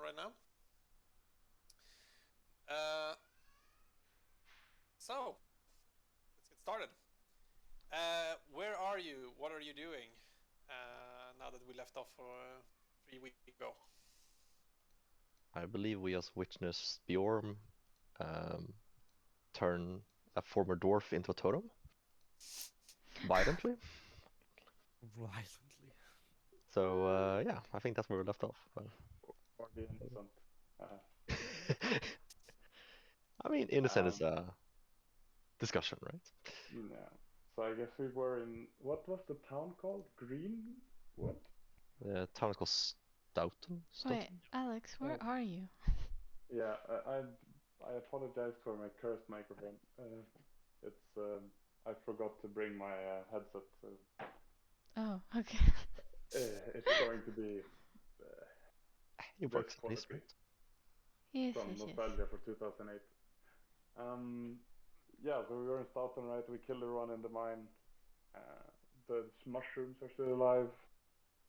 right now. So, let's get started. Where are you? What are you doing? Now that we left off 3 weeks ago. I believe we just witnessed Bjorn turn a former dwarf into a totem. Violently. Violently. So yeah, I think that's where we left off. But... Or the innocent. I mean, innocent is a discussion, right? Yeah. So I guess we were in, what was the town called? Green? What? The town is called Stoughton. Wait, Alex, where are you? Yeah, I apologize for my cursed microphone. I forgot to bring my headset, so Oh, okay. it's going to be It works at least, right? Yes, some yes, yes. nostalgia for 2008. Yeah, so we were in Stoughton, right? We killed everyone in the mine. The mushrooms are still alive.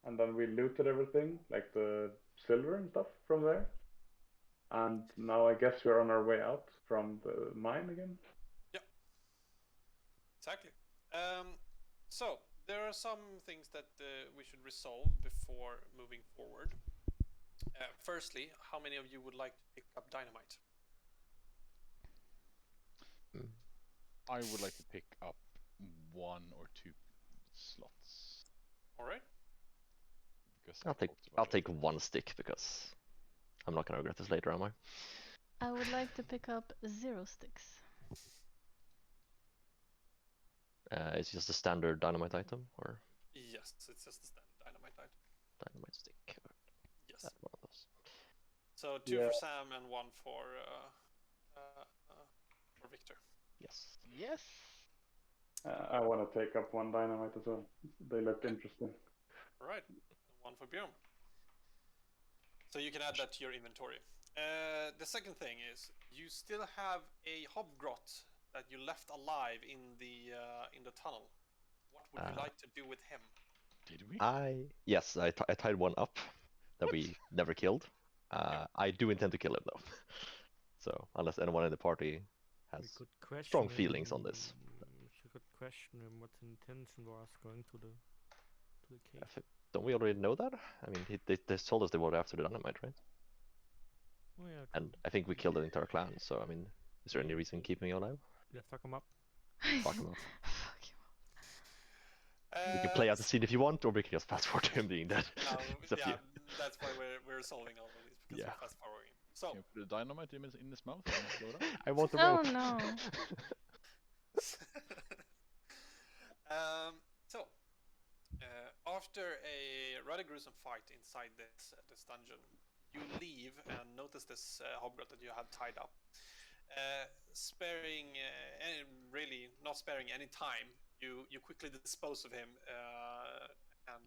And then we looted everything, like the silver and stuff from there. And now I guess we're on our way out from the mine again. Yep. Exactly. So, there are some things that we should resolve before moving forward. Firstly, how many of you would like to pick up dynamite? I would like to pick up 1 or 2 slots. All right. Because I'll take 1 stick because I'm not gonna regret this later, am I? I would like to pick up 0 sticks. It's just a standard dynamite item, or Yes, it's just a standard dynamite item. dynamite stick. Yes. That one of those. So 2 for Sam and 1 for Victor. Yes. Yes. I want to take up 1 dynamite as well. They look interesting. Right, 1 for Bjorn. So you can add that to your inventory. The second thing is you still have a hobgrot that you left alive in the tunnel. What would you like to do with him? Did we? Yes, I tied 1 up that we never killed. I do intend to kill him though. So unless anyone in the party has strong feelings on this. We could question him what his intention was going to the cave. Don't we already know that? I mean, they told us they were after the dynamite, right? Oh, yeah, and I think we killed the entire clan, so I mean, is there any reason keeping him alive? Yeah, fuck him up. Fuck him up. Fuck him up. We can play out the scene if you want, or we can just fast forward to him being dead. Yeah, that's why we're solving all of these, because we're fast forwarding. So, can you put the dynamite in his mouth and blow it up? I want the rope. rope. Oh no. After a rather gruesome fight inside this dungeon, you leave and notice this hobgrot that you had tied up. Not sparing any time, you quickly dispose of him, and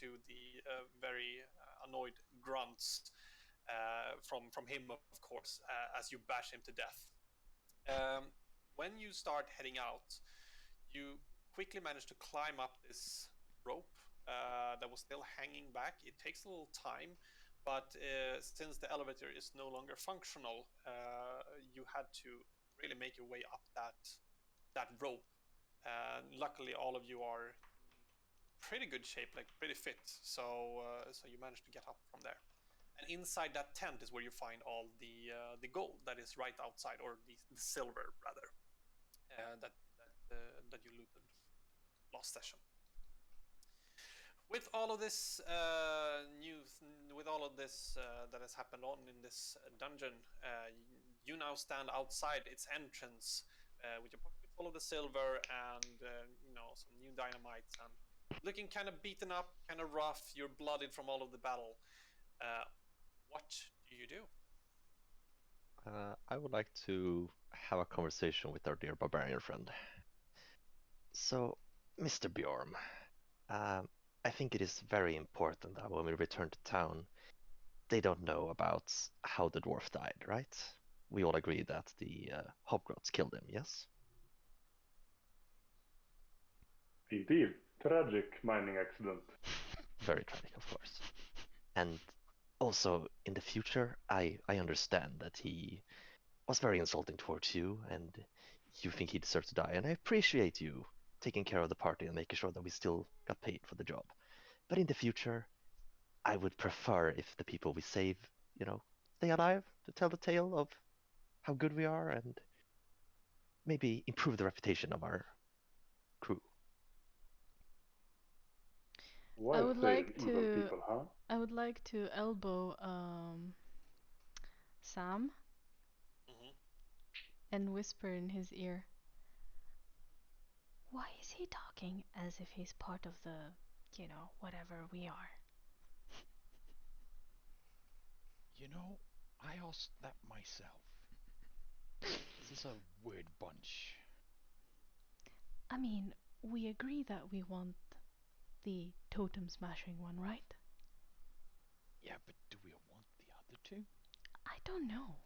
to the very annoyed grunts from him, of course, as you bash him to death. When you start heading out, you quickly manage to climb up this rope that was still hanging back. It takes a little time, but since the elevator is no longer functional, you had to really make your way up that rope. Luckily, all of you are in pretty good shape, like pretty fit, so you managed to get up from there. And inside that tent is where you find all the gold that is right outside, or the silver rather, that you looted last session. With all of this that has happened on in this dungeon, you now stand outside its entrance with your pocket full of the silver and some new dynamites, and looking kind of beaten up, kind of rough. You're bloodied from all of the battle. What do you do? I would like to have a conversation with our dear barbarian friend. So, Mr. Bjorn, I think it is very important that when we return to town, they don't know about how the dwarf died, right? We all agree that the hobgrots killed him, yes? Indeed. Tragic mining accident. Very tragic, of course. And Also, in the future, I understand that he was very insulting towards you, and you think he deserves to die, and I appreciate you taking care of the party and making sure that we still got paid for the job. But in the future, I would prefer if the people we save, stay alive to tell the tale of how good we are and maybe improve the reputation of our crew. Why would save like evil to- people, huh? I would like to elbow Sam Mhm. and whisper in his ear. Why is he talking as if he's part of the, whatever we are? You know, I asked that myself. This is a weird bunch. I mean, we agree that we want the totem smashing one, right? Yeah, but do we want the other two? I don't know.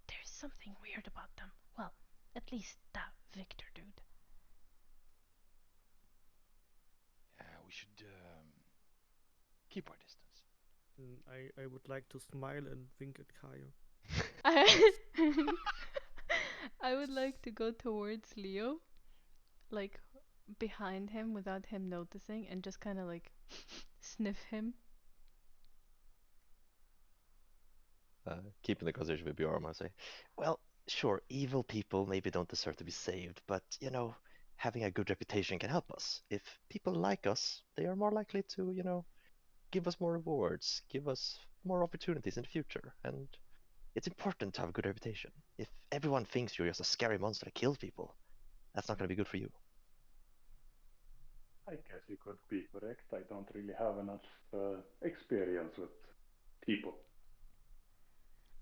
There's something weird about them. Well, at least that Victor dude. We should keep our distance. I would like to smile and wink at Kaya. I would like to go towards Leo, like behind him without him noticing, and just kind of like sniff him. Keeping the conversation with Bjorn, I say, well, sure, evil people maybe don't deserve to be saved, but having a good reputation can help us. If people like us, they are more likely to, give us more rewards, give us more opportunities in the future, and it's important to have a good reputation. If everyone thinks you're just a scary monster that kills people, that's not going to be good for you. I guess you could be correct. I don't really have enough experience with people.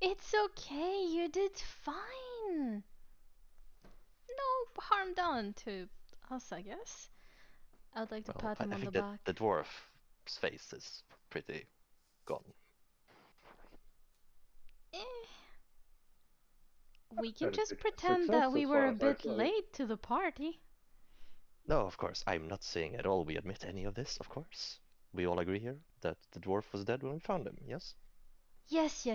It's okay, you did fine. No harm done to us, I guess. I'd like to Well, pat him I on the think that back. the dwarf's face is pretty gone. Eh. We can Had a just big pretend success that we as were far a as I bit saw it. late to the party. No, of course, I'm not saying at all we admit any of this, of course. We all agree here that the dwarf was dead when we found him, yes? Yes.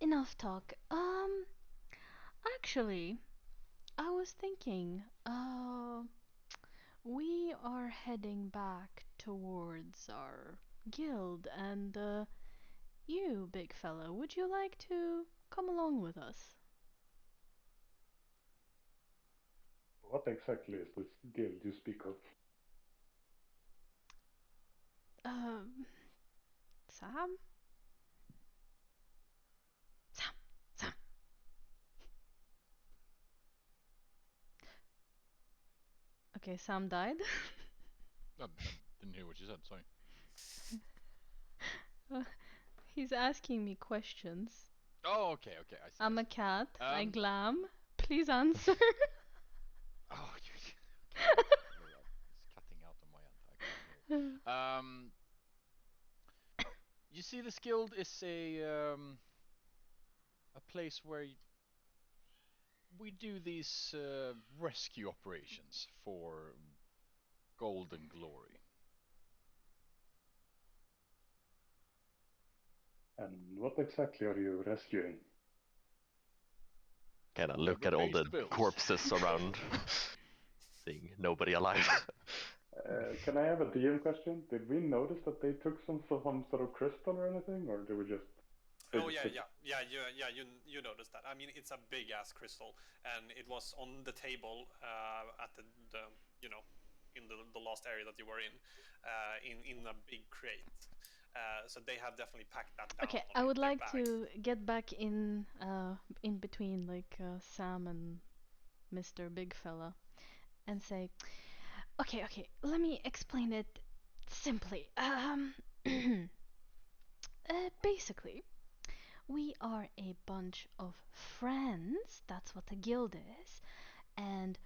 Enough talk. Actually, I was thinking, we are heading back towards our guild, and, you, big fella, would you like to come along with us? What exactly is this guild you speak of? Um, Sam? Sam. Okay, Sam died. I didn't hear what you said, sorry. He's asking me questions. Oh, okay, I see. I'm I a see. cat. I Um, glam. Please answer. Oh, okay. It's cutting out on my end. I can't hear it. You see, this guild is a place where we do these rescue operations for gold and glory. And what exactly are you rescuing? Kind of look Whoever at all pays the the bills. corpses around, seeing nobody alive. Can I have a DM question? Did we notice that they took some sort of crystal or anything, or did we just? Oh yeah. You noticed that. I mean, it's a big ass crystal, and it was on the table at the in the last area that you were in a big crate. So they have definitely packed that down. Okay, on I would their like bag. to get back in between Sam and Mr. Big Fella and say, okay, let me explain it simply. Basically, we are a bunch of friends, that's what a guild is, and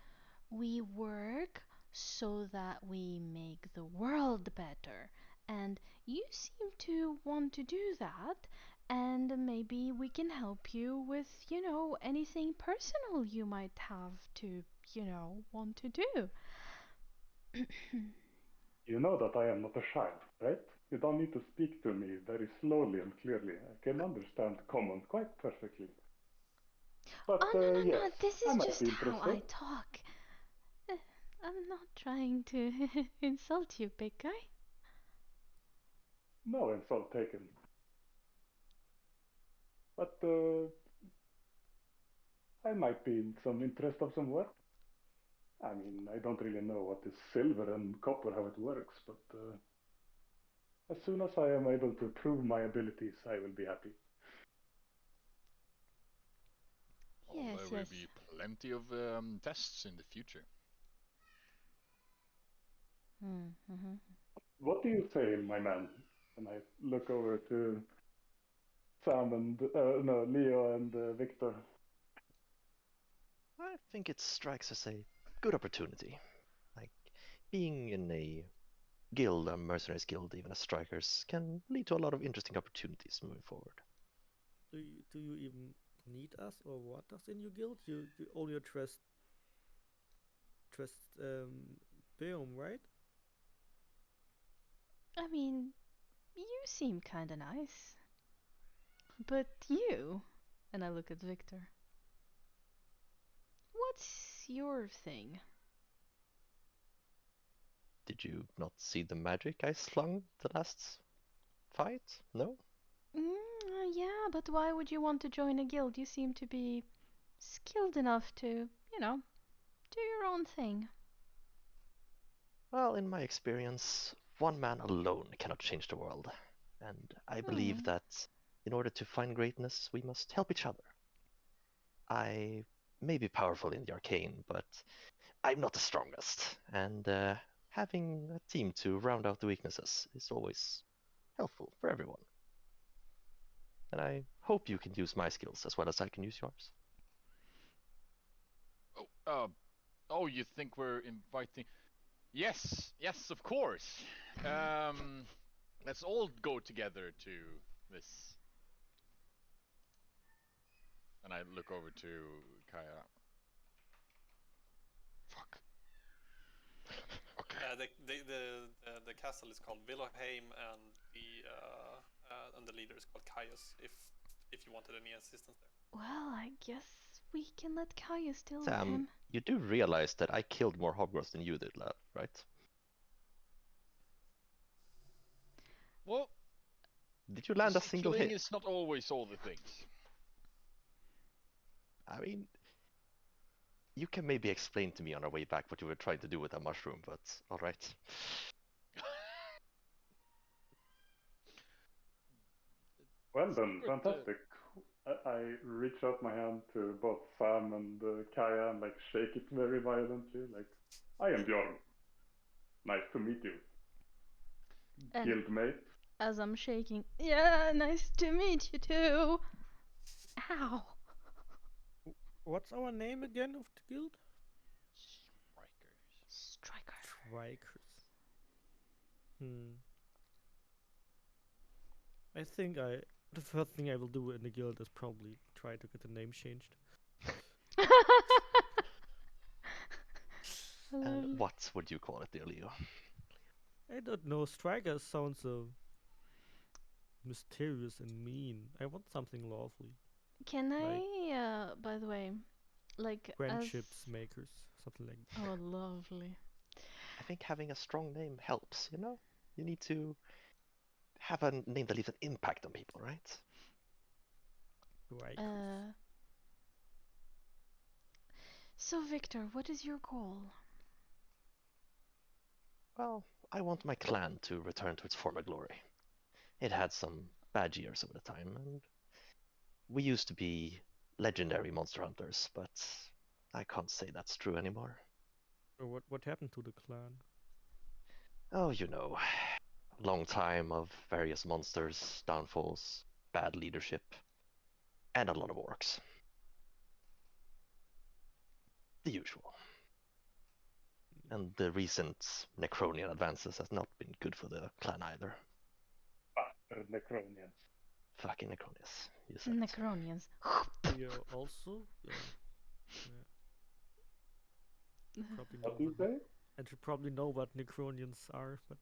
we work so that we make the world better. And you seem to want to do that, and maybe we can help you with, anything personal you might have to, want to do. You know that I am not a child, right? You don't need to speak to me very slowly and clearly. I can understand common quite perfectly. But Oh, no, no, yes, no. This I is might just be how I interested. talk. I'm not trying to insult you, big guy. No insult taken. But I might be in some interest of some work. I mean, I don't really know what is silver and copper, how it works, but as soon as I am able to prove my abilities, I will be happy. Well, Yes, there yes. will be plenty of tests in the future. Mm-hmm. What do you say, my man? And I look over to Sam and no, Leo and Victor. I think it strikes as a good opportunity. Like, being in a guild, a mercenaries guild, even as strikers, can lead to a lot of interesting opportunities moving forward. Do you even need us or want us in your guild? You only trust Beom, right? I mean, you seem kinda nice. But you, and I look at Victor, what's your thing? Did you not see the magic I slung the last fight? No? Yeah, but why would you want to join a guild? You seem to be skilled enough to, do your own thing. Well, in my experience, one man alone cannot change the world. And I believe that in order to find greatness, we must help each other. I may be powerful in the arcane, but I'm not the strongest. And having a team to round out the weaknesses is always helpful for everyone. And I hope you can use my skills as well as I can use yours. Oh, you think we're inviting? Yes, yes, of course. Let's all go together to this. And I look over to Kaya. Fuck. Okay. The castle is called Villaheim, and the leader is called Caius. If you wanted any assistance there. Well, I guess we can let Caius deal with Sam, him. you do realize that I killed more hobgoths than you did, lad, right? Well, Did you land a single killing hit? is not always all the things. I mean, you can maybe explain to me on our way back what you were trying to do with that mushroom, but alright. Well then, But, fantastic. I reach out my hand to both Sam and Kaya and like shake it very violently. Like, I am Bjorn. Nice to meet you, And guildmate. as I'm shaking, yeah, nice to meet you too. Ow. What's our name again of the guild? Strikers. Striker. Strikers. I think the first thing I will do in the guild is probably try to get the name changed. And what would you call it, dear Leo? I don't know. Strikers sounds so mysterious and mean. I want something lovely. Can Like I, by the way, like friendships makers, something like that. Oh, lovely. I think having a strong name helps, you know? You need to have a name that leaves an impact on people, right? Strikers. So Victor, what is your goal? Well, I want my clan to return to its former glory. It had some bad years over the time, and we used to be legendary monster hunters, but I can't say that's true anymore. So what happened to the clan? Oh, you know, long time of various monsters, downfalls, bad leadership, and a lot of orcs. The usual. And the recent Necronian advances has not been good for the clan either. Necronians. Fucking Necronians, you said it. Necronians. Yeah, also. Yeah. Probably know What do you what. say? And you probably know what Necronians are, but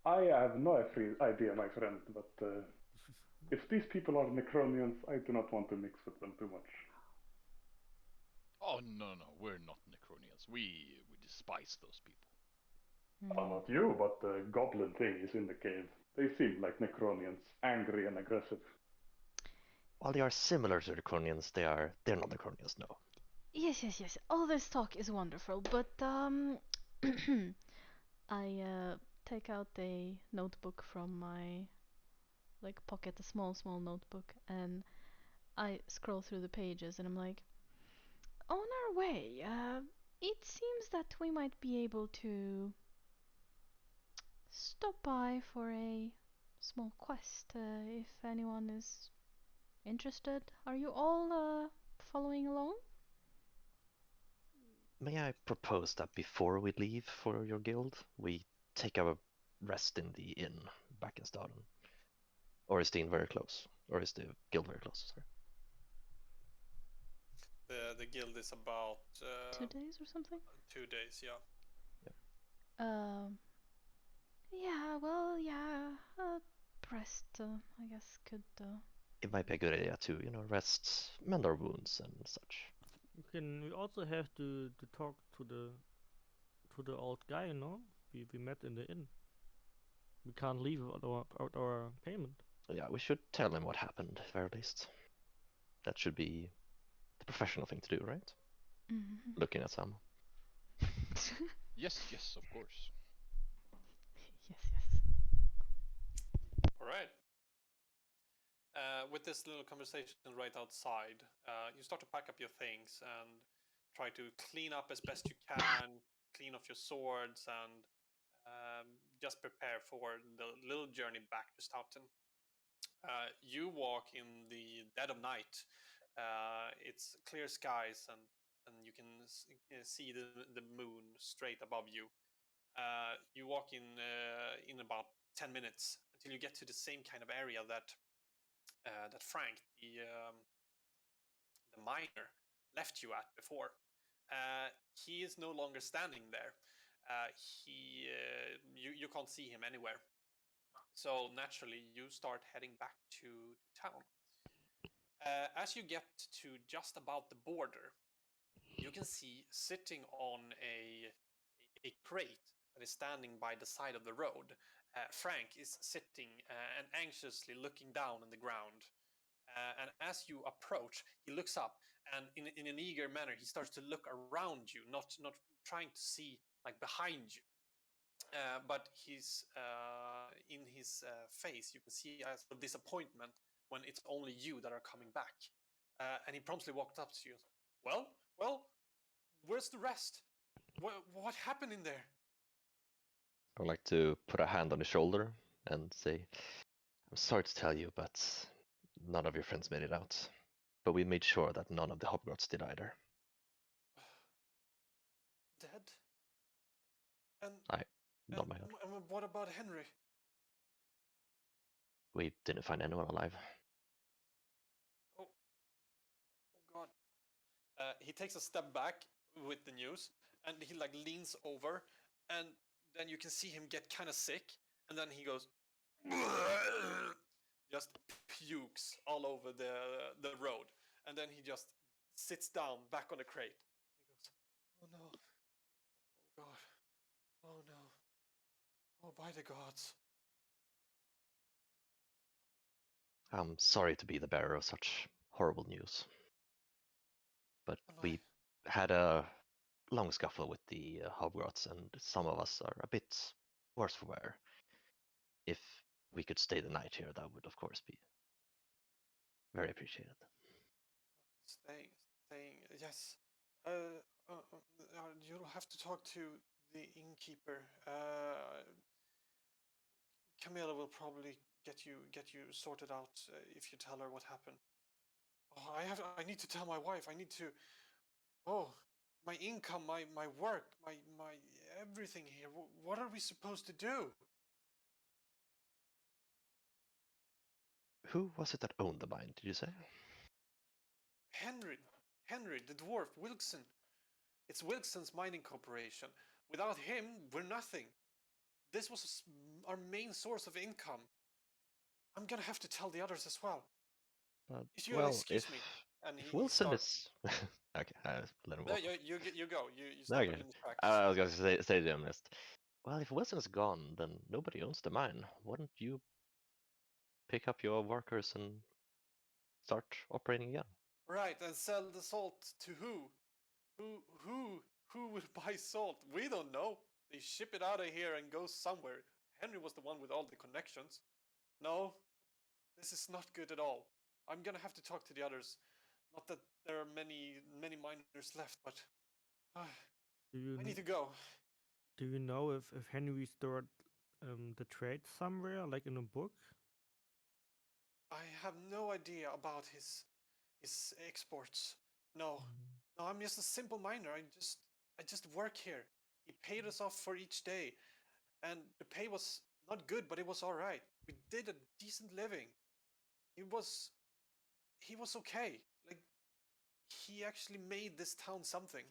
I have no idea, my friend, but if these people are Necronians, I do not want to mix with them too much. Oh no, we're not Necronians. We despise those people. Oh, not you, but the goblin thing is in the cave. They seem like Necronians, angry and aggressive. While they are similar to the Necronians, they're not Necronians, no. Yes. All this talk is wonderful, but I take out a notebook from my pocket, a small notebook, and I scroll through the pages, and I'm like, on our way. It seems that we might be able to stop by for a small quest. If anyone is interested, are you all following along? May I propose that before we leave for your guild, we take a rest in the inn back in Staden? Or is the inn very close? Or is the guild very close? Sorry. The guild is about 2 days or something? 2 days, yeah. Rest, I guess, could. It might be a good idea to, rest, mend our wounds and such. We also have to talk to the old guy, no? We met in the inn. We can't leave without our payment. Yeah, we should tell him what happened, at the very least. That should be the professional thing to do, right? Mm-hmm. Looking at Sam. Yes, of course. Yes. All right. With this little conversation right outside, you start to pack up your things and try to clean up as best you can, clean off your swords, and just prepare for the little journey back to Stoughton. You walk in the dead of night. It's clear skies, and you can see the moon straight above you. You walk in about 10 minutes until you get to the same kind of area that Frank, the miner, left you at before. He is no longer standing there. You can't see him anywhere. So naturally, you start heading back to town. As you get to just about the border, you can see sitting on a crate that is standing by the side of the road. Frank is sitting and anxiously looking down on the ground. And as you approach, he looks up, and in an eager manner, he starts to look around you, not trying to see like behind you. But he's in his face, you can see a sort of disappointment when it's only you that are coming back. And he promptly walked up to you. Well, where's the rest? What happened in there? I would like to put a hand on his shoulder and say, I'm sorry to tell you, but none of your friends made it out. But we made sure that none of the Hobgrots did either. Dead? And I nod my head. and what about Henry? We didn't find anyone alive. Oh God. He takes a step back with the news, and he like leans over, and then you can see him get kind of sick, and then he goes, just pukes all over the road, and then he just sits down back on the crate. He goes, oh no, oh God, oh no, oh by the gods. I'm sorry to be the bearer of such horrible news. But we had a long scuffle with the Hobgrots, and some of us are a bit worse for wear. If we could stay the night here, that would of course be very appreciated. Staying, yes. You'll have to talk to the innkeeper. Camilla will probably get you sorted out if you tell her what happened. Oh, I need to tell my wife. I need to. Oh, my income, my work, my everything here. What are we supposed to do? Who was it that owned the mine, did you say? Henry, the dwarf, Wilkson. It's Wilkson's Mining Corporation. Without him, we're nothing. this was our main source of income. I'm gonna have to tell the others as well. But If you well, excuse if me. And if he Wilson starts. is okay, let him No, go. you go. You stop Okay, him in his tracks. I was going to say to him just, well, if Wilson is gone, then nobody owns the mine. Wouldn't you pick up your workers and start operating again? Right, and sell the salt to who? Who will buy salt? We don't know. They ship it out of here and go somewhere. Henry was the one with all the connections. No, this is not good at all. I'm gonna have to talk to the others. Not that there are many miners left, but Do you I need to go. do you know if Henry stored the trade somewhere, like in a book? I have no idea about his exports. No, no, I'm just a simple miner. I just work here. He paid us off for each day, and the pay was not good, but it was all right. We did a decent living. He was okay. Like he actually made this town something.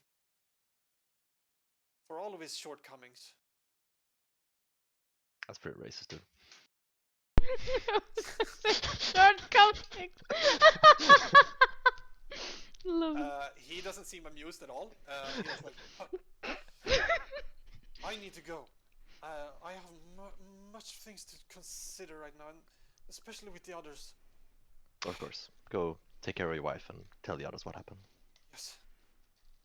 For all of his shortcomings. That's pretty racist, too. Shortcoming. Love it. He doesn't seem amused at all. He was like, I need to go. I have much things to consider right now, and especially with the others. Of course. Go take care of your wife and tell the others what happened. Yes.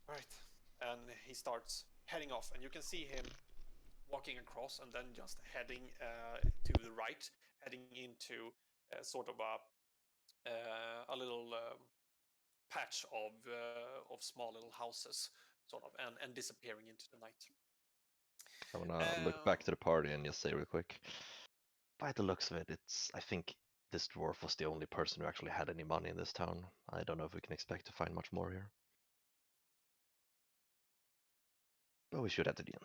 All right. And he starts heading off, and you can see him walking across and then just heading to the right, heading into sort of a little patch of small little houses, sort of, and disappearing into the night. I wanna look back to the party and just say real quick. By the looks of it, I think this dwarf was the only person who actually had any money in this town. I don't know if we can expect to find much more here. But we should head to the inn.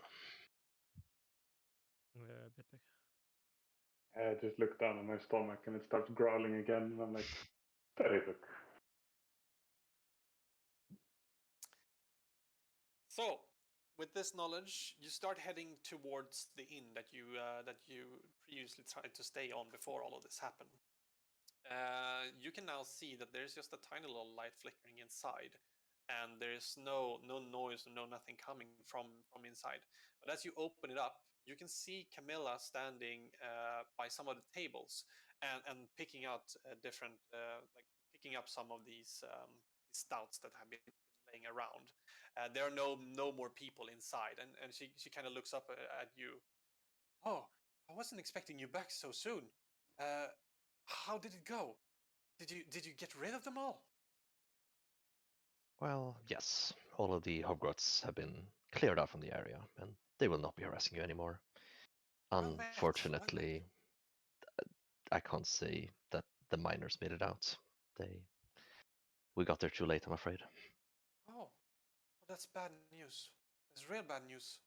Bedbeck. I just look down on my stomach and it starts growling again, and I'm like, very good. So, with this knowledge, you start heading towards the inn that you previously tried to stay on before all of this happened. You can now see that there's just a tiny little light flickering inside, and there's no noise, no nothing coming from inside. But as you open it up, you can see Camilla standing by some of the tables and picking out different, like picking up some of these stouts that have been laying around. There are no more people inside, and she kind of looks up at you. Oh, I wasn't expecting you back so soon. How did it go? Did you get rid of them all? Well, yes, all of the Hogwarts have been cleared out from the area, and they will not be harassing you anymore. Well met. Unfortunately, I can't say that the miners made it out. We got there too late, I'm afraid. Oh, well, that's bad news. That's real bad news.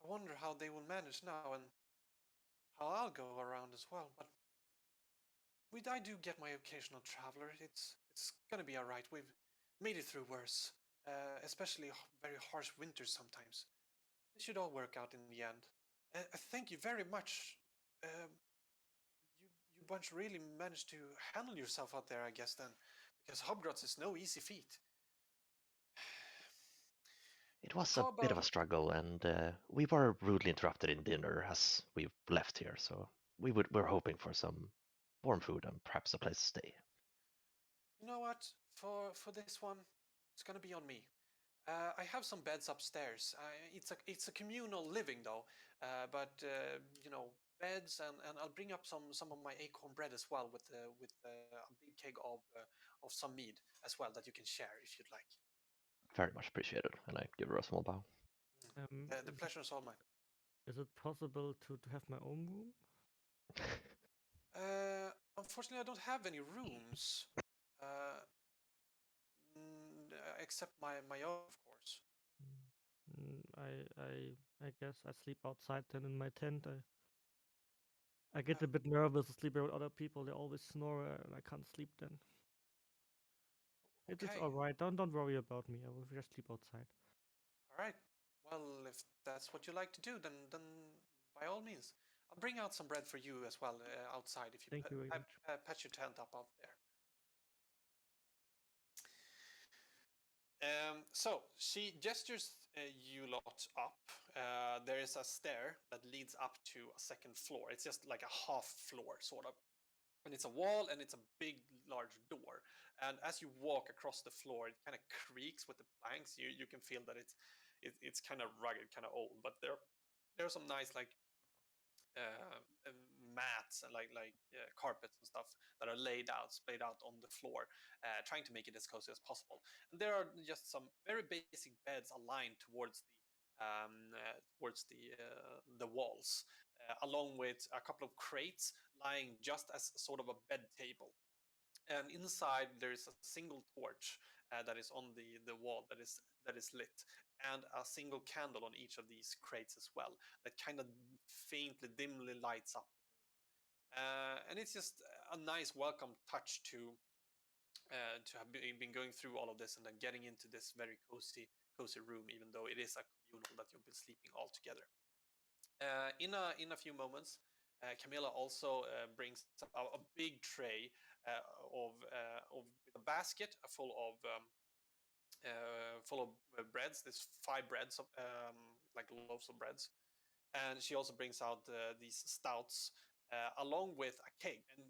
I wonder how they will manage now and how I'll go around as well. But I do get my occasional traveler. It's gonna be all right. We've made it through worse, especially very harsh winters sometimes. It should all work out in the end. Thank you very much. Um, you bunch really managed to handle yourself out there, I guess, then, because Hogwarts is no easy feat. It was How a bit of a about struggle, and we were rudely interrupted in dinner as we left here, so we're hoping for some warm food and perhaps a place to stay. you know what? For this one, it's gonna be on me. I have some beds upstairs. It's a communal living though, but you know, beds, and I'll bring up some of my acorn bread as well with a big keg of some mead as well that you can share if you'd like. Very much appreciated, and I give her a small bow. The pleasure is all mine. Is it possible to have my own room? Unfortunately, I don't have any rooms, uh, except my own, of course. I guess I sleep outside then in my tent. I get a bit nervous sleeping with other people. They always snore and I can't sleep then. It's Okay, all right. Don't worry about me. I will just sleep outside. all right. Well, if that's what you like to do, then by by all means. I'll bring out some bread for you as well outside if you Thank you very much. patch your tent up out there. So she gestures you lot up. There is a stair that leads up to a second floor. It's just like a half floor, sort of. And it's a wall and it's a big, large door. And as you walk across the floor, it kind of creaks with the planks. You can feel that it's kind of rugged, kind of old. But there are some nice like mats and carpets and stuff that are splayed out on the floor, trying to make it as cozy as possible. And there are just some very basic beds aligned towards the walls, along with a couple of crates lying just as sort of a bed table. And inside there is a single torch that is on the wall that is lit, and a single candle on each of these crates as well that kind of faintly, dimly lights up the room. And it's just a nice welcome touch to have been going through all of this and then getting into this very cozy room, even though it is a communal that you've been sleeping all together. In a few moments, Camilla also brings a big tray with a basket full of breads. There's 5 breads of like loaves of breads, and she also brings out these stouts along with a cake. And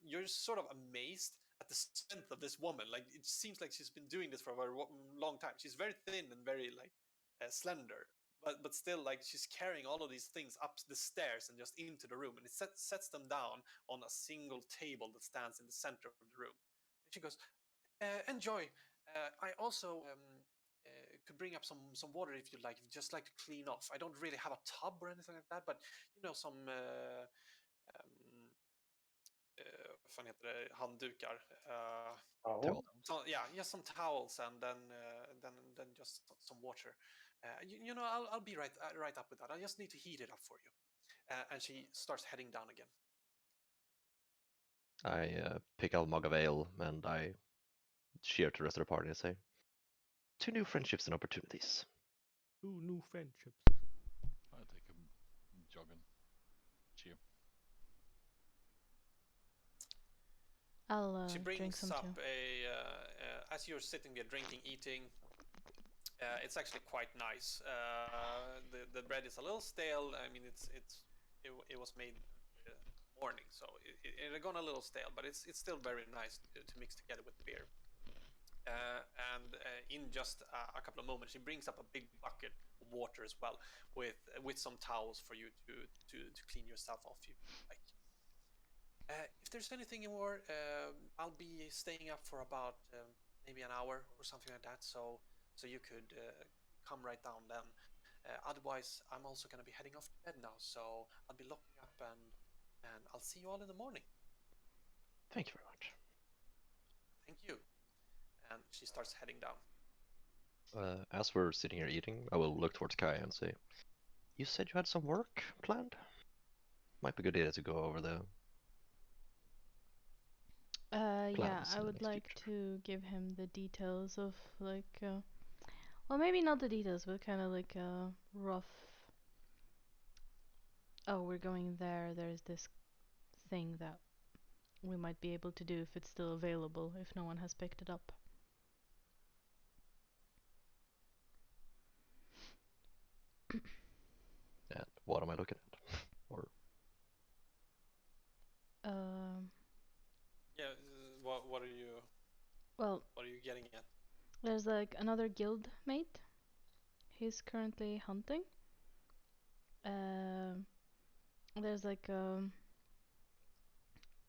you're sort of amazed at the strength of this woman. Like, it seems like she's been doing this for a very long time. She's very thin and very like slender, but still, like, she's carrying all of these things up the stairs and just into the room, and it sets them down on a single table that stands in the center of the room. And she goes, enjoy. I also could bring up some water if you'd like, if you just like to clean off. I don't really have a tub or anything like that, but some vad fan heter det, handdukar. Oh, So yeah, just some towels, and then just some water. I'll be right up with that. I just need to heat it up for you. And she starts heading down again. I pick out a mug of ale and I cheer to the rest of the party and say, "To new friendships and opportunities." 2 new friendships. I'll take a jog and cheer. I'll She drink brings some up too. as you're sitting there drinking, eating. It's actually quite nice. The bread is a little stale. I mean, it was made morning, so it had gone a little stale, but it's still very nice to mix together with beer. And in just a couple of moments, she brings up a big bucket of water as well, with some towels for you to clean yourself off, if you like. If there's anything more, I'll be staying up for about maybe an hour or something like that, so you could come right down then. Otherwise, I'm also going to be heading off to bed now, so I'll be locking up, and I'll see you all in the morning. Thank you very much. Thank you. And she starts heading down. As we're sitting here eating, I will look towards Kai and say, "You said you had some work planned? Might be a good idea to go over the Yeah, plans I in the would next like future." to give him the details of like, well, maybe not the details, but kind of like a rough. Oh, we're going there. There's this thing that we might be able to do if it's still available, if no one has picked it up. And what am I looking at? Or Yeah. What are you? Well, What are you getting at? there's like another guild mate. He's currently hunting. There's like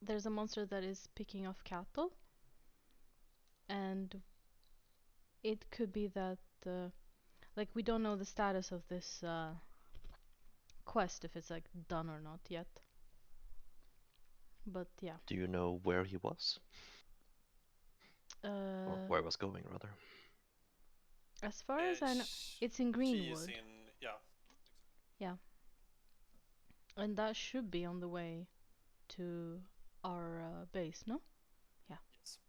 there's a monster that is picking off cattle, and it could be that like we don't know the status of this quest, if it's like done or not yet. But yeah. do you know where he was? Or where I was going, rather? As far as I know, it's in She Greenwood. is in, yeah. Yeah. And that should be on the way to our base, no? Yeah. Yes.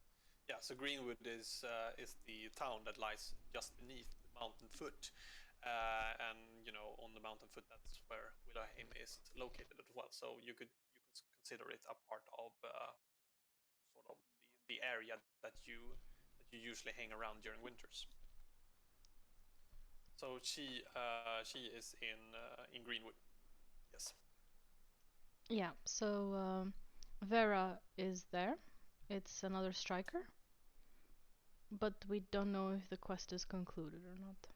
Yeah. So Greenwood is the town that lies just beneath the mountain foot, and on the mountain foot, that's where Willowhaven is located as well. So you could consider it a part of sort of the area that you usually hang around during winters. So she is in Greenwood. Yes. Yeah, so Vera is there. It's another striker. But we don't know if the quest is concluded or not.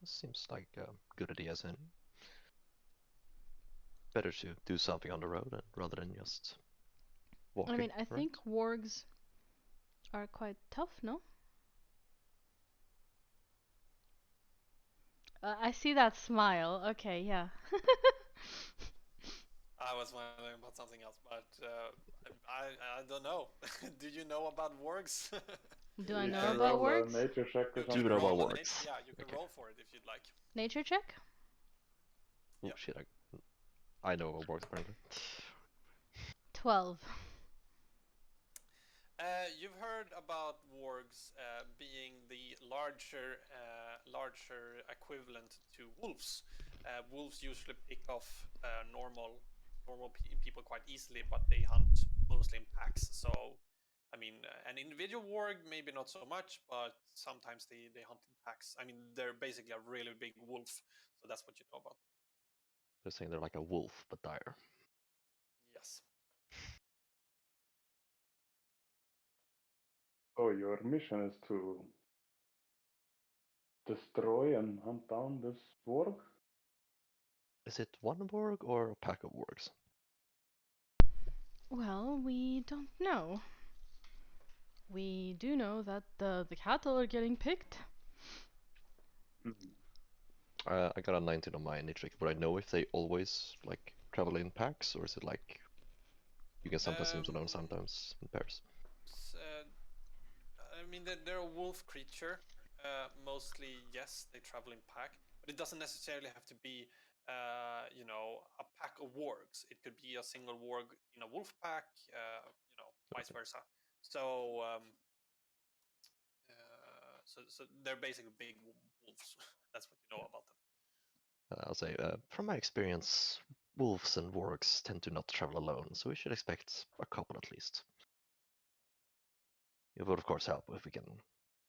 Seems like a good idea as any. Better to do something on the road rather than just walking. I mean, I right? think wargs are quite tough, no? I see that smile. Okay, yeah. I was wondering about something else, but I don't know. Do you know about wargs? Do I You know can about roll a wargs? nature check or You Do can you something. know roll about a wargs? yeah, you can Okay. roll for it if you'd like. Nature check? Oh Yep. shit, I know about wargs apparently. 12. You've heard about wargs being the larger equivalent to wolves. Wolves usually pick off normal people quite easily, but they hunt mostly in packs. So, I mean, an individual warg maybe not so much, but sometimes they hunt in packs. I mean, they're basically a really big wolf. So that's what you know about them. They're saying they're like a wolf but dire. Yes. So your mission is to destroy and hunt down this warg? Is it one warg or a pack of wargs? Well, we don't know. We do know that the cattle are getting picked. I got a 19 on my nature check. Would I know if they always like travel in packs, or is it like you can sometimes seem alone, sometimes in pairs? I mean, they're a wolf creature. Mostly, yes, they travel in pack, but it doesn't necessarily have to be, a pack of wargs. It could be a single warg in a wolf pack, vice versa. So, so they're basically big wolves. That's what you know about them. I'll say, from my experience, wolves and wargs tend to not travel alone, so we should expect a couple at least. It would of course help if we can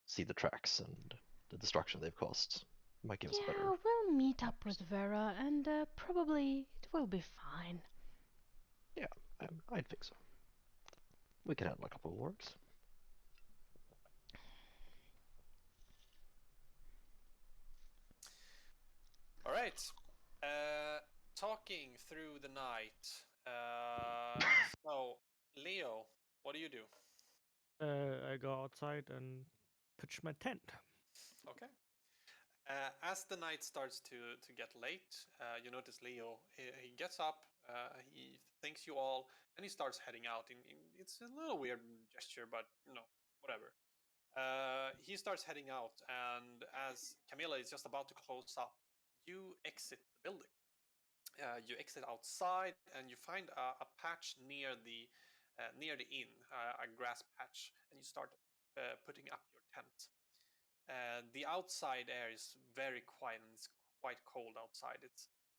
see the tracks and the destruction they've caused. It might give us Yeah, better. we'll meet up with Vera and probably it will be fine. Yeah, I'd think so. We can handle a couple of wargs. All right. Talking through the night. So, Leo, what do you do? I go outside and pitch my tent. Okay. As the night starts to get late, you notice Leo. He gets up, he thanks you all, and he starts heading out. It's a little weird gesture, but whatever. He starts heading out, and as Camilla is just about to close up, you exit the building. You exit outside, and you find a patch near the inn, a grass patch, and you start putting up your tent. The outside air is very quiet and it's quite cold outside.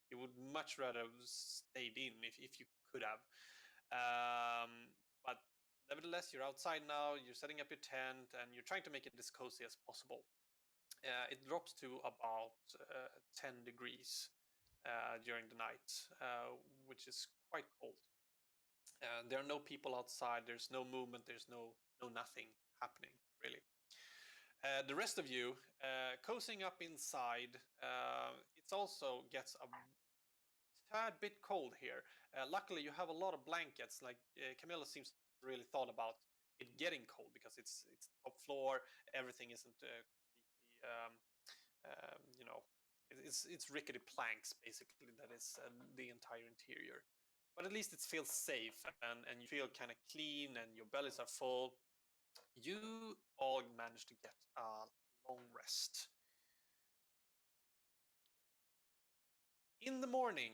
You would much rather have stayed in if you could have. But nevertheless, you're outside now, you're setting up your tent, and you're trying to make it as cozy as possible. It drops to about 10 degrees during the night, which is quite cold. There are no people outside, there's no movement, there's no nothing happening, really. The rest of you, cozying up inside, it also gets a tad bit cold here. Luckily, you have a lot of blankets. Like Camilla seems to really thought about it getting cold because it's top floor. Everything isn't completely, it's rickety planks basically. That is the entire interior. But at least it feels safe and you feel kind of clean and your bellies are full. You all managed to get a long rest. In the morning,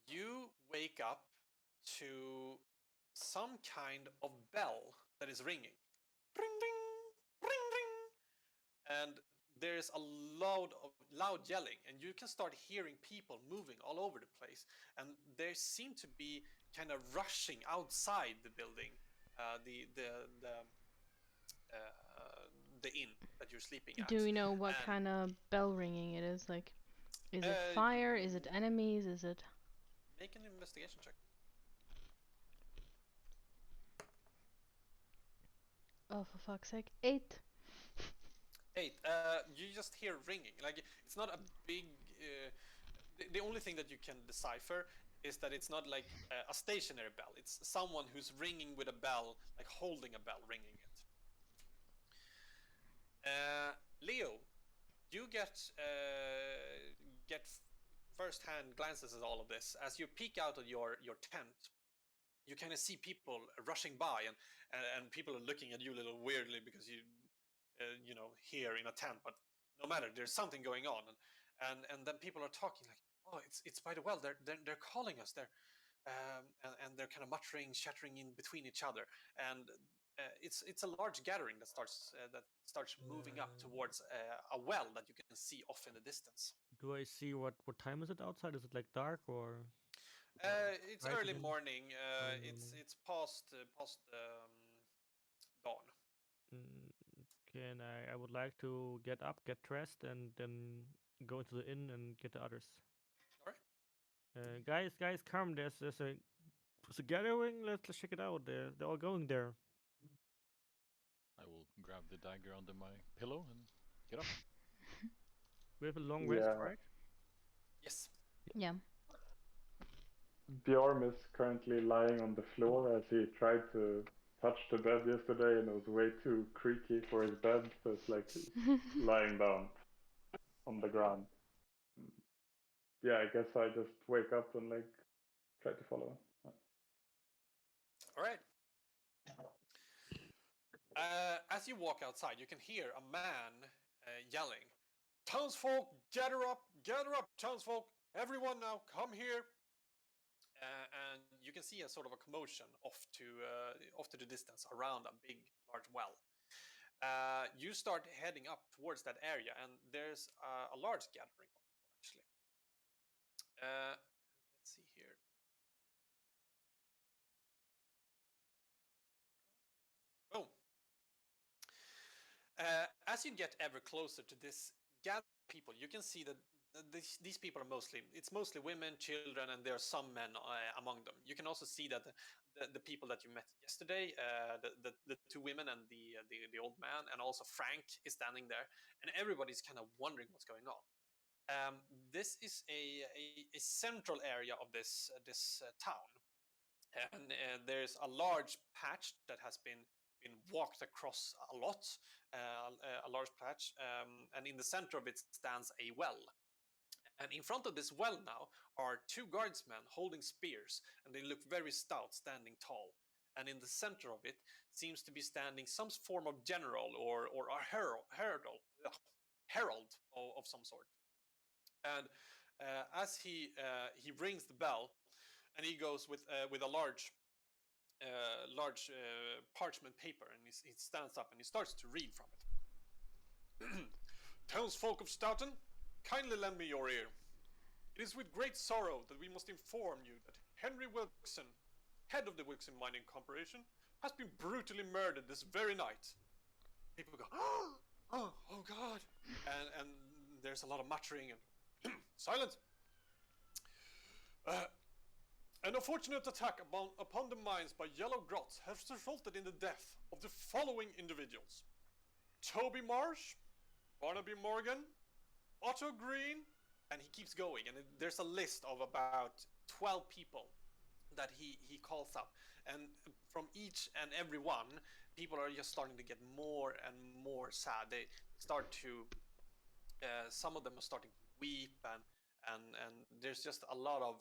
you wake up to some kind of bell that is ringing. Ring, ring, ring, ring. And there's a loud yelling, and you can start hearing people moving all over the place, and they seem to be kind of rushing outside the building, the inn that you're sleeping at. Do we know what And, kind of bell ringing it is? Like, is it Uh, fire? Is it enemies? Is it? Make an investigation check. Oh, for fuck's sake! 8. 8. You just hear ringing. Like, it's not a big. The only thing that you can decipher is that it's not like a stationary bell. It's someone who's ringing with a bell, like holding a bell, ringing it. Leo, you get first-hand glances at all of this as you peek out of your tent. You kind of see people rushing by, and people are looking at you a little weirdly because you here in a tent, but no matter, there's something going on, and then people are talking like, oh, it's by the well, they're calling us there, and they're kind of muttering, chattering in between each other, and it's a large gathering that starts moving up towards a well that you can see off in the distance. Do I see what time is it outside? Is it like dark or? It's Right early again? morning. Early It's past dawn. I would like to get up, get dressed, and then go into the inn and get the others. Alright. Guys, come! There's a gathering. Let's check it out. They're all going there. I will grab the dagger under my pillow and get up. We have a long rest, Yeah. right? Yes. Yeah. Bjorm is currently lying on the floor as he tried to touch the bed yesterday and it was way too creaky for his bed, so it's like he's lying down on the ground. Yeah, I guess I just wake up and like try to follow him. All right. As you walk outside, you can hear a man yelling, "Townsfolk, gather up, townsfolk! Everyone now, come here!" And you can see a sort of a commotion off to the distance around a big, large well. You start heading up towards that area, and there's a large gathering of people actually. Let's see here. Boom. As you get ever closer to this gathering of people, you can see that these people are mostly women, children, and there are some men among them. You can also see that the people that you met yesterday, the two women and the old man, and also Frank is standing there, and everybody's kind of wondering what's going on. This is a central area of this town, and there's a large patch that has been walked across a lot, a large patch, and in the center of it stands a well. And in front of this well now are two guardsmen holding spears, and they look very stout, standing tall. And in the center of it seems to be standing some form of general or a herald of some sort. And as he rings the bell, and he goes with a large parchment paper, and he stands up and he starts to read from it. "Townsfolk of Stoughton, kindly lend me your ear. It is with great sorrow that we must inform you that Henry Wilkson, head of the Wilkson Mining Corporation, has been brutally murdered this very night." People go, oh God, and there's a lot of muttering and silence. "An unfortunate attack upon the mines by Yellow Grots has resulted in the death of the following individuals: Toby Marsh, Barnaby Morgan, Otto Green," and he keeps going, and there's a list of about 12 people that he calls up, and from each and every one, people are just starting to get more and more sad. They start to some of them are starting to weep, and there's just a lot of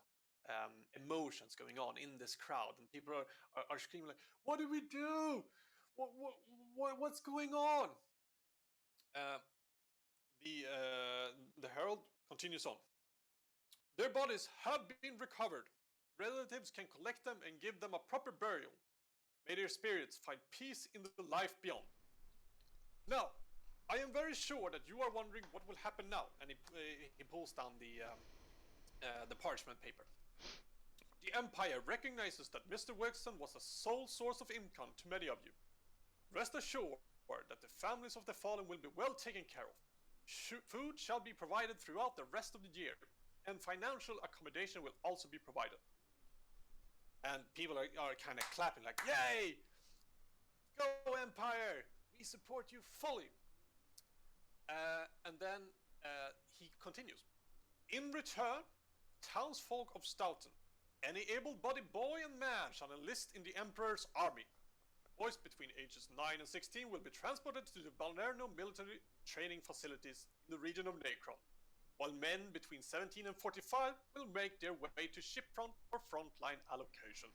emotions going on in this crowd, and people are screaming like, "What do we do? What's going on?" The herald continues on. "Their bodies have been recovered. Relatives can collect them and give them a proper burial. May their spirits find peace in the life beyond. Now, I am very sure that you are wondering what will happen now. And he pulls down the parchment paper. The Empire recognizes that Mr. Wilson was a sole source of income to many of you. Rest assured that the families of the fallen will be well taken care of. Food shall be provided throughout the rest of the year, and financial accommodation will also be provided. And people are kind of clapping like, yay! Go Empire! We support you fully. And then he continues. In return, townsfolk of Stoughton, any able-bodied boy and man shall enlist in the Emperor's army. Boys between ages 9 and 16 will be transported to the Balnerno military training facilities in the region of Necron, while men between 17 and 45 will make their way to shipfront or frontline allocation.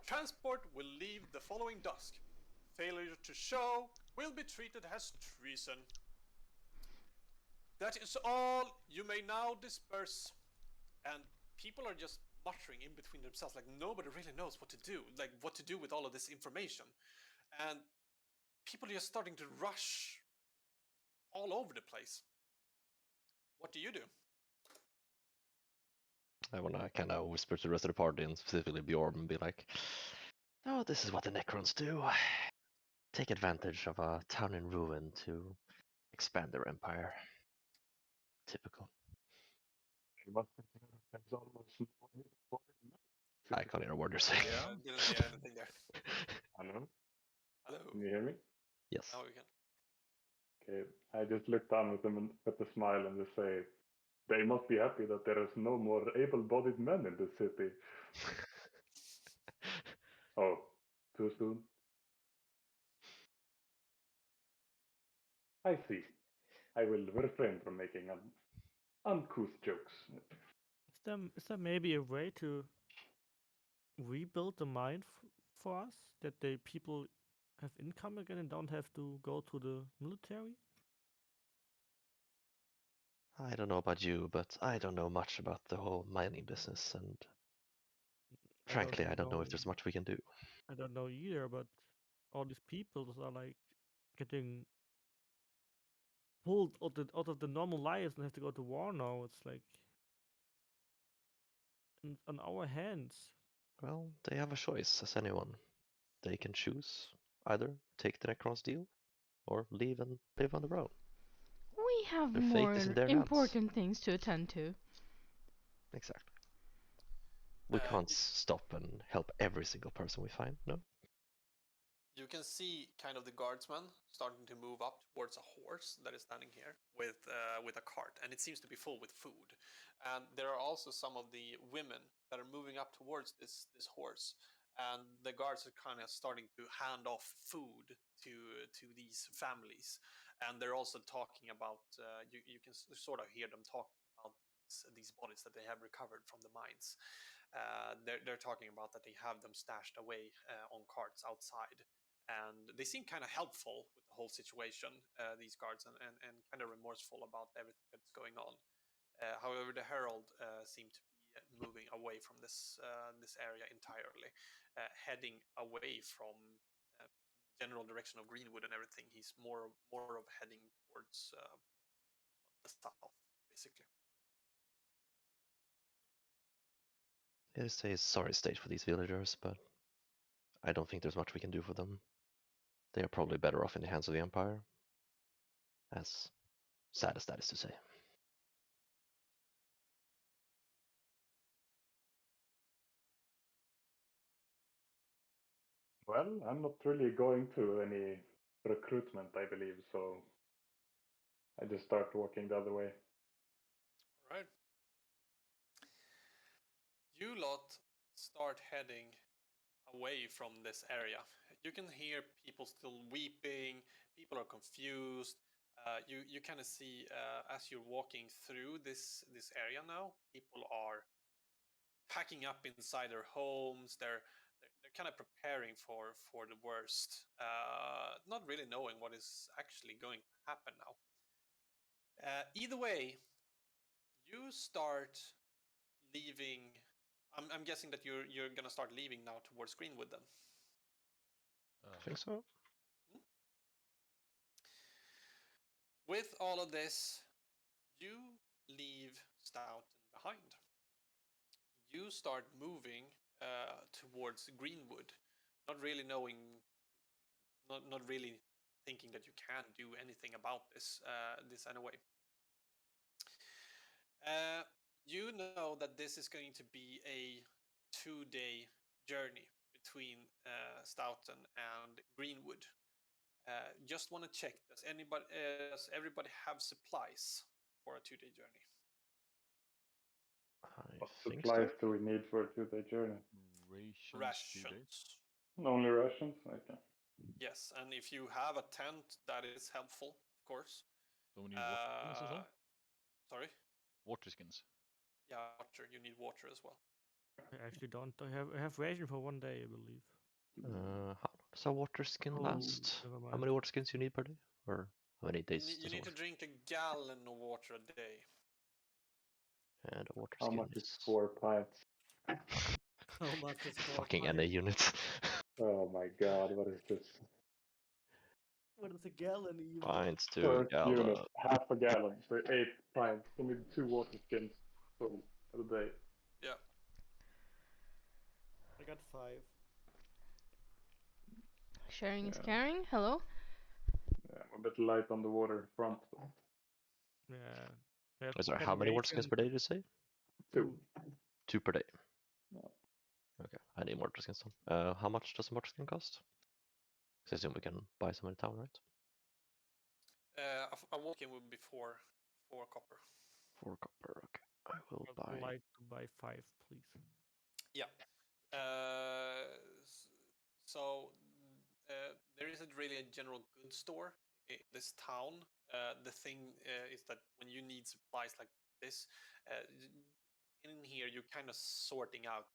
Transport will leave the following dusk. Failure to show will be treated as treason. That is all. You may now disperse. And people are just muttering in between themselves, like nobody really knows what to do, like what to do with all of this information. And people are just starting to rush all over the place. What do you do? I want to kind of whisper to the rest of the party, and specifically Bjorn, and be like, oh, this is what the Necrons do. Take advantage of a town in ruin to expand their empire. Typical. I can't hear a word you're saying. Yeah. Didn't hear anything there. Hello? Hello. Can you hear me? Yes. Now we can. Okay, I just look down with them with a smile and just say, they must be happy that there is no more able-bodied men in this city. Oh, too soon? I see. I will refrain from making uncouth jokes. Is there maybe a way to rebuild the mine for us, that the people have income again and don't have to go to the military? I don't know about you, but I don't know much about the whole mining business, and frankly, I don't know if there's much we can do. I don't know either, but all these people are like getting pulled out of the normal lives and have to go to war now. It's like on our hands. Well, they have a choice, as anyone. They can choose either take the Necrons deal or leave and live on their own. We have Their fate more is in their hands. important things to attend to. Exactly. We can't stop and help every single person we find, no? You can see kind of the guardsman starting to move up towards a horse that is standing here with a cart, and it seems to be full with food. And there are also some of the women that are moving up towards this horse, and the guards are kind of starting to hand off food to these families. And they're also talking about you can sort of hear them talking about these bodies that they have recovered from the mines. They're talking about that they have them stashed away on carts outside. And they seem kind of helpful with the whole situation, these guards, and kind of remorseful about everything that's going on. However, the herald seemed to be moving away from this area entirely, heading away from general direction of Greenwood and everything. He's more of heading towards the south, basically. It is a sorry state for these villagers, but I don't think there's much we can do for them. They are probably better off in the hands of the Empire, as sad as that is to say. Well, I'm not really going to any recruitment, I believe, so I just start walking the other way. All right. You lot start heading away from this area. You can hear people still weeping, people are confused. You kind of see as you're walking through this area now, people are packing up inside their homes. They're kind of preparing for the worst, not really knowing what is actually going to happen now. Either way, you start leaving. I'm guessing that you're gonna start leaving now towards Greenwood then. I think so. with all of this, you leave Stoughton behind. You start moving towards Greenwood, not really knowing, not really thinking that you can do anything about this anyway. You know that this is going to be a 2-day journey between Stoughton and Greenwood. Just want to check: does everybody have supplies for a 2-day journey? I What think supplies so. do we need for a 2-day journey? Rations, 2 days. Rations. Only rations? Okay. Yes, and if you have a tent, that is helpful, of course. So we need water skins as well? Sorry? Water skins. Yeah, water. You need water as well. I actually don't. I have ration for 1 day, I believe. How long does a water skin Oh, last? never How mind. many water skins you need per day? Or how many days You does a need to water drink a gallon of water a day. and a water How skin much is 4 pints? How much is 4 fucking NA pints? units. Oh my god, what is this? What is a gallon even? Pints to Per gallon. unit, half a gallon for 8 pints. We need 2 water skins full a day. Yeah. I got 5. Sharing is Yeah. caring. Hello. Yeah, I'm a bit light on the water front. Yeah. I have Sorry, 10 how many water skins per day rations. did you say? 2. 2 per day. Yeah. Okay, I need water skins then. How much does a water skin cost? 'Cause I assume we can buy some in town, right? A walk-in would be 4 copper. 4 copper, okay. I will I'd buy. like to buy 5, please. Yeah. So there isn't really a general goods store in this town. The thing is that when you need supplies like this, in here you're kind of sorting out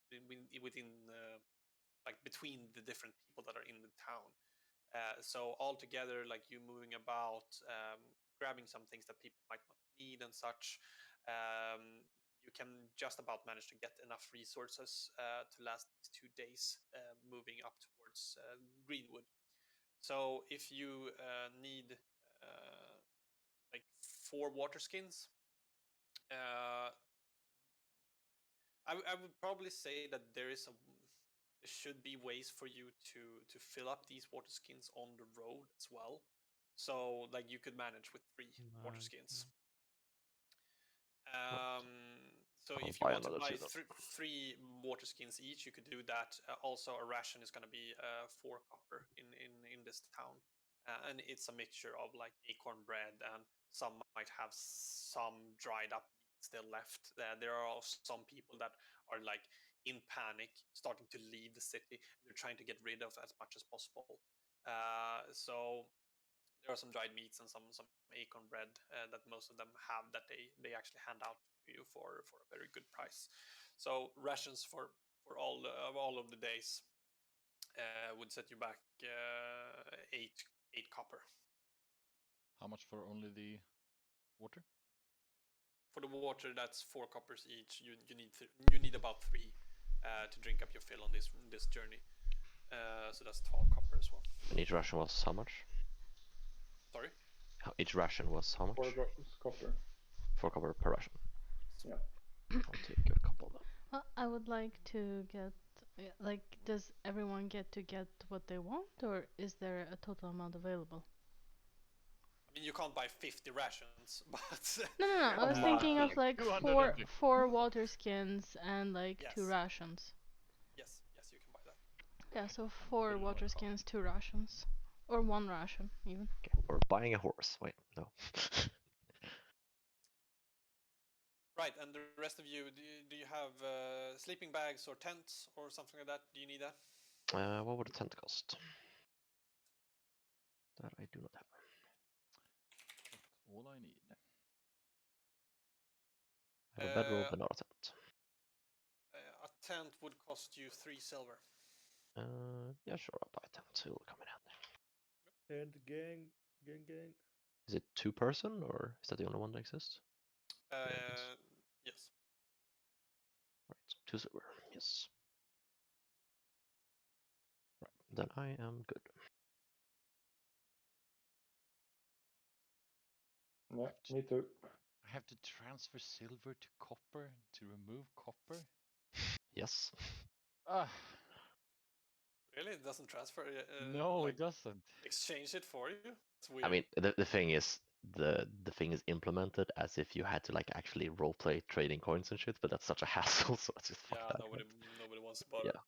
within like between the different people that are in the town. So all together, like you moving about, grabbing some things that people might not need and such, you can just about manage to get enough resources to last these 2 days moving up towards Greenwood. So if you need like 4 water skins, I would probably say that there should be ways for you to fill up these water skins on the road as well. So like you could manage with 3 water Nice. skins. So I'll if you buy want to another buy 2 then. 3 water skins each, you could do that. Also, a ration is going to be 4 copper in this town, and it's a mixture of like acorn bread, and some might have some dried up meat still left. There are also some people that are like in panic, starting to leave the city. They're trying to get rid of as much as possible. So there are some dried meats and some acorn bread that most of them have that they actually hand out to you for a very good price. So rations for all of the days would set you back 8 copper. How much for only the water? For the water, that's 4 coppers each. You need about 3 to drink up your fill on this journey. So that's 12 copper as well. And each ration was how much? Sorry? Each ration was how much? 4 copper. 4 copper per ration. Yeah. I'll take a couple then. Well, I would like to get, like, does everyone get to get what they want, or is there a total amount available? I mean, you can't buy 50 rations, but No. I was Come thinking on. of like 250. four water skins and like Yes. 2 rations. yes, you can buy that. Yeah, so Put 4 it on water a card. skins, 2 rations, or 1 ration even. Okay, we're buying a horse. Wait, no. Right, and the rest of you, do you have sleeping bags or tents or something like that? Do you need that? What would a tent cost? That I do not have. That's all I need. I have a bedroll, but not a tent. A tent would cost you 3 silver. Yeah, sure, I'll buy a tent. It will come in handy. And gang. Is it 2 person, or is that the only one that exists? Yes. Right, 2 silver. Yes. Right, then I am good. Yeah, me too. I have to transfer silver to copper to remove copper? Yes. Ah, Really? It doesn't transfer? no, Like, it doesn't. exchange it for you? It's weird. I mean, the thing is, the thing is implemented as if you had to like actually roleplay trading coins and shit, but that's such a hassle, so let's just fuck yeah, that. nobody wants to bother. Yeah.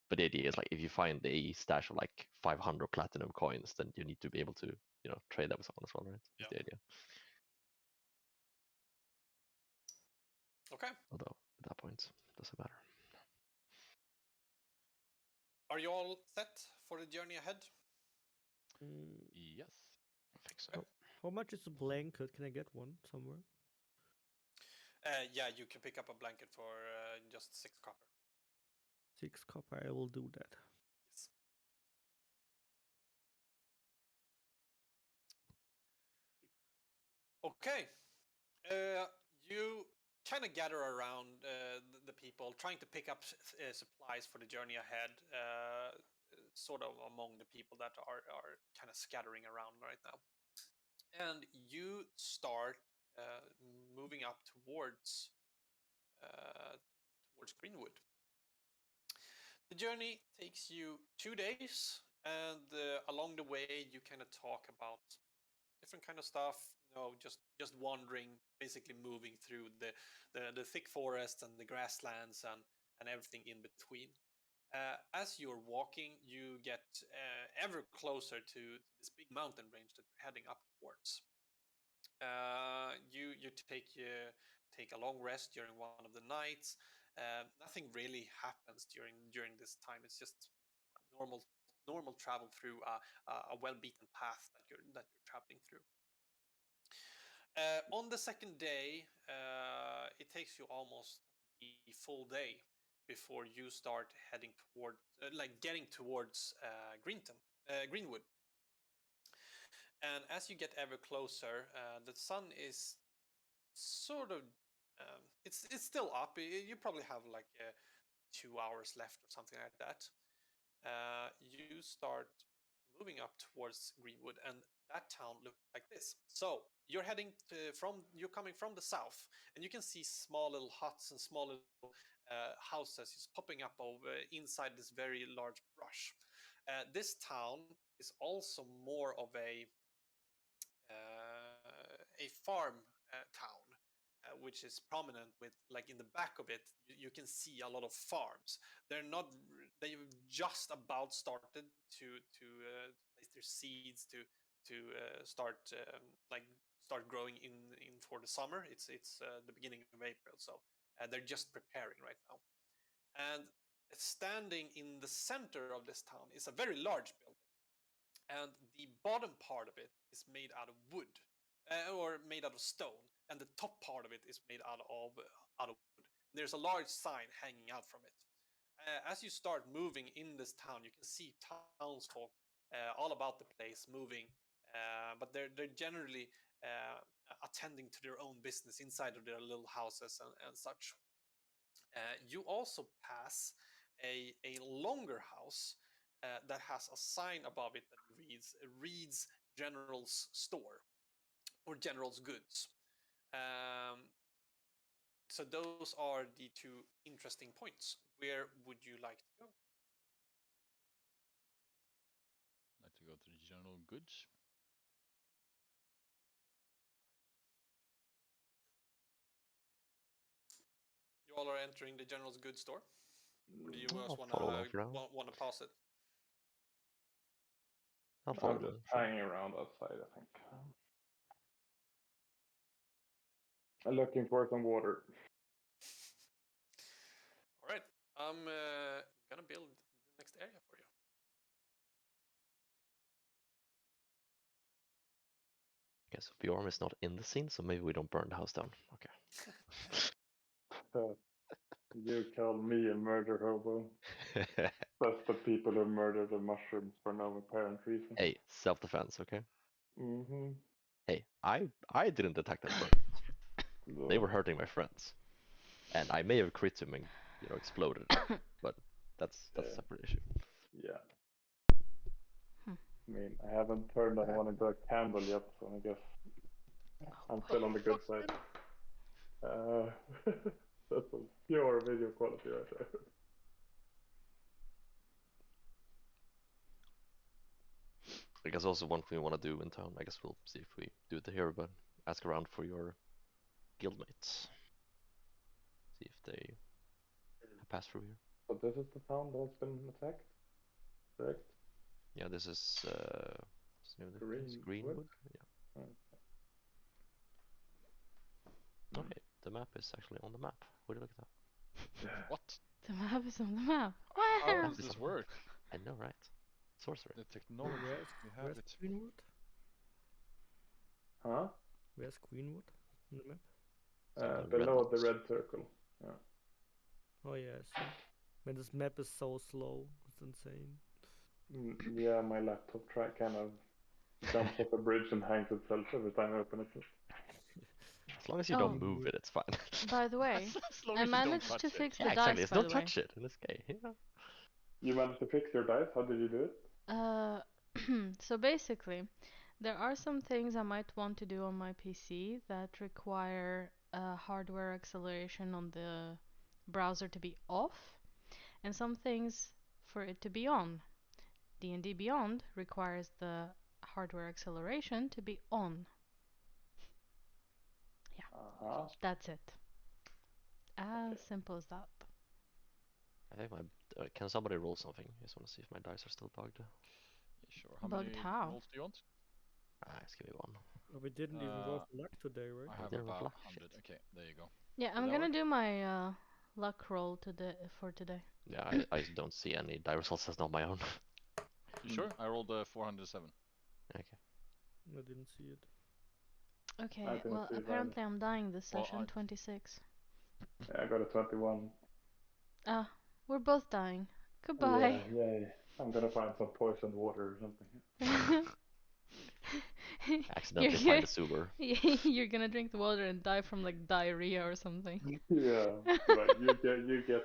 But the idea is like if you find a stash of like 500 platinum coins, then you need to be able to, you know, trade that with someone as well, right? That's the idea. Okay. Although at that point, doesn't matter. Are you all set for the journey ahead? Mm, Yes. I think so. how much is a blanket? Can I get one somewhere? Yeah, you can pick up a blanket for just 6 copper. 6 copper. I will do that. Yes. Okay. You kind of gather around the people, trying to pick up supplies for the journey ahead, sort of among the people that are kind of scattering around right now. And you start moving up towards Greenwood. The journey takes you 2 days, and along the way you kind of talk about different kind of stuff. You know, just wandering, basically moving through the thick forests and the grasslands and everything in between. As you're walking, you get ever closer to this big mountain range that you're heading up towards. You take a long rest during one of the nights. Nothing really happens during this time. It's just normal travel through a well-beaten path that you're traveling through. On the second day, it takes you almost the full day before you start heading toward, getting towards Greenwood. And as you get ever closer, the sun is sort of, it's still up. You probably have like 2 hours left or something like that. You start moving up towards Greenwood, and that town looks like this. So you're you're coming from the south, and you can see small little huts and small little houses just popping up over inside this very large brush. This town is also more of a farm town, which is prominent with, like, in the back of it, you can see a lot of farms. They've just about started to place their seeds to start growing in for the summer. It's the beginning of April, so they're just preparing right now. And standing in the center of this town is a very large building, and the bottom part of it is made out of wood, or made out of stone, and the top part of it is made out of wood. There's a large sign hanging out from it. As you start moving in this town, you can see townsfolk all about the place moving, but they're generally attending to their own business inside of their little houses and such. You also pass a longer house that has a sign above it that reads General's Store or General's Goods. So those are the two interesting points. Where would you like to go? Like to go to the general goods. You all are entering the General's Goods store. Or do you guys I'll want follow them for now. to pause it? I'll follow I'm them. just Sure. hanging around outside, I think. I'm looking for some water. All right, I'm gonna build the next area for you. Okay, so Bjorn is not in the scene, so maybe we don't burn the house down. Okay. You call me a murder hobo. That's the people who murder the mushrooms for no apparent reason. Hey, self-defense, okay? Mm-hmm. Hey, I didn't attack them first. They were hurting my friends, and I may have crit him and, you know, exploded, but that's a separate issue. Yeah. Hmm. I mean, I haven't turned on one of the candle yet, so I guess I'm still on the good side. That's a pure video quality right there. I guess also one thing we want to do in town, I guess we'll see if we do it here, but ask around for your guildmates. See if they have passed through here. So this is the town that's been attacked, correct? Yeah, this is what's the name of the place? Greenwood? Yeah. Mm. Okay, the map is actually on the map. Would you look at that? What? The map is on the map. How Wow. does this work? I know, right? Sorcery. The technology, we have Where's it. Greenwood? Huh? Where's Greenwood on the map? So the red Below the dots. red circle. Yeah. Oh yeah, I see. Man, this map is so slow. It's insane. Yeah, my laptop kind of jumps off a bridge and hangs itself every time I open it. As long as you Oh. don't move it, it's fine. By the way, As long I as you don't managed touch to it. fix Yeah, the exactly. dice, It's by don't the way. touch it in this game. Yeah. You managed to fix your dice? How did you do it? So basically, there are some things I might want to do on my PC that require hardware acceleration on the browser to be off, and some things for it to be on. D&D Beyond requires the hardware acceleration to be on. Uh-huh. That's it. As simple as that. I think my. Can somebody roll something? I just want to see if my dice are still bugged. Yeah, sure. How Bugged many how? rolls do you want? Just give me one. Oh, we didn't even roll for luck today, right? I have Didn't roll about luck, 100. Okay, there you go. Yeah, Does I'm that gonna work? do my luck roll for today. Yeah, I don't see any die results as not my own. You sure? I rolled 407. Okay. I didn't see it. Okay, didn't well, see it apparently I'm dying this Well, session, I- 26. Yeah, I got a 21. Ah, we're both dying. Goodbye. Yeah, yay. I'm gonna find some poisoned water or something. Accidentally You're- find a sewer. You're gonna drink the water and die from like diarrhea or something. Yeah, right. You get,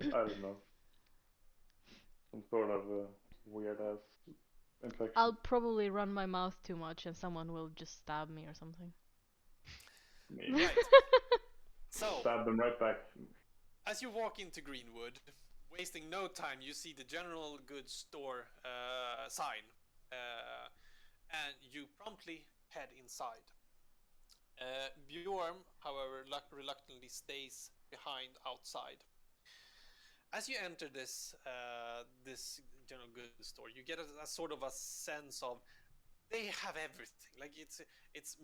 I don't know, some sort of weird ass infection. I'll probably run my mouth too much and someone will just stab me or something. Me. Right. So, Stab them right back. as you walk into Greenwood, wasting no time, you see the general goods store sign, and you promptly head inside. Bjorn, however, reluctantly stays behind outside. As you enter this general goods store, you get a sort of a sense of they have everything. Like it's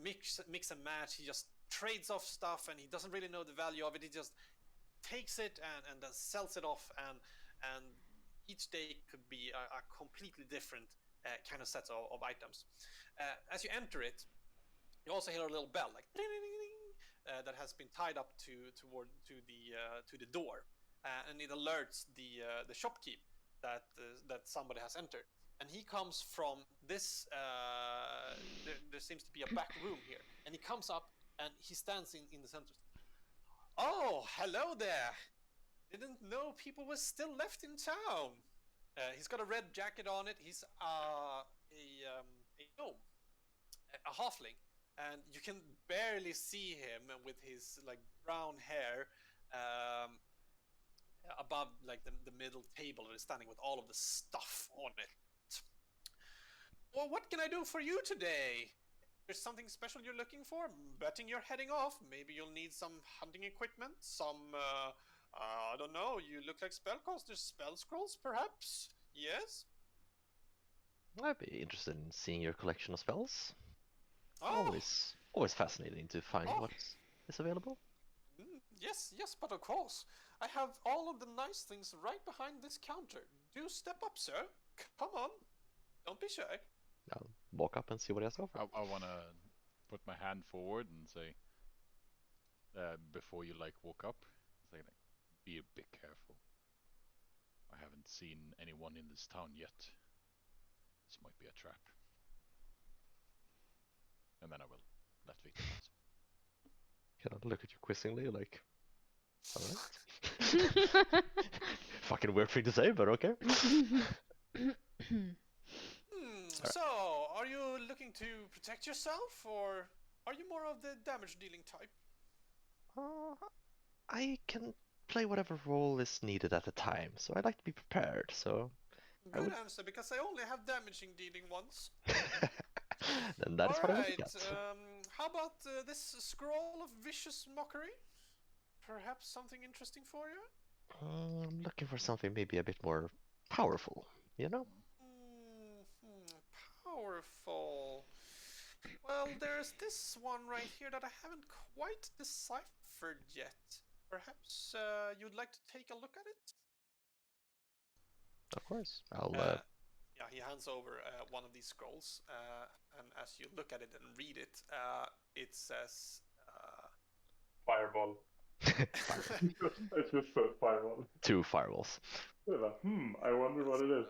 mix and match. He just trades off stuff, and he doesn't really know the value of it. He just takes it and then sells it off, and each day could be a completely different kind of set of items. As you enter it, you also hear a little bell, like ding, ding, ding, ding, that has been tied up to the door, and it alerts the shopkeep that somebody has entered. And he comes from this. There seems to be a back room here, and he comes up and he stands in the center. Oh, hello there! Didn't know people were still left in town. He's got a red jacket on it. He's a gnome, a halfling, and you can barely see him with his like brown hair above like the middle table that is standing with all of the stuff on it. Well, what can I do for you today? There's something special you're looking for? Betting you're heading off. Maybe you'll need some hunting equipment, some, I don't know, you look like spellcasters, spell scrolls, perhaps? Yes? I'd be interested in seeing your collection of spells. Oh, Always fascinating to find Oh. what is available. yes, but of course. I have all of the nice things right behind this counter. Do step up, sir. Come on. Don't be shy. I'll walk up and see what he has to offer. I want to put my hand forward and say, before you like walk up, say like, be a bit careful. I haven't seen anyone in this town yet. This might be a trap. And then I will let Victor pass. Can I look at you quizzingly, like, alright? Fucking weird thing to say, but okay. So, are you looking to protect yourself, or are you more of the damage dealing type? I can play whatever role is needed at the time, so I like to be prepared. So I Good would. answer, because I only have damaging dealing ones. Then that is what I would Alright, get. how about this scroll of vicious mockery? Perhaps something interesting for you? I'm looking for something maybe a bit more powerful, you know? Powerful. Well, there's this one right here that I haven't quite deciphered yet. Perhaps you'd like to take a look at it? Of course. I'll. Yeah, he hands over one of these scrolls, and as you look at it and read it, it says. Fireball. It's just so fireball. 2 firewalls. They're like, I wonder what it is.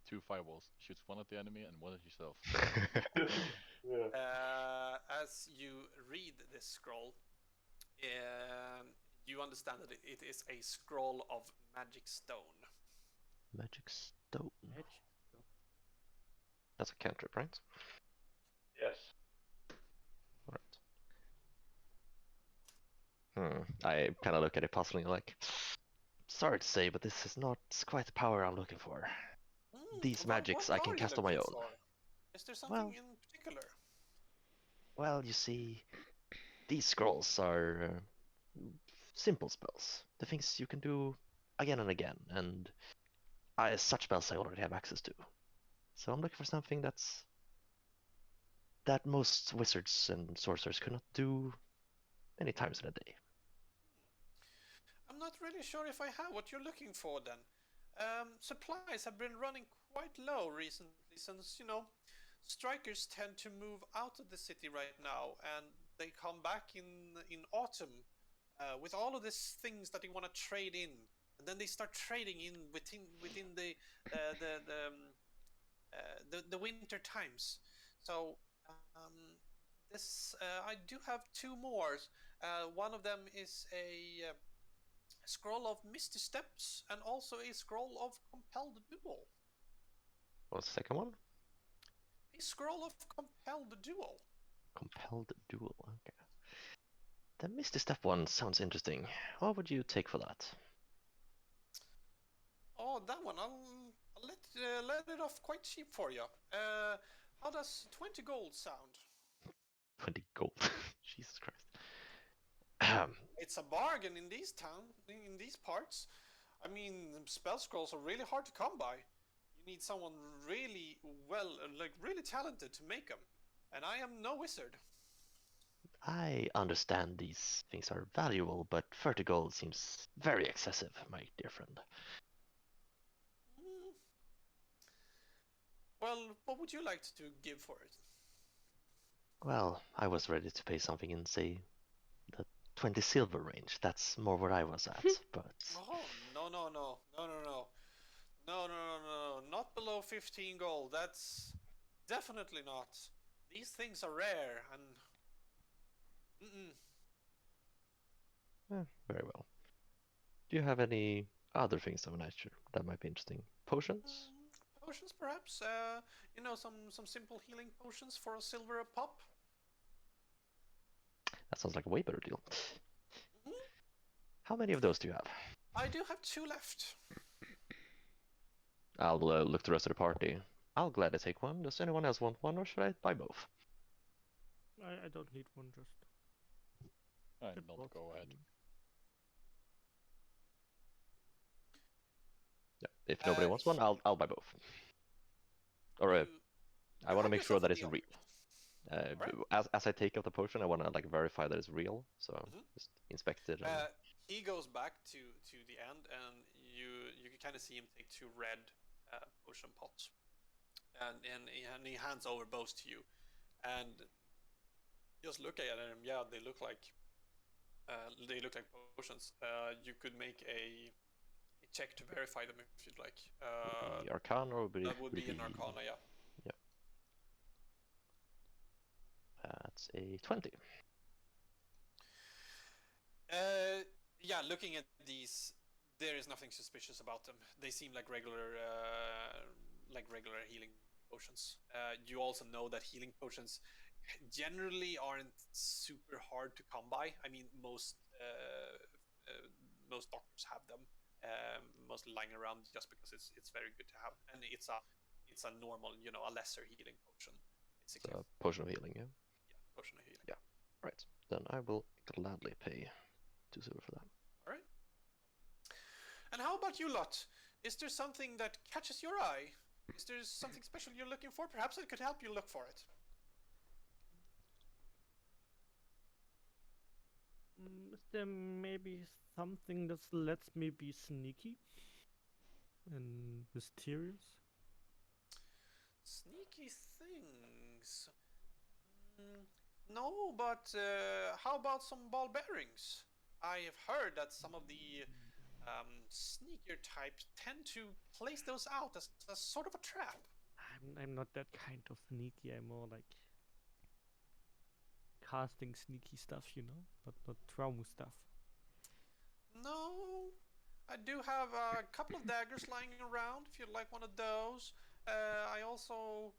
2 fireballs. Shoots one at the enemy and one at yourself. Yeah. As you read this scroll, you understand that it is a scroll of magic stone. Magic stone. Edge. That's a cantrip, right? Yes. Alright. I kind of look at it puzzling, like, sorry to say, but this is not quite the power I'm looking for. These magics I can are you cast on my looking own. for? Is there something in particular? Well, you see, these scrolls are simple spells. The things you can do again and again, and such spells I already have access to. So I'm looking for something that most wizards and sorcerers could not do many times in a day. I'm not really sure if I have what you're looking for then. Supplies have been running quite low recently since, strikers tend to move out of the city right now and they come back in autumn with all of these things that they want to trade in. And then they start trading in within the winter times. So this I do have 2 more. One of them is a scroll of Misty Steps and also a scroll of Compelled Duel. What's the second one? A scroll of Compelled Duel. Compelled Duel, okay. The Misty Step one sounds interesting. What would you take for that? Oh, that one. I'll let it off quite cheap for you. How does 20 gold sound? 20 gold. Jesus Christ. It's a bargain in these parts. I mean, spell scrolls are really hard to come by. You need someone really really talented to make them. And I am no wizard. I understand these things are valuable, but 30 gold seems very excessive, my dear friend. Well, what would you like to give for it? Well, I was ready to pay something in, say, the 20 silver range. That's more where I was at, but... Oh, no. No, not below 15 gold. That's definitely not. These things are rare and... very well. Do you have any other things of a nature that might be interesting? Potions? Potions, perhaps? Some simple healing potions for a silver a pop? That sounds like a way better deal. How many of those do you have? I do have 2 left. I'll look the rest of the party. I'll gladly take one. Does anyone else want one, or should I buy both? I don't need one, just. Not go ahead. Yeah, if nobody wants one, I'll buy both. Or I want to make sure that it's real. As I take out the potion, I want to verify that it's real. So just inspect it. He goes back to the end, and you can kind of see him take 2 red potion pots, and he hands over both to you, and just look at them. Yeah, they look like potions. You could make a check to verify them if you'd like. The Arcana, or that would be an Arcana, yeah. Yeah. That's a 20. Yeah, looking at these There is nothing suspicious about them. They seem like regular healing potions. You also know that healing potions generally aren't super hard to come by. I mean, most doctors have them, mostly lying around just because it's very good to have, and it's a normal, a lesser healing potion, It's basically. a potion of healing, yeah? Yeah, potion of healing. Yeah. Right. Then I will gladly pay 2 silver for that. All right. And how about you lot? Is there something that catches your eye? Is there something special you're looking for? Perhaps I could help you look for it. Is there maybe something that lets me be sneaky and mysterious? Sneaky things. No, but how about some ball bearings? I have heard that some of the sneakier types tend to place those out as a sort of a trap. I'm not that kind of sneaky. I'm more like casting sneaky stuff, not trauma stuff. No, I do have a couple of daggers lying around if you'd like one of those. I also,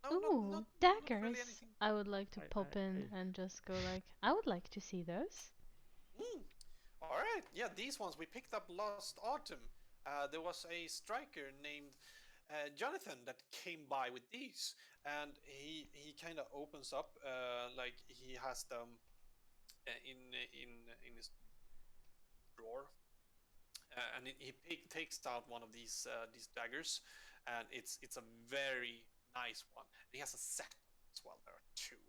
no, Ooh, not daggers. really anything. I would like to pop in and just go like, I would like to see those. All right, yeah, these ones we picked up last autumn. There was a striker named Jonathan that came by with these, and he kind of opens up like he has them in his drawer, and he takes out one of these daggers, and it's a very nice one. He has a set as well. There are two.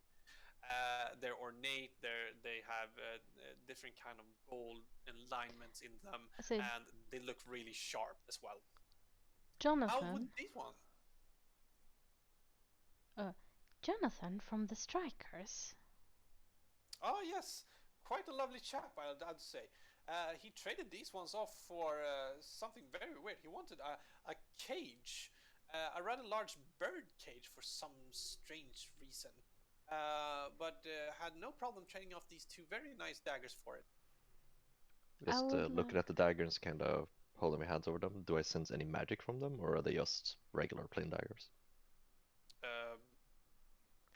They're ornate. They have different kind of gold alignments in them, So, and they look really sharp as well. How would Jonathan, these one? Jonathan from the Strikers. Oh yes, quite a lovely chap, I'd say. He traded these ones off for something very weird. He wanted a cage, a rather large bird cage for some strange reason. But had no problem trading off these two very nice daggers for it. Just would looking at the daggers, kind of holding my hands over them. Do I sense any magic from them, or are they just regular plain daggers?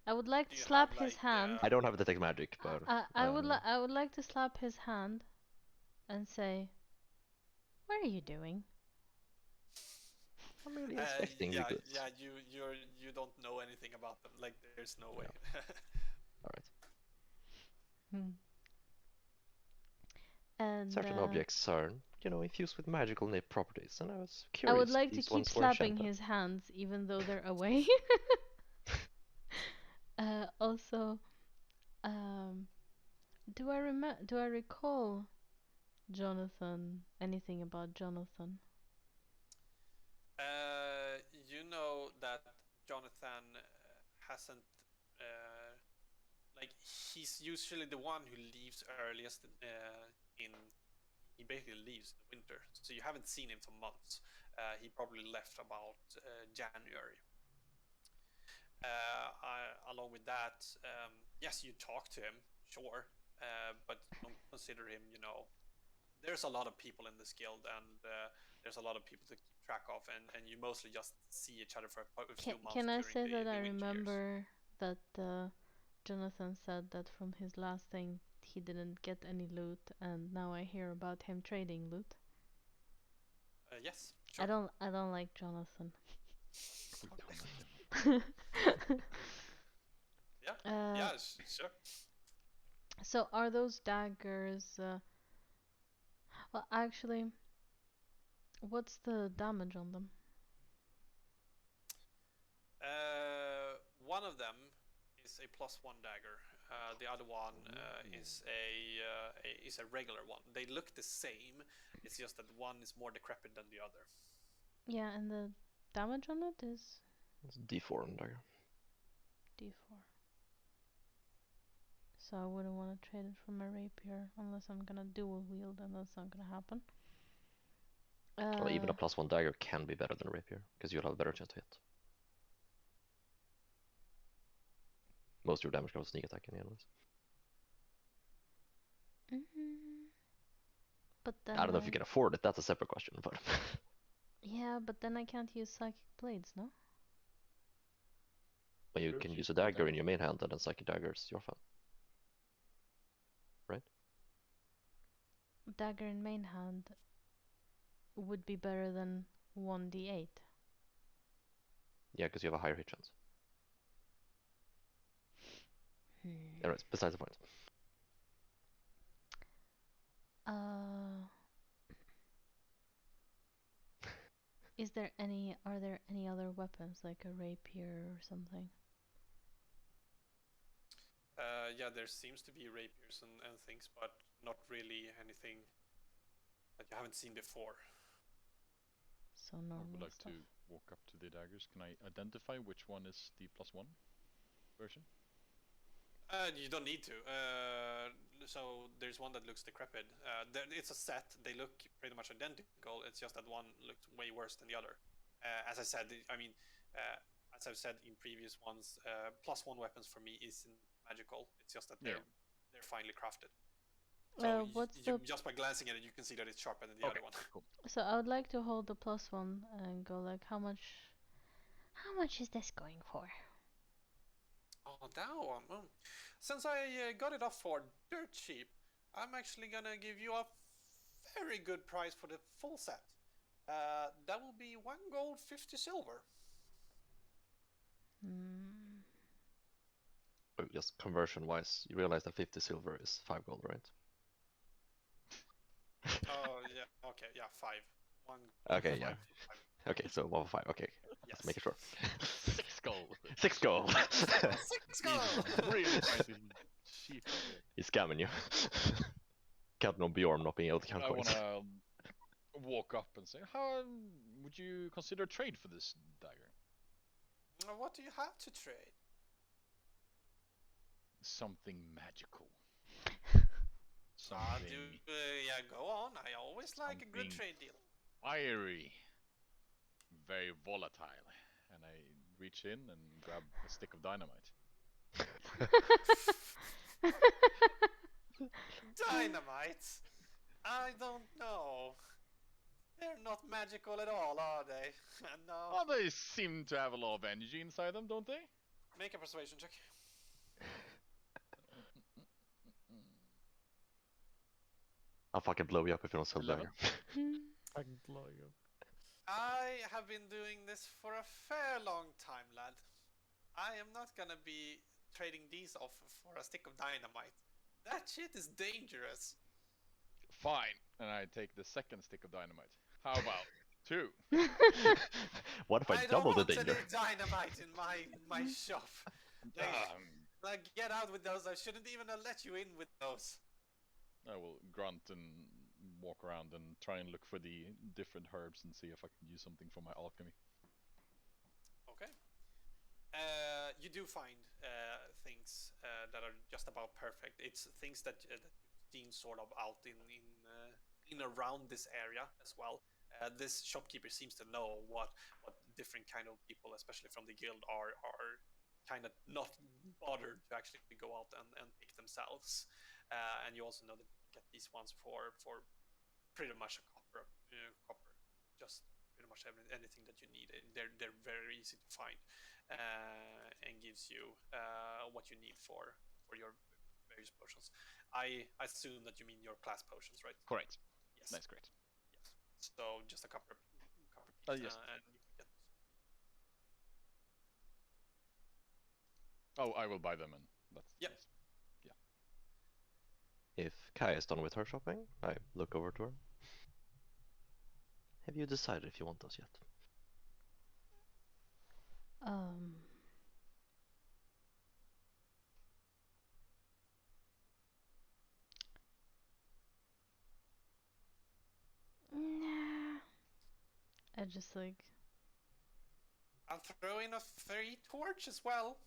I would like Do to you slap have, his like, hand. I don't have detect magic, but I would like to slap his hand and say, "What are you doing?" I'm merely inspecting the goods. Yeah, you don't know anything about them. Like, there's no way. All right. And Certain objects are, infused with magical properties, and I was I curious would if like to these keep ones were slapping enchanted. his hands even though they're away. Also, do I recall Jonathan? Anything about Jonathan? You know that Jonathan hasn't like, he's usually the one who leaves earliest he basically leaves in the winter, so you haven't seen him for months. He probably left about January. Along with that, yes, you talk to him, sure, but don't consider him, there's a lot of people in this guild, and there's a lot of people to keep track of, and you mostly just see each other for a few months. Can I during say the that I winter years. remember that Jonathan said that from his last thing he didn't get any loot, and now I hear about him trading loot. Yes, sure. I don't like Jonathan. Yeah, yeah, sure. So are those daggers? Well, actually, what's the damage on them? One of them is a +1 dagger. The other one is a regular one. They look the same. It's just that one is more decrepit than the other. Yeah, and the damage on it is It's D4 on dagger. D4. So I wouldn't want to trade it for my rapier unless I'm gonna dual wield, and that's not gonna happen. Well, even a +1 dagger can be better than a rapier, because you'll have a better chance to hit. Most of your damage comes from sneak attacking, anyways. But then I don't know if you can afford it. That's a separate question, but Yeah, but then I can't use psychic blades, no? well, you True. can use a dagger in your main hand, and then psychic daggers your fun. Dagger in main hand would be better than 1d8. Yeah, because you have a higher hit chance. Hmm. Anyways, besides the point. Are there any other weapons like a rapier or something? Yeah, there seems to be rapiers and things, but not really anything that you haven't seen before. So I normal would like stuff. to walk up to the daggers. Can I identify which one is the +1 version? You don't need to. So there's one that looks decrepit. It's a set. They look pretty much identical. It's just that one looks way worse than the other. As I said, as I've said in previous ones, +1 weapons for me isn't magical. It's just that they're finely crafted. So just by glancing at it, you can see that it's sharper than the other one. Cool. So I would like to hold the +1 and go like, how much is this going for? Oh, that one. Since I got it off for dirt cheap, I'm actually gonna give you a very good price for the full set. That will be 1 gold, 50 silver. Just conversion-wise, you realize that 50 silver is 5 gold, right? Oh, yeah. Okay, yeah, 5. 1. Okay, 5, yeah. 5. Okay, so 1 for 5. Okay, Yes. let's make it sure. 6 gold. 6 gold. 6 gold. Really pricey. Cheap. He's scamming you. Counting on Bjorn not being able to count I coins. wanna walk up and say, how would you consider trade for this dagger? What do you have to trade? Something magical. Ah, Something yeah, go on. I always like a good Something- trade deal. fiery. Very volatile. And I reach in and grab a stick of dynamite. Dynamite? I don't know. They're not magical at all, are they? No. Oh, they seem to have a lot of energy inside them, don't they? Make a persuasion check. I'll fucking blow you up if you don't sell 11. dagger. I can blow you. I have been doing this for a fair long time, lad. I am not gonna be trading these off for a stick of dynamite. That shit is dangerous. Fine. And I take the second stick of dynamite. How about 2? What if I don't double the want any danger? dynamite in my shop. Um, Like, get out with those. I shouldn't even have let you in with those. I will grunt and walk around and try and look for the different herbs and see if I can use something for my alchemy. Okay. You do find things that are just about perfect. It's things that you've seen sort of out in around this area as well. This shopkeeper seems to know what different kind of people, especially from the guild, are kind of not bothered to actually go out and pick themselves. And you also know that you get these ones for pretty much a copper, just pretty much anything that you need. They're very easy to find, and gives you what you need for your various potions. I assume that you mean your class potions, right? Correct. Yes. Nice, great. Yes. So just a copper piece, Yes. and you can get those. Oh, I will buy them and that's Yep. nice. If Kai is done with her shopping, I look over to her. Have you decided if you want those yet? Nah. I just like. I'll throw in a 3 torch as well.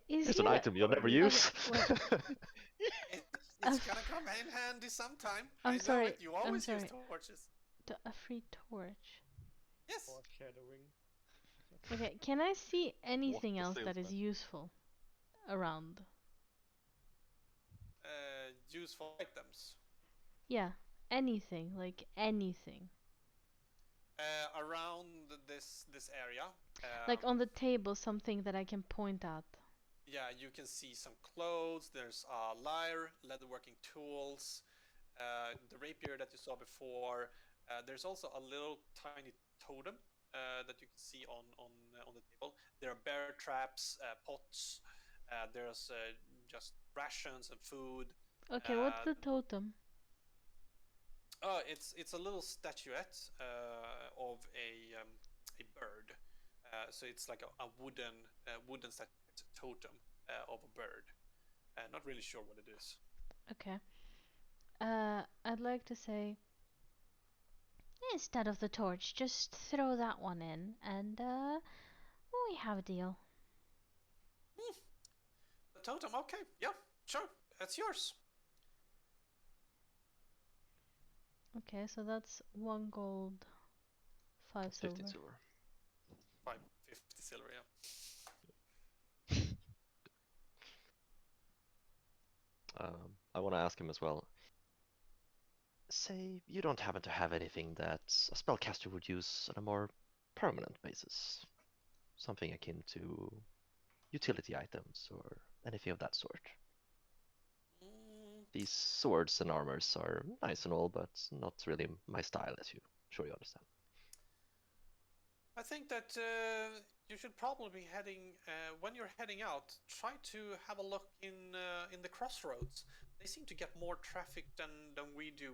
Is It's an there- item you'll never use. wait. It's gonna come in handy sometime. I'm I know sorry, it. You I'm always use sorry. torches. A free torch. Yes. Foreshadowing. Okay, can I see anything the else that is salesman. useful around? use for items? Yeah, anything, like anything. Around this area. Like on the table, something that I can point at. Yeah, you can see some clothes. There's a lyre, leatherworking tools, the rapier that you saw before. There's also a little tiny totem that you can see on the table. There are bear traps, pots. There's just rations and food. Okay, what's the totem? Oh, it's a little statuette of a bird. So it's like a wooden statuette totem of a bird. Not really sure what it is. Okay. I'd like to say, instead of the torch, just throw that one in, and we have a deal. The totem, okay, yeah, sure, that's yours. Okay, so that's 1 gold, 5 That's silver. 15 silver. 550 silver, yeah. I want to ask him as well. Say you don't happen to have anything that a spellcaster would use on a more permanent basis. Something akin to utility items or anything of that sort. These swords and armors are nice and all, but not really my style, as you sure you understand. I think that you should probably be heading when you're heading out. Try to have a look in the crossroads. They seem to get more traffic than we do,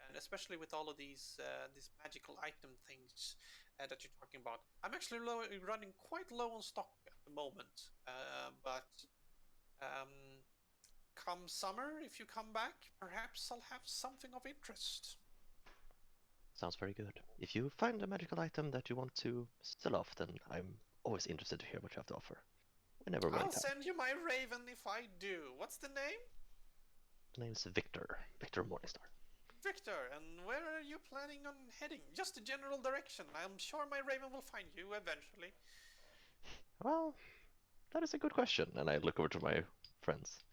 and especially with all of these magical item things that you're talking about. I'm actually running quite low on stock at the moment, but come summer, if you come back, perhaps I'll have something of interest. Sounds very good. If you find a magical item that you want to sell off, then I'm always interested to hear what you have to offer. Whenever we're in I'll town. send you my raven if I do. What's the name? The name's Victor. Victor Morningstar. Victor, and where are you planning on heading? Just a general direction. I'm sure my raven will find you eventually. Well, that is a good question, and I look over to my friends.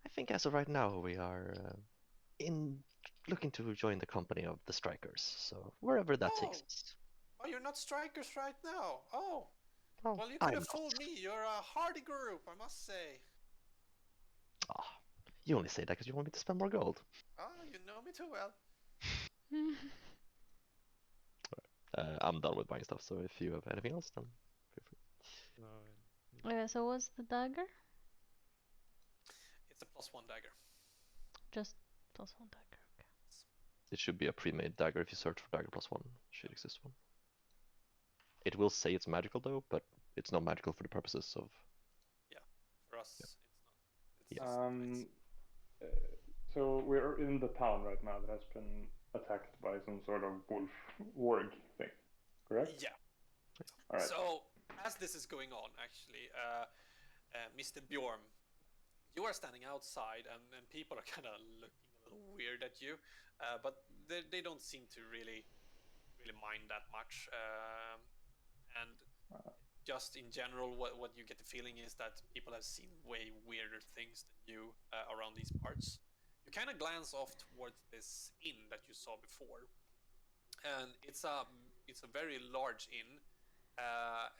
I think as of right now, we are looking to join the company of the Strikers, so wherever that takes us. Oh, you're not strikers right now. Oh, well, you I'm could have not. fooled me. You're a hardy group, I must say. Ah, you only say that because you want me to spend more gold. Oh, you know me too well. I'm done with buying stuff, so if you have anything else, then feel free. No, Okay, so what's the dagger? It's a +1 dagger. Just +1 dagger, okay. It should be a pre-made dagger if you search for dagger +1. Should exist one. It will say it's magical though, but it's not magical for the purposes of. Yeah, for us, Yeah. it's not. It's nice. So we're in the town right now that has been attacked by some sort of wolf warg thing, correct? Yeah. All right. So, as this is going on, actually, Mr. Bjorn, you are standing outside, and people are kind of looking a little weird at you, but they don't seem to really mind that much. And just in general, what you get the feeling is that people have seen way weirder things than you around these parts. You kind of glance off towards this inn that you saw before, and it's a very large inn,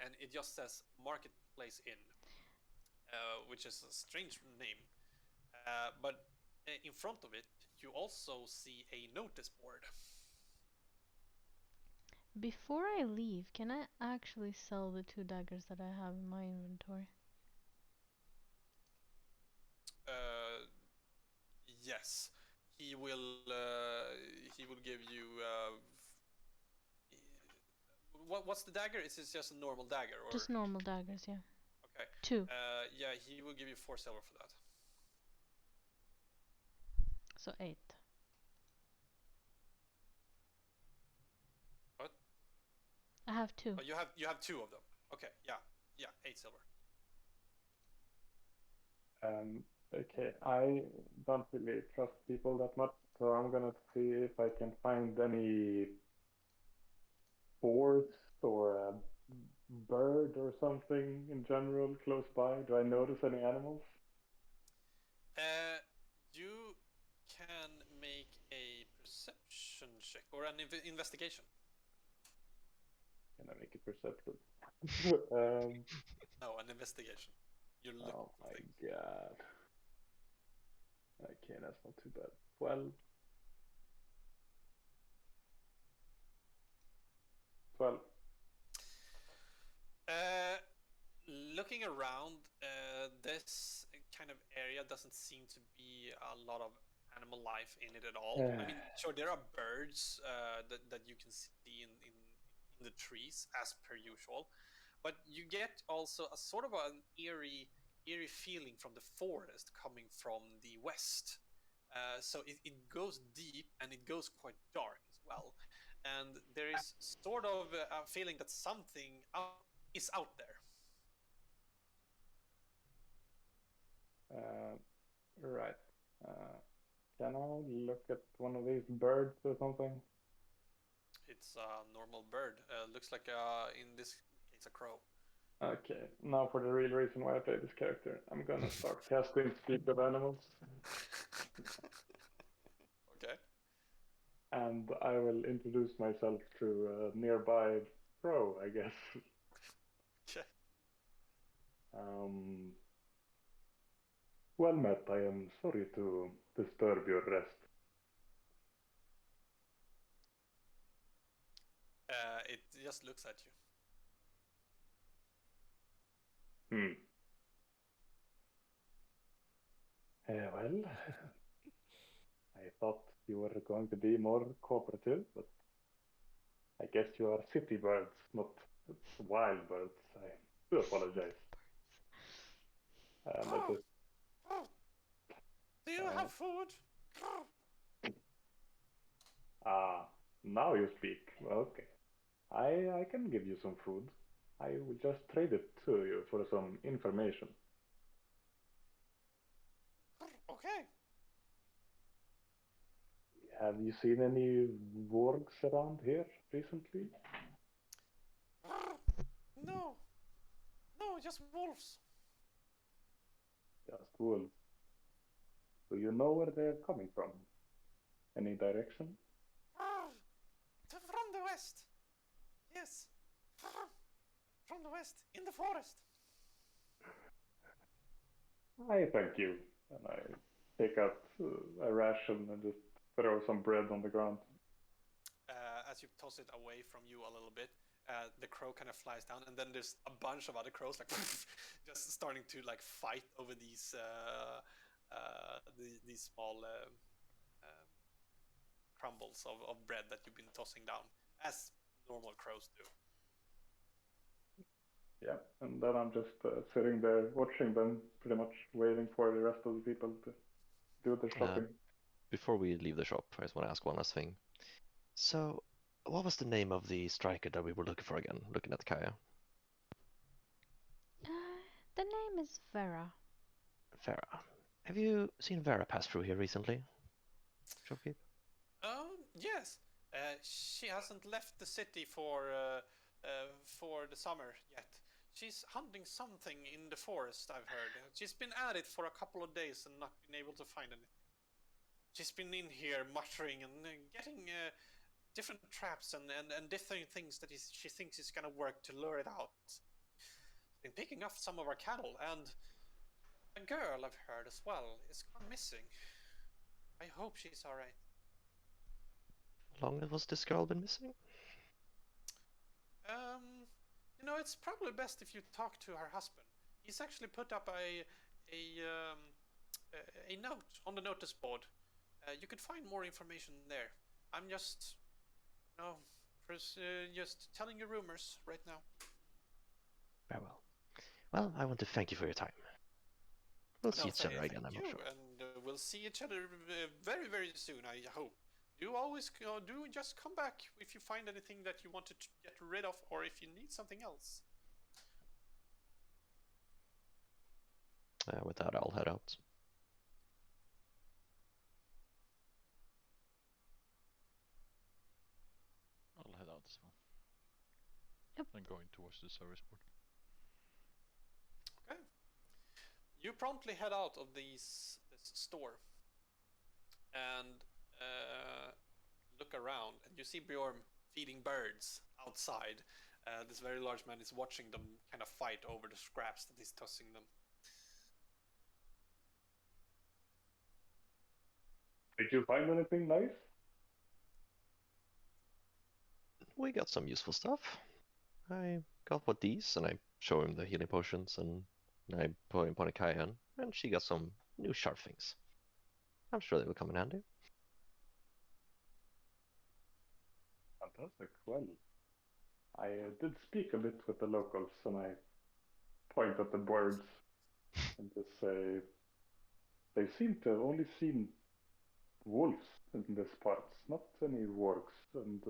and it just says Marketplace Inn, which is a strange name. But in front of it, you also see a notice board. Before I leave, can I actually sell the 2 daggers that I have in my inventory? Yes, he will give you. What's the dagger? Is it just a normal dagger, or Just normal daggers, yeah. okay? 2. Yeah, he will give you 4 silver for that. So 8. What? I have 2. Oh, you have 2 of them. Okay, yeah, 8 silver. Okay, I don't really trust people that much, so I'm gonna see if I can find any boars or a bird or something in general close by. Do I notice any animals? You perception check or an investigation. Can I make it perception? No, an investigation. You look. Oh my god. Okay, that's not too bad. 12. 12. Looking around, this kind of area doesn't seem to be a lot of animal life in it at all. I mean, sure, there are birds that you can see in the trees as per usual, but you get also a sort of an eerie feeling from the forest coming from the west. So it goes deep and it goes quite dark as well, and there is sort of a feeling that something is out there. Right. Can I look at one of these birds or something? It's a normal bird. Looks like, in this case, a crow. Okay, now for the real reason why I play this character. I'm gonna start casting Speak of Animals, Okay. and I will introduce myself to a nearby crow, I guess. Okay. Well met, I am sorry to disturb your rest. It just looks at you. Well, I thought you were going to be more cooperative, but I guess you are city birds, not wild birds. I do apologize. Do you have food? Now you speak. Okay. I can give you some food. I will just trade it to you for some information. Okay. Have you seen any wargs around here recently? No. No, just wolves. Just wolves. Do you know where they're coming from? Any direction? From the west. Yes. From the west, in the forest. I thank you. And I take out a ration and just throw some bread on the ground. As you toss it away from you a little bit, the crow kind of flies down, and then there's a bunch of other crows like just starting to like fight over these small crumbles of bread that you've been tossing down, as normal crows do. Yeah, and then I'm just sitting there watching them, pretty much waiting for the rest of the people to do their shopping. Before we leave the shop, I just want to ask one last thing. So, what was the name of the striker that we were looking for again, looking at Kaya? The name is Vera. Vera. Have you seen Vera pass through here recently? Shopkeep? Yes. She hasn't left the city for the summer yet. She's hunting something in the forest, I've heard. She's been at it for a couple of days and not been able to find anything. She's been in here muttering and getting different traps and different things that she thinks is gonna work to lure it out. Been picking up some of our cattle, and a girl I've heard as well is gone missing. I hope she's alright. How long has this girl been missing? You know, it's probably best if you talk to her husband. He's actually put up a note on the notice board. You could find more information there. I'm just, you know, just telling you rumors right now. Very well. Well, I want to thank you for your time. We'll see each other again, I'm not sure. And we'll see each other very, very soon, I hope. Do always just come back if you find anything that you want to get rid of, or if you need something else. With that, I'll head out. I'll head out as well. Yep. I'm going towards the service board. Okay. You promptly head out of this store, and look around and you see Bjorn feeding birds outside. This very large man is watching them kind of fight over the scraps that he's tossing them. Did you find anything nice? We got some useful stuff. I got what these, and I show him the healing potions, and I put him upon a Kaihan, and she got some new sharp things. I'm sure they will come in handy. Fantastic. Well, I did speak a bit with the locals, and I point at the birds and just say they seem to have only seen wolves in this parts, not any wargs, and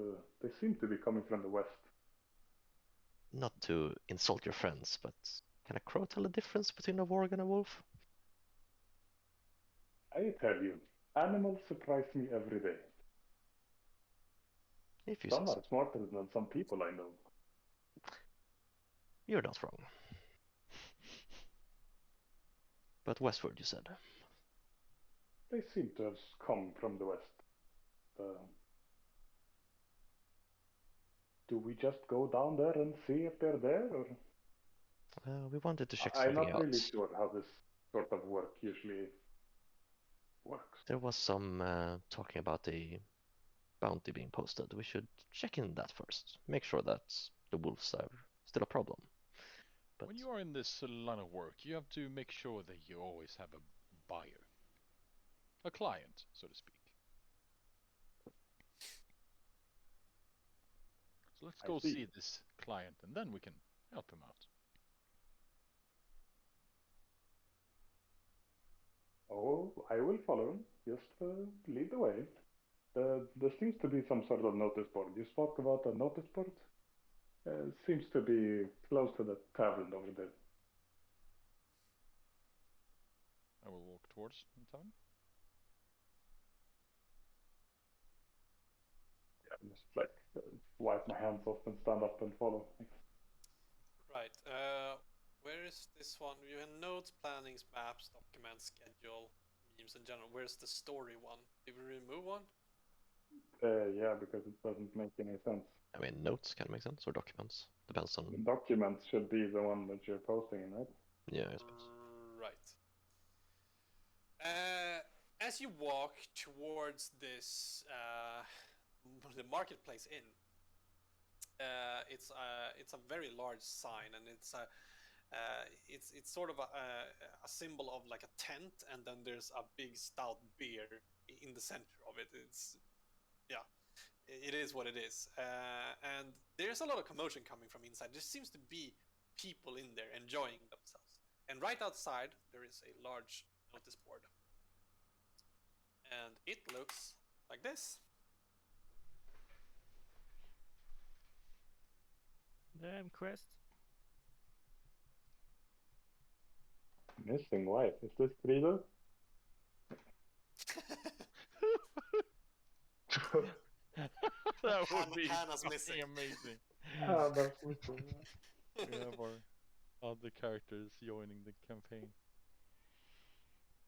they seem to be coming from the west. Not to insult your friends, but can a crow tell the difference between a warg and a wolf? I tell you, animals surprise me every day. If you Some say are so. smarter than some people I know. You're not wrong. But westward, you said. They seem to have come from the west. Do we just go down there and see if they're there, or We wanted to check I'm something not out. really sure how this sort of work usually works. There was some talking about a bounty being posted. We should check in that first. Make sure that the wolves are still a problem. But When you are in this line of work, you have to make sure that you always have a buyer. A client, so to speak. So let's I go see. see this client and then we can help him out. Oh, I will follow him. Just lead the way. There seems to be some sort of notice board. You spoke about a notice board? Seems to be close to the tavern over there. I will walk towards the town. Yeah, just like wipe my hands off and stand up and follow. Right. Where is this one? You have notes, plannings, maps, documents, schedule, memes in general. Where's the story one? Did we remove one? Yeah, because it doesn't make any sense. I mean, notes can make sense, or documents. Depends on. The documents should be the one that you're posting in, right? Yeah, I suppose. Right. As you walk towards this, the marketplace inn, it's a very large sign, and it's sort of a symbol of like a tent, and then there's a big stout beer in the center of it. It is what it is, and there's a lot of commotion coming from inside. There seems to be people in there enjoying themselves, and right outside there is a large notice board, and it looks like this. Damn, Crest. Missing wife. Is this Frida? That would be Hannah's fucking missing. amazing. That's missing. We have our other characters joining the campaign.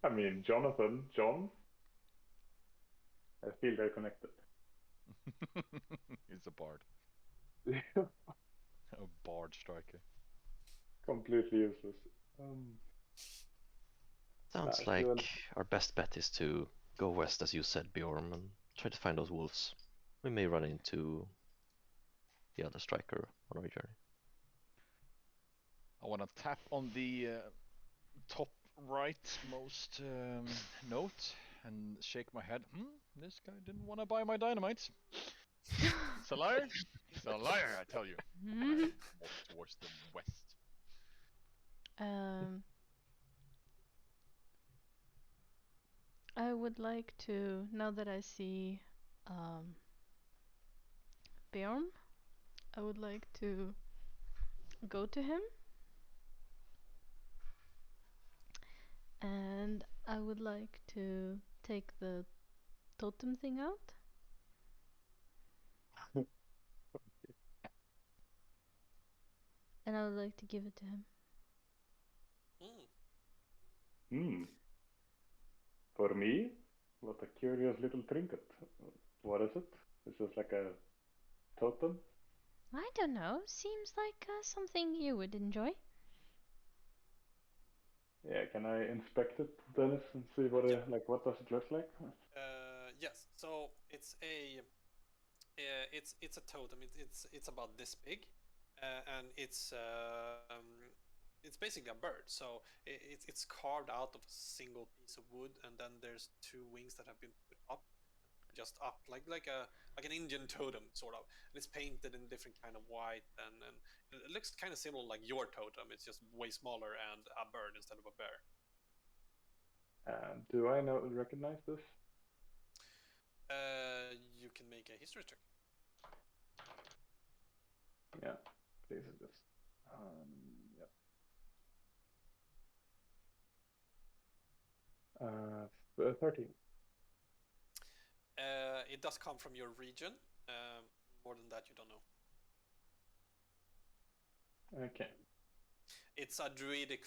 I mean, Jonathan, John. I feel they're connected. He's a bard. A bard striker. Completely useless. Sounds I like feel- our best bet is to go west, as you said, Bjorn, and try to find those wolves. We may run into the other striker on our journey. I want to tap on the top rightmost note and shake my head. This guy didn't want to buy my dynamite. He's a liar. He's a liar, I tell you. And I walk towards the west. I would like to, now that I see Bjorn, I would like to go to him, and I would like to take the totem thing out. And I would like to give it to him. For me? What a curious little trinket. What is it? It's just like a totem. I don't know. Seems like something you would enjoy. Yeah, can I inspect it, Dennis, and see what Yeah. what does it look like? Yes. So it's a totem. It's about this big, and it's basically a bird. So it's carved out of a single piece of wood, and then there's two wings that have been put up, just up, like an Indian totem sort of. And it's painted in different kind of white, and it looks kind of similar like your totem. It's just way smaller and a bird instead of a bear. Do I recognize this? You can make a history check. Yeah, please just. Yep. 13. It does come from your region. More than that, you don't know. Okay. It's a druidic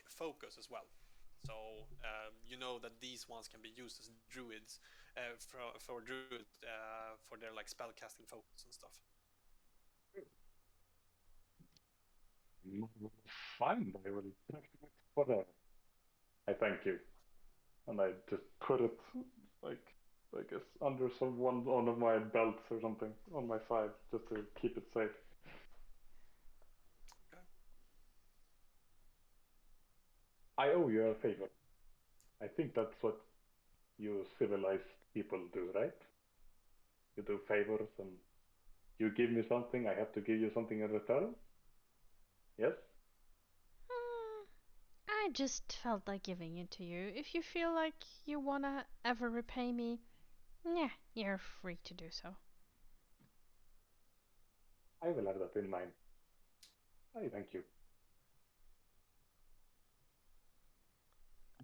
focus as well. So you know that these ones can be used as druids for druids for their like spellcasting focus and stuff. Fine, I will. What I thank you, and I just put it like I guess under one of my belts or something on my side just to keep it safe. Okay. I owe you a favor. I think that's what you civilized people do, right? You do favors and you give me something, I have to give you something in return? Yes? I just felt like giving it to you. If you feel like you wanna ever repay me, yeah, you're free to do so. I will have that in mind. I thank you.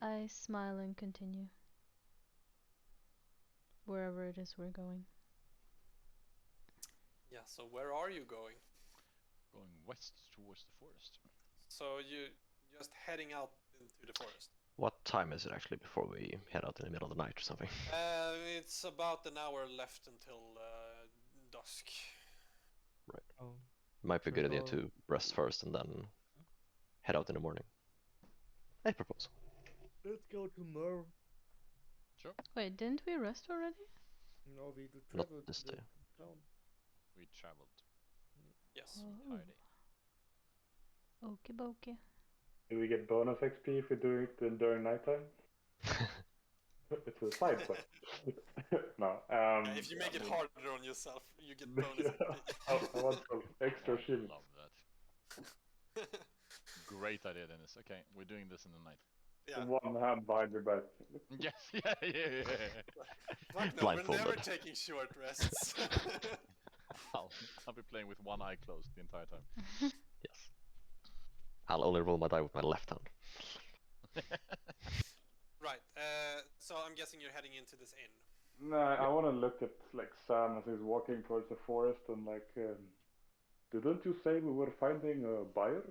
I smile and continue. Wherever it is we're going. Yeah. So where are you going? Going west towards the forest. So you just heading out into the forest. What time is it actually before we head out in the middle of the night or something? It's about an hour left until dusk. Oh, Might be a should good idea go- to rest first and then head out in the morning. I propose. Let's go tomorrow. Sure. Wait, didn't we rest already? No, we do Not travel this to the day. town. We traveled Yes. Oh. entire day. Okie dokie. Do we get bonus XP if we do it during nighttime? It's a side quest. No. If you make it I mean, harder on yourself, you get bonus. I want some extra shields. Love that. Great idea, Dennis. Okay, we're doing this in the night. Yeah. One hand behind your back. Yes, yeah. Fuck no, we're Blindfolded. never taking short rests. I'll be playing with one eye closed the entire time. Yes. I'll only roll my die with my left hand. Right. So I'm guessing you're heading into this inn. No, I want to look at like Sam as he's walking towards the forest and like, didn't you say we were finding a buyer?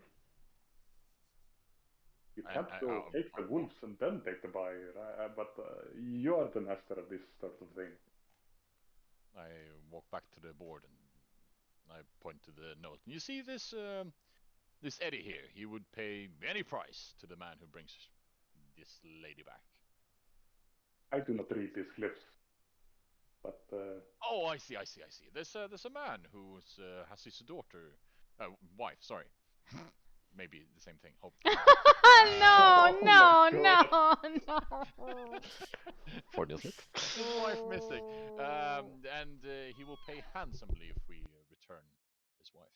You can't go take the wolves and then take the buyer. But you are the master of this sort of thing. I walk back to the board and I point to the note. And you see this this Eddie here? He would pay any price to the man who brings this lady back. I do not read these glyphs. But Oh, I see. There's a man who has his daughter, wife. Sorry, maybe the same thing. Hope. No. Freudian slip. His wife missing, and he will pay handsomely if we return his wife.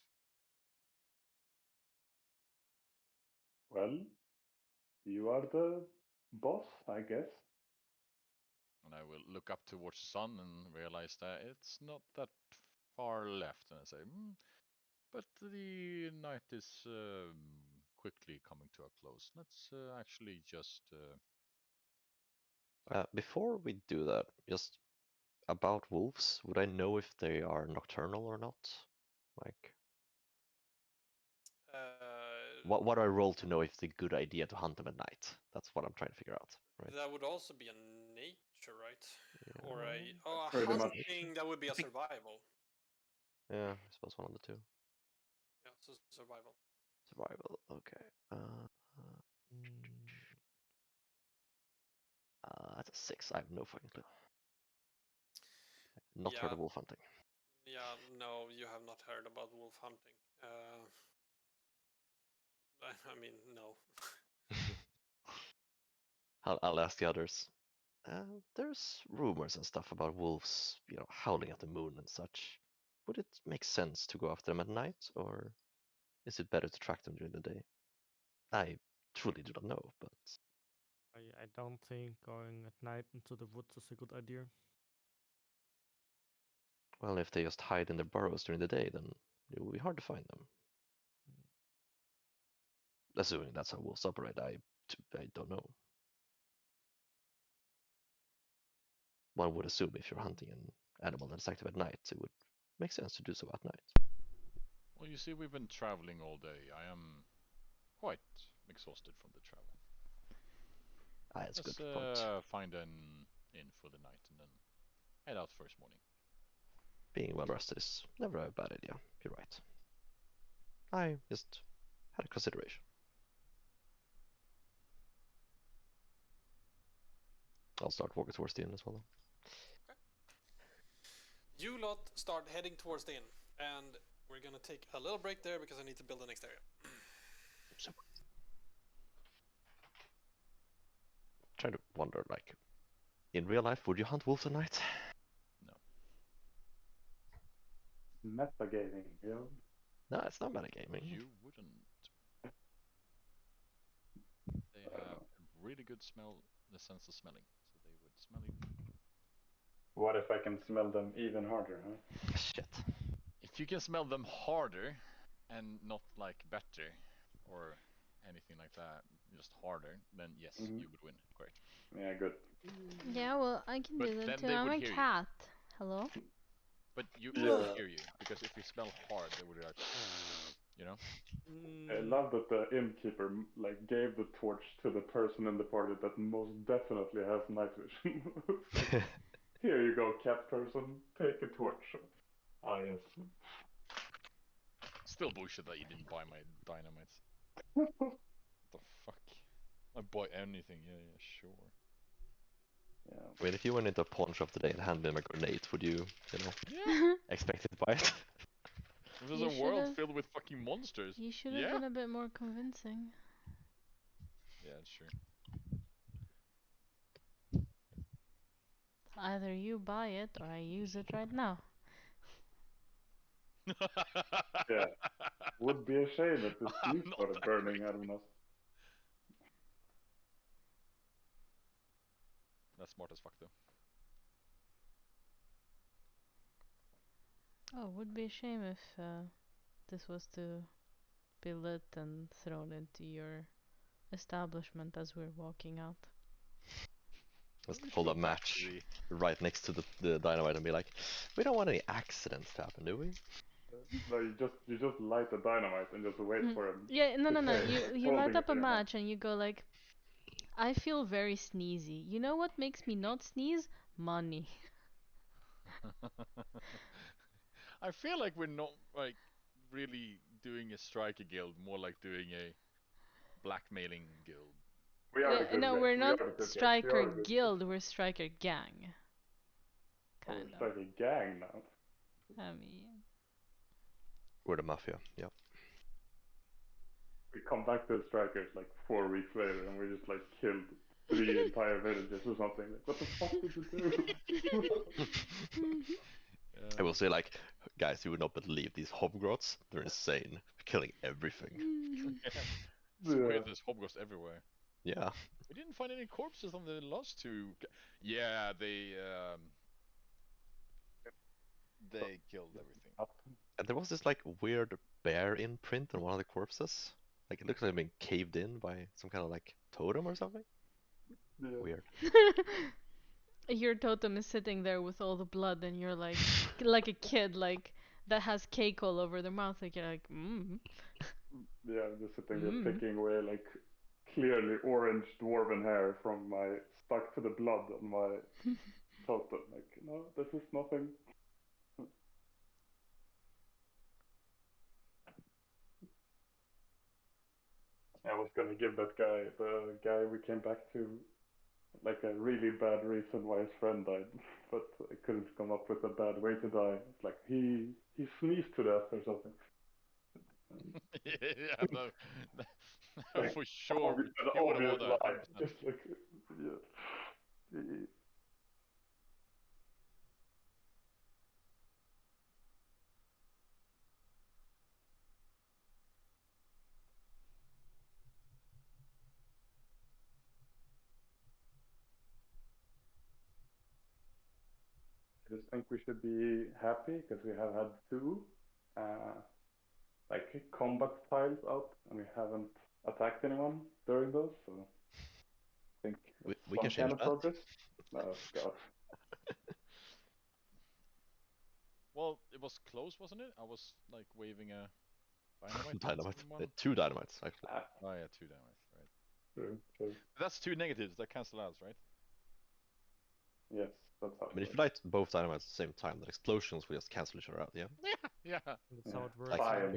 well, you are the boss, I guess. And I will look up towards the sun and realize that it's not that far left, and I say, but the night is quickly coming to a close. Let's actually just. Before we do that, just about wolves, would I know if they are nocturnal or not? Like, what do I roll to know if it's a good idea to hunt them at night? That's what I'm trying to figure out. Right? That would also be a nature, right? Yeah. Or a Pretty much. hunting. That would be a survival. Yeah, I suppose one of the two. Yeah, so survival. Survival. Okay. Mm, That's a 6. I have no fucking clue. Not heard Yeah. of wolf hunting. Yeah, no, you have not heard about wolf hunting. I mean, no. I'll ask the others. There's rumors and stuff about wolves, howling at the moon and such. Would it make sense to go after them at night, or is it better to track them during the day? I truly do not know, but I don't think going at night into the woods is a good idea. well, if they just hide in their burrows during the day, then it will be hard to find them. Assuming that's how wolves operate, I don't know. One would assume if you're hunting an animal that's active at night, it would make sense to do so at night. Well, you see, we've been traveling all day. I am quite exhausted from the travel. That's a Let's good point. find an inn for the night and then head out first morning. Being well rested is never a bad idea. You're right. I just had a consideration. I'll start walking towards the inn as well. You lot start heading towards the inn, and we're gonna take a little break there because I need to build the next area. So, trying to wonder, like, in real life, would you hunt wolves at night? Metagaming, you know? No, it's not metagaming. You wouldn't. They have a really good smell, the sense of smelling, so they would smell you. What if I can smell them even harder, huh? Shit. If you can smell them harder and not like better or anything like that, just harder, then yes, you would win. Correct. Yeah, good. Yeah, well, I can But do that then too. they I'm would a hear you. cat. Hello? But they Yeah. would hear you because if you smell hard, they would be like, you know. I love that the innkeeper like gave the torch to the person in the party that most definitely has night vision. Here you go, cat person. Take a torch. Ah, yes. Still bullshit that you didn't buy my dynamites. What the fuck? I buy anything. Yeah, sure. Yeah. I mean, if you went into a pawn shop today and handed him a grenade, would you, Yeah. expect it to buy it? If there's You a world should've- filled with fucking monsters. You should have Yeah. been a bit more convincing. Yeah, that's true. Either you buy it or I use it right now. Yeah. Would be a shame if the I'm sleep not started burning out of us. That's smart as fuck though. Oh, would be a shame if this was to be lit and thrown into your establishment as we're walking out. Just pull a match right next to the dynamite and be like, we don't want any accidents to happen, do we? No, you just light the dynamite and just wait for him. Yeah, no. Okay, You like you light holding up it a in your hand. match and you go like, I feel very sneezy. You know what makes me not sneeze? Money. I feel like we're not like really doing a striker guild, more like doing a blackmailing guild. We are the good No, guys. we're We not are the good guys. We striker are the good guild. We're striker gang. guys. Oh, Kind it's of. like a gang now. I mean, We're the mafia, yeah. We come back to the strikers like 4 weeks later and we just like killed 3 entire villages or something. Like, what the fuck did you do? I will say, like, guys, you would not believe these hobgrots. They're insane. Killing everything. It's Yeah. weird, there's hobgoths everywhere. Yeah. We didn't find any corpses on the last two. Yeah, they killed everything. And there was this, like, weird bear imprint on one of the corpses. Like, it looks like it's been caved in by some kind of, like, totem or something. Yeah. Weird. your totem is sitting there with all the blood, and you're like a kid, like that has cake all over their mouth. Like you're like, Yeah, I'm just sitting there Mm. picking away like clearly orange dwarven hair from my stuck to the blood on my totem. Like, no, this is nothing. I was gonna give that guy, the guy we came back to, like a really bad reason why his friend died, but I couldn't come up with a bad way to die. It's like he sneezed to death or something. Yeah, no, Like, for sure. An He would have obvious won that. lie. 100%. Just like, yeah. I just think we should be happy because we have had two like combat tiles out and we haven't attacked anyone during those, so I think We it's can some change kind of that. progress. Oh god. Well, it was close, wasn't it? I was like waving a dynamite. at Dynamite. someone. 2 dynamites, actually. Ah, Oh yeah, 2 dynamites, right? true. But that's 2 negatives that cancel out, right? Yes, that's how I mean, it if you light both dynamites at the same time, then explosions will just cancel each other out, yeah? Yeah. That's how it works. Like, Fire.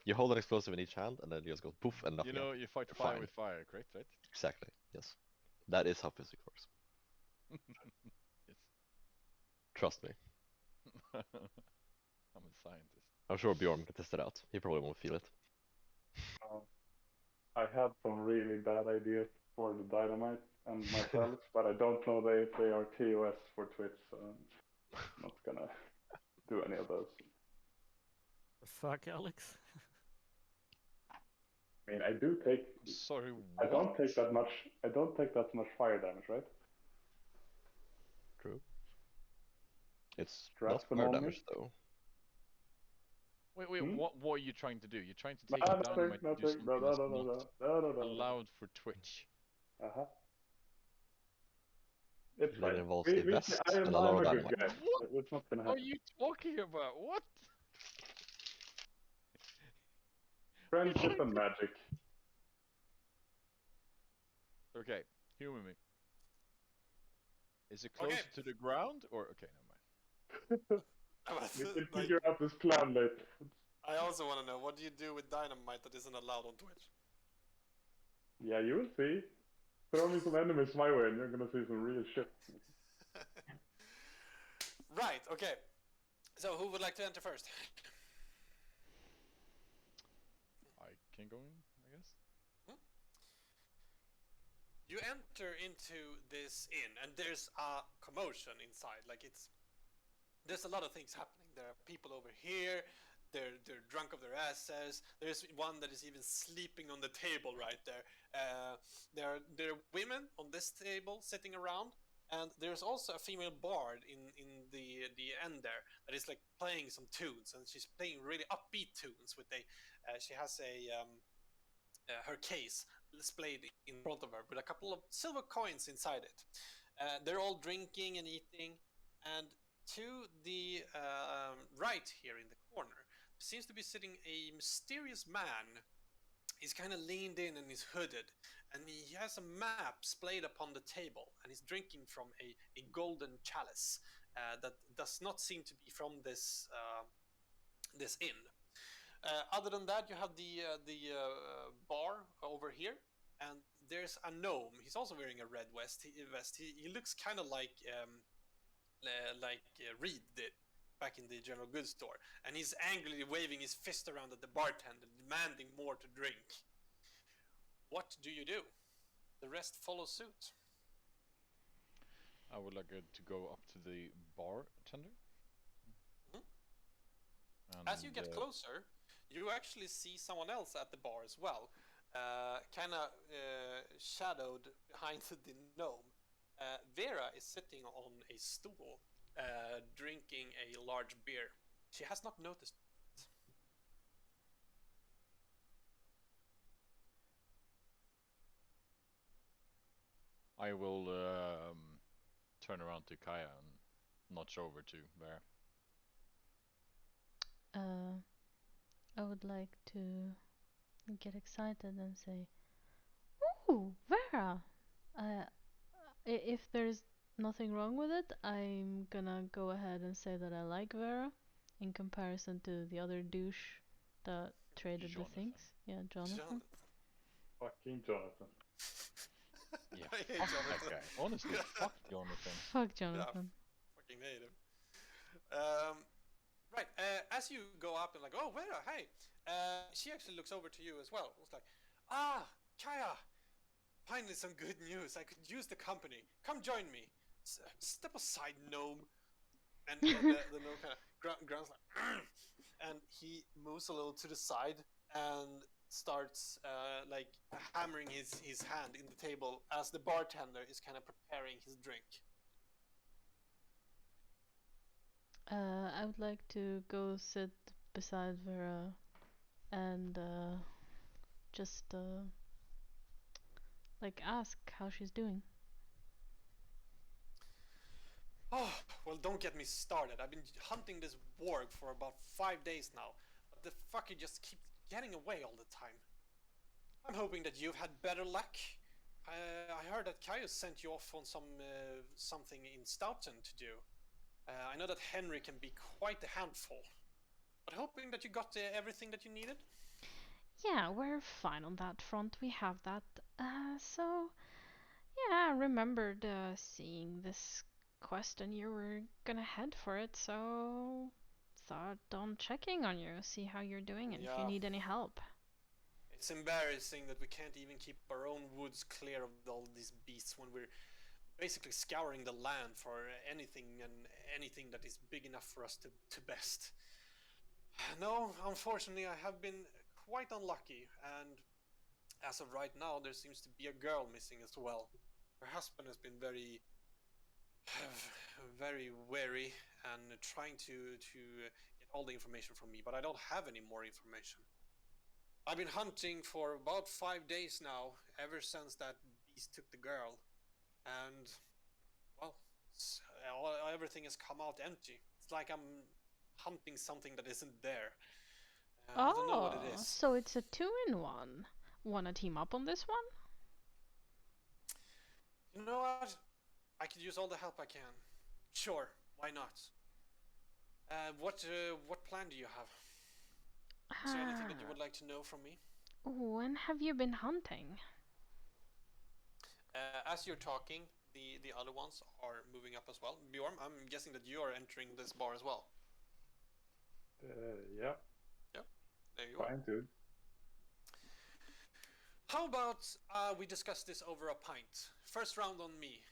you hold an explosive in each hand, and then you just go poof, and nothing You know, happens. you fight You're fire fine. with fire, correct? Right? Exactly, yes. That is how physics works. Yes. Trust me. I'm a scientist. I'm sure Bjorn can test it out. He probably won't feel it. I had some really bad ideas for the dynamite and myself, but I don't know if they are TOS for Twitch, so I'm not gonna do any of those. The fuck, Alex? I mean, I do take. Sorry, I what? don't take that much. I don't take that much fire damage, right? True. It's Strats not fire on me? damage, though. Wait, Hmm? what are you trying to do? You're trying to No, take the nothing, dynamite and do nothing. something No, that's no, no, not no, no, no, no. allowed for Twitch. Uh-huh. It's Then it fine. involves a vest I'm and a lot a of good dynamite. guy. What It's not gonna are happen. you talking about? What? Friendship and magic. Okay, humor me. Is it closer Okay. to the ground or okay? Never mind. We can Like, figure out this plan later. I also want to know, what do you do with dynamite that isn't allowed on Twitch? Yeah, you will see. Throw me some enemies my way, and you're gonna see some real shit. Right, okay. So, who would like to enter first? I can go in, I guess. You enter into this inn, and there's a commotion inside. Like, there's a lot of things happening. There are people over here. They're drunk off their asses. There's one that is even sleeping on the table right there. There are women on this table sitting around, and there's also a female bard in the end there that is like playing some tunes, and she's playing really upbeat tunes with she has her case displayed in front of her with a couple of silver coins inside it. They're all drinking and eating, and to the right here in the corner seems to be sitting a mysterious man. He's kind of leaned in and he's hooded, and he has a map splayed upon the table, and he's drinking from a golden chalice that does not seem to be from this inn. Other than that, you have the bar over here, and there's a gnome. He's also wearing a red vest. He looks kind of like Reed did back in the general goods store, and he's angrily waving his fist around at the bartender, demanding more to drink. What do you do? The rest follow suit. I would like to go up to the bartender. Mhm. And, As you get closer, you actually see someone else at the bar as well, kind of shadowed behind the gnome. Vera is sitting on a stool, drinking a large beer. She has not noticed. I will turn around to Kaya and notch over to Vera. I would like to get excited and say, "Ooh, Vera!" If there's nothing wrong with it, I'm gonna go ahead and say that I like Vera in comparison to the other douche that traded the Jonathan. things. Yeah, Jonathan. Fucking Jonathan. Yeah, I hate fuck that Jonathan. guy. Honestly, fuck Jonathan. Fuck Jonathan. Fucking hate him. Right, as you go up and like, oh, Vera, hey. She actually looks over to you as well. It's like, Kaya, finally some good news. I could use the company. Come join me. Step aside, gnome. And the gnome kind of grunts like, and he moves a little to the side and starts like hammering his hand in the table as the bartender is kind of preparing his drink. I would like to go sit beside Vera and just like ask how she's doing. Oh, well, don't get me started. I've been hunting this warg for about 5 days now, but the fucker just keeps getting away all the time. I'm hoping that you've had better luck. I heard that Caius sent you off on something in Stoughton to do. I know that Henry can be quite a handful, but hoping that you got everything that you needed. Yeah, we're fine on that front. We have that. So, yeah, I remembered seeing this quest and you were gonna head for it, so thought on checking on you, see how you're doing and if you Yeah. need any help. It's embarrassing that we can't even keep our own woods clear of all these beasts when we're basically scouring the land for anything and anything that is big enough for us to best. No, unfortunately, I have been quite unlucky, and as of right now, there seems to be a girl missing as well. Her husband has been very, very wary and trying to get all the information from me, but I don't have any more information. I've been hunting for about 5 days now, ever since that beast took the girl, and well, everything has come out empty. It's like I'm hunting something that isn't there. I don't know what it is. So it's a 2-in-1. Wanna team up on this one? You know what? I could use all the help I can. Sure, why not? What plan do you have? Is there anything that you would like to know from me? When have you been hunting? As you're talking, the other ones are moving up as well. Bjorn, I'm guessing that you are entering this bar as well. Yeah. There you are. Fine, dude. How about we discuss this over a pint? First round on me.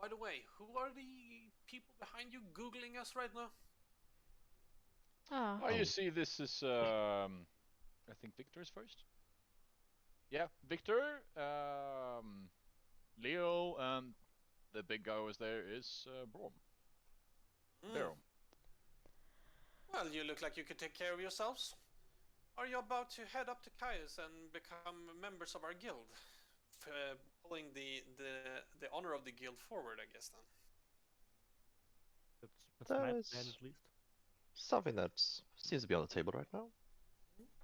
By the way, who are the people behind you googling us right now? Ah, Oh, you see, this is I think Victor's first. Yeah, Victor, Leo, and the big guy who was there is Brom. Barom. Well, you look like you could take care of yourselves. Are you about to head up to Caius and become members of our guild? Pulling the honor of the guild forward, I guess, then. That's my plan That's at least. something that seems to be on the table right now,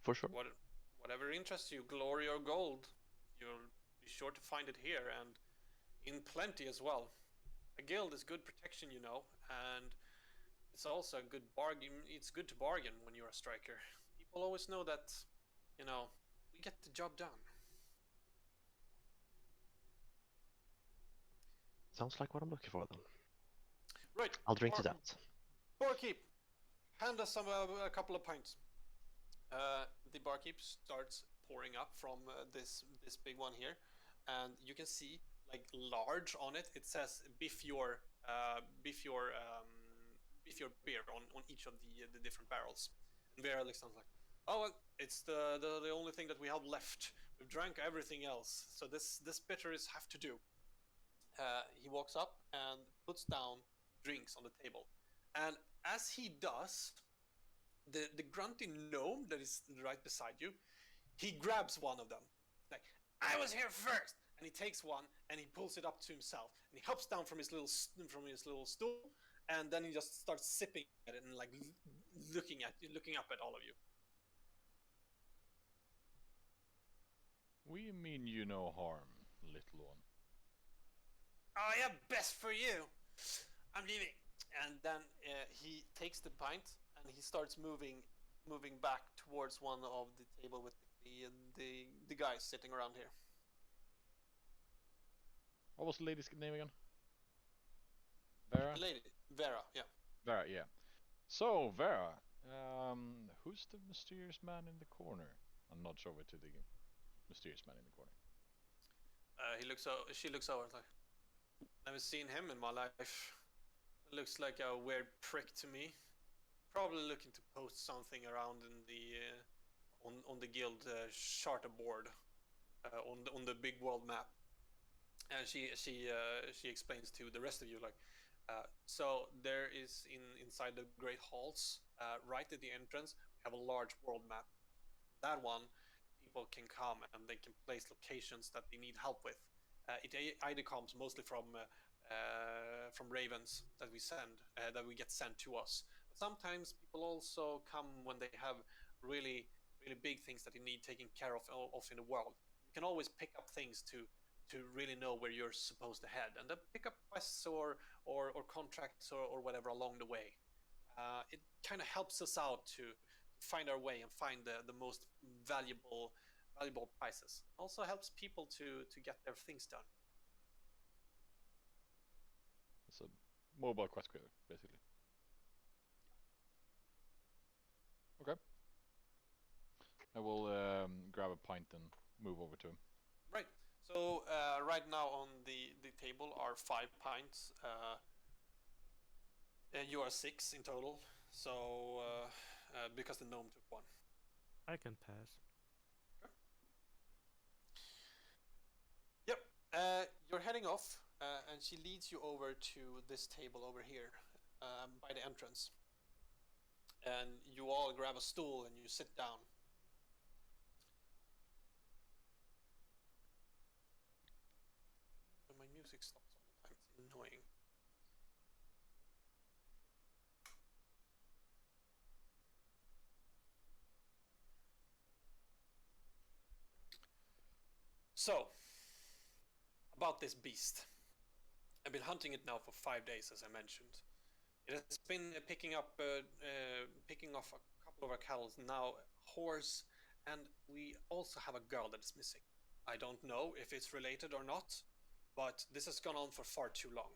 for sure. Whatever interests you, glory or gold, you'll be sure to find it here, and in plenty as well. A guild is good protection, you know, and it's also a good bargain. It's good to bargain when you're a striker. People always know that, you know, we get the job done. Sounds like what I'm looking for then. Right. I'll drink to that. Barkeep, hand us a couple of pints. The barkeep starts pouring up from this big one here, and you can see like large on it. It says biff your beer on each of the different barrels. And Vera looks like, oh, well, it's the only thing that we have left. We've drank everything else, so this bitter is have to do. He walks up and puts down drinks on the table, and as he does, the grunty gnome that is right beside you, he grabs one of them. Like, I was here first, and he takes one and he pulls it up to himself, and he hops down from his little stool, and then he just starts sipping at it and like looking up at all of you. We mean you no harm, little one. Oh yeah, best for you. I'm leaving. And then he takes the pint and he starts moving back towards one of the table with the guys sitting around here. What was the lady's name again? Vera? The lady, Vera, yeah. Vera, yeah. So, Vera, who's the mysterious man in the corner? I'll nudge over to the mysterious man in the corner. She looks over like, never seen him in my life. Looks like a weird prick to me. Probably looking to post something around in the on the guild charter board on the big world map. And she explains to the rest of you like, so there is inside the great halls, right at the entrance, we have a large world map. That one, people can come and they can place locations that they need help with. It either comes mostly from ravens that we get sent to us. But sometimes people also come when they have really big things that they need taken care of in the world. You can always pick up things to really know where you're supposed to head, and then pick up quests or contracts or whatever along the way. It kind of helps us out to find our way and find the most valuable prizes. Also helps people to get their things done. It's a mobile quest creator, basically. Okay. I will grab a pint and move over to him. Right. So right now on the table are 5 pints. You are 6 in total. So because the gnome took 1. I can pass. Yep. You're heading off, and she leads you over to this table over here by the entrance. And you all grab a stool and you sit down. But my music stops all the time. It's annoying. So, about this beast. I've been hunting it now for 5 days, as I mentioned. It has been picking off a couple of our cattle, now a horse, and we also have a girl that is missing. I don't know if it's related or not, but this has gone on for far too long.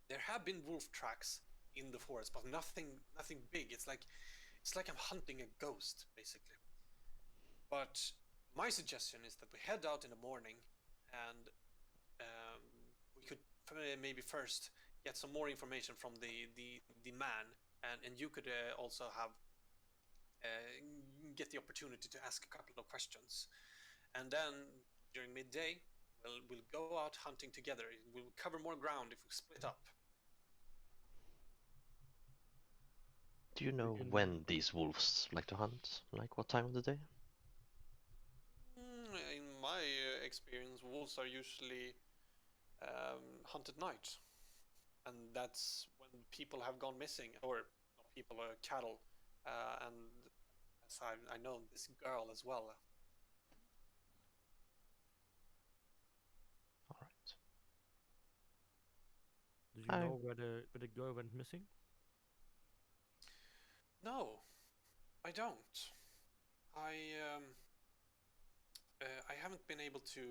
There have been wolf tracks in the forest, but nothing big. It's like I'm hunting a ghost, basically. But my suggestion is that we head out in the morning, and we could maybe first get some more information from the man, and you could also have get the opportunity to ask a couple of questions, and then during midday we'll go out hunting together. We'll cover more ground if we split up. Do you know when these wolves like to hunt? Like what time of the day? In my experience, wolves are usually hunt at night, and that's when people have gone missing, or not people, cattle, and as I know this girl as well. All right. Do you know where the girl went missing? No, I don't. I haven't been able to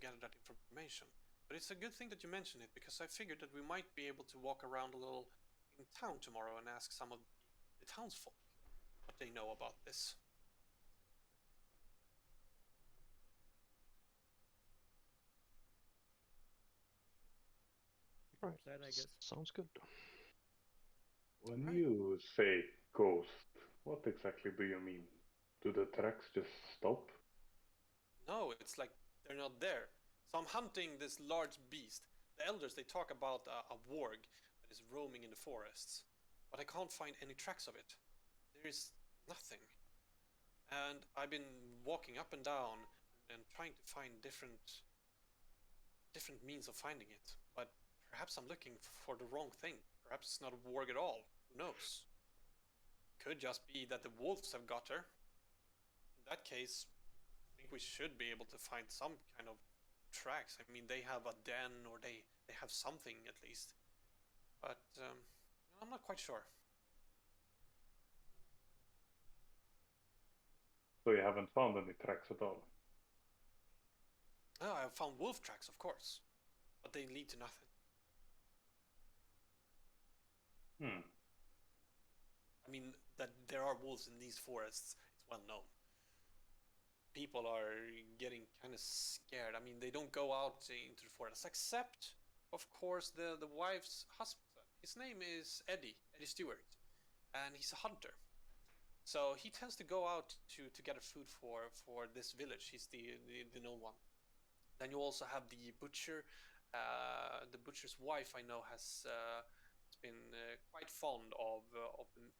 gather that information. But it's a good thing that you mention it, because I figured that we might be able to walk around a little in town tomorrow and ask some of the townsfolk what they know about this. Right. Plan, I guess. Sounds good. When Right. you say ghost, what exactly do you mean? Do the tracks just stop? No, it's like they're not there. So I'm hunting this large beast. The elders, they talk about a warg that is roaming in the forests, but I can't find any tracks of it. There is nothing. And I've been walking up and down and trying to find different means of finding it. But perhaps I'm looking for the wrong thing. Perhaps it's not a warg at all. Who knows? Could just be that the wolves have got her. In that case, think we should be able to find some kind of tracks. I mean, they have a den, or they have something at least. But I'm not quite sure. So you haven't found any tracks at all? Oh, I have found wolf tracks, of course, but they lead to nothing. I mean, that there are wolves in these forests, it's well known. People are getting kind of scared. I mean, they don't go out into the forest, except, of course, the wife's husband. His name is Eddie Stewart, and he's a hunter. So he tends to go out to gather food for this village. He's the known one. Then you also have the butcher. The butcher's wife, I know, has been quite fond of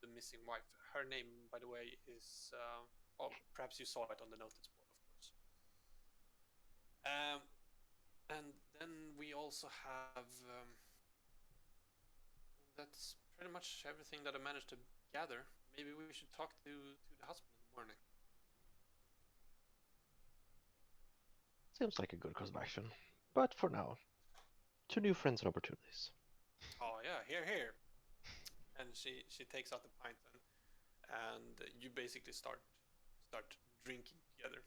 the missing wife. Her name, by the way, is oh, perhaps you saw it on the notice board, of course. And then we also have that's pretty much everything that I managed to gather. Maybe we should talk to the husband in the morning. Seems like a good course of action. But for now, to new friends and opportunities. Oh yeah, here. And she takes out the pint, and you basically start drinking together.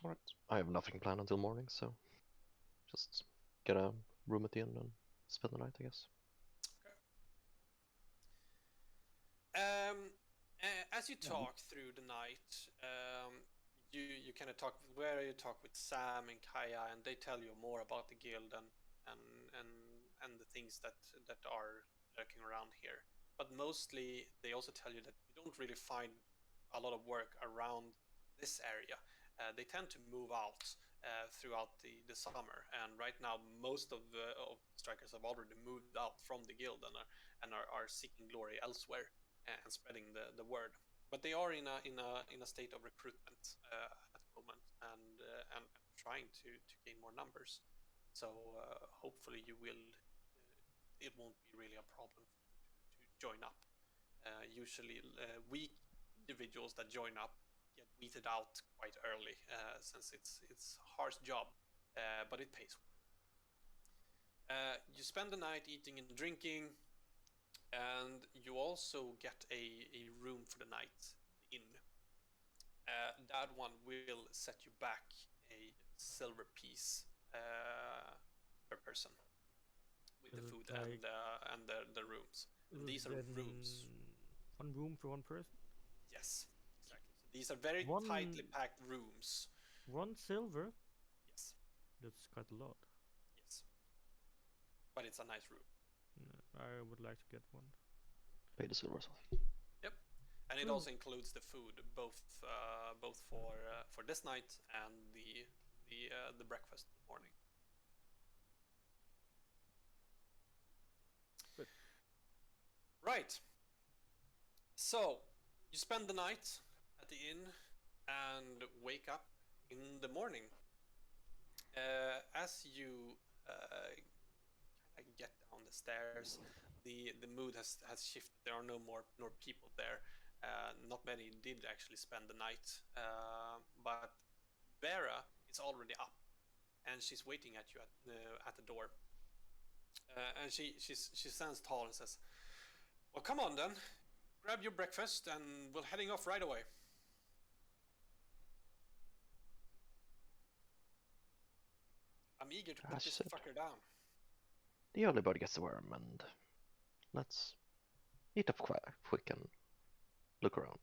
Alright, I have nothing planned until morning, so just get a room at the inn and spend the night, I guess. As you talk through the night, you kind of talk with Sam and Kaya, and they tell you more about the guild and the things that are lurking around here. But mostly, they also tell you that you don't really find a lot of work around this area. They tend to move out throughout the summer, and right now most of the strikers have already moved out from the guild and are seeking glory elsewhere and spreading the word. But they are in a state of recruitment at the moment, and trying to gain more numbers. So hopefully you will. It won't be really a problem for you to join up. Usually, weak individuals that join up get weeded out quite early, since it's a harsh job, but it pays well. You spend the night eating and drinking, and you also get a room for the night in. That one will set you back a silver piece per person with the Is it food like- and the rooms. And Is these it are then rooms. one room for one person? Yes, exactly. So these are very One- tightly packed rooms. 1 silver? Yes, That's quite a lot. yes. But it's a nice room. I would like to get one. Pay the silver as well. And it Ooh. also includes the food, both for this night and the breakfast in the morning. Good. Right. So you spend the night at the inn and wake up in the morning. As you kind of get down the stairs, the mood has shifted. There are no more people there. Not many did actually spend the night, but Vera is already up, and she's waiting at you at the door. And she stands tall and says, "Well, come on then, grab your breakfast, and we're heading off right away." I'm eager to put this Acid. fucker down. The early bird gets the worm, and let's eat up quick and look around.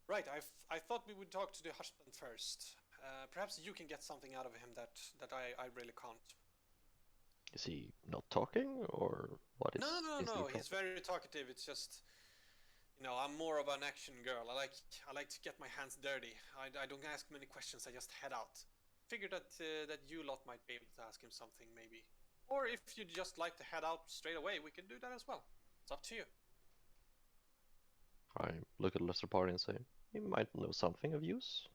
Right, I thought we would talk to the husband first. Perhaps you can get something out of him that I really can't. Is he not talking, or what is? No, is the he's problem? very talkative. It's just, I'm more of an action girl. I like to get my hands dirty. I don't ask many questions. I just head out. Figured that you lot might be able to ask him something, maybe. Or if you'd just like to head out straight away, we can do that as well. It's up to you. I look at the lesser party and say, he might know something of use.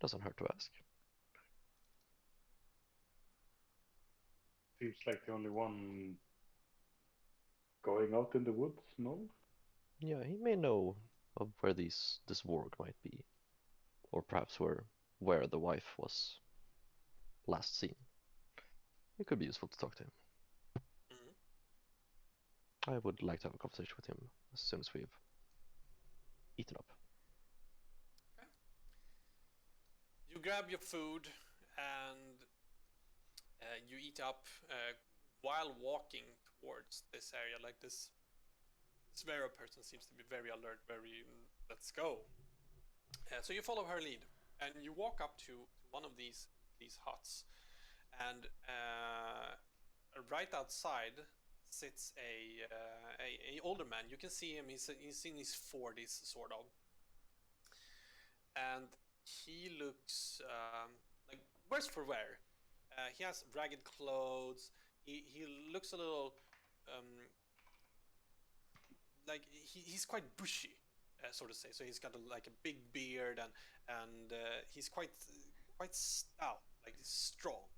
Doesn't hurt to ask. seems like the only one going out in the woods, no? Yeah, he may know of where this warg might be, or perhaps where the wife was last seen. It could be useful to talk to him. Mhm. I would like to have a conversation with him as soon as we've eaten up. You grab your food and you eat up while walking towards this area. Like this Svera person seems to be very alert, very let's go. So you follow her lead and you walk up to one of these huts, and right outside sits a older man. You can see him. He's in his 40s, sort of, and he looks like worse for wear. He has ragged clothes. He looks a little like he's quite bushy, so to say. So he's got like a big beard, and he's quite stout, like strong,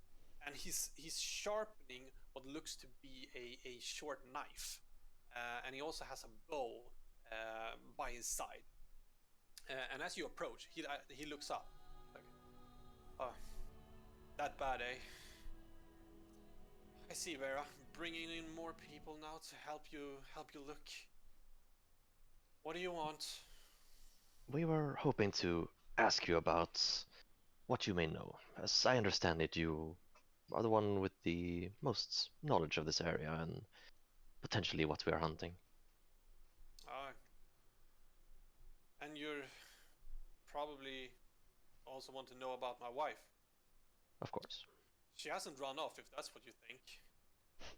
and he's sharpening what looks to be a short knife, and he also has a bow by his side. And as you approach, he looks up, like, oh, that bad, eh? I see, Vera, bringing in more people now to help you look. What do you want? We were hoping to ask you about what you may know. As I understand it, you are the one with the most knowledge of this area and potentially what we are hunting. And you're probably also want to know about my wife. Of course. She hasn't run off, if that's what you think.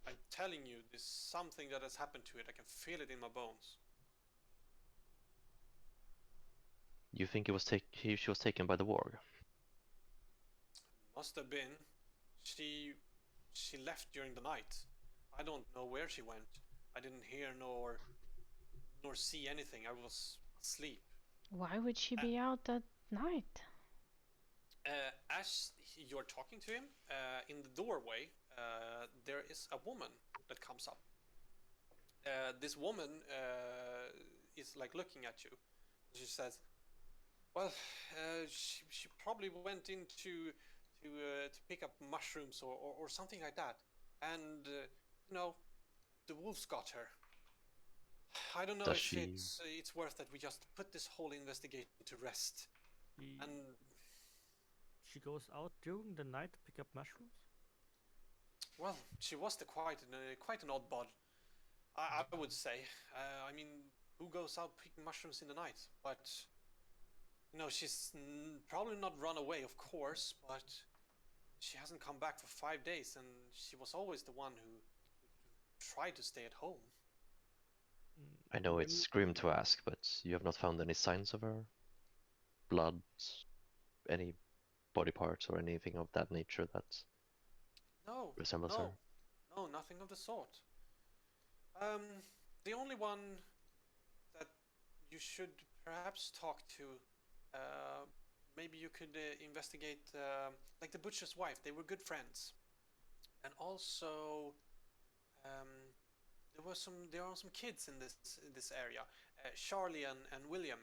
I'm telling you, there's something that has happened to it. I can feel it in my bones. You think she was taken by the warg? Must have been. She left during the night. I don't know where she went. I didn't hear nor see anything. I was asleep. Why would she be out at night? As you're talking to him, in the doorway, there is a woman that comes up. This woman is like looking at you. She says, "Well, she probably went in to pick up mushrooms or something like that, and you know, the wolves got her. I don't know Does if she- it's worth that we just put this whole investigation to rest." And She goes out during the night to pick up mushrooms? well, she was quite an odd bod, I would say. I mean, who goes out picking mushrooms in the night? But you know, she's probably not run away, of course, but she hasn't come back for 5 days, and she was always the one who tried to stay at home. I know it's grim to ask, but you have not found any signs of her? Blood, any body parts or anything of that nature that No, resembles her? no, nothing of the sort. The only one that you should perhaps talk to, maybe you could investigate, like the butcher's wife. They were good friends, and also there are some kids in this area. Charlie and William.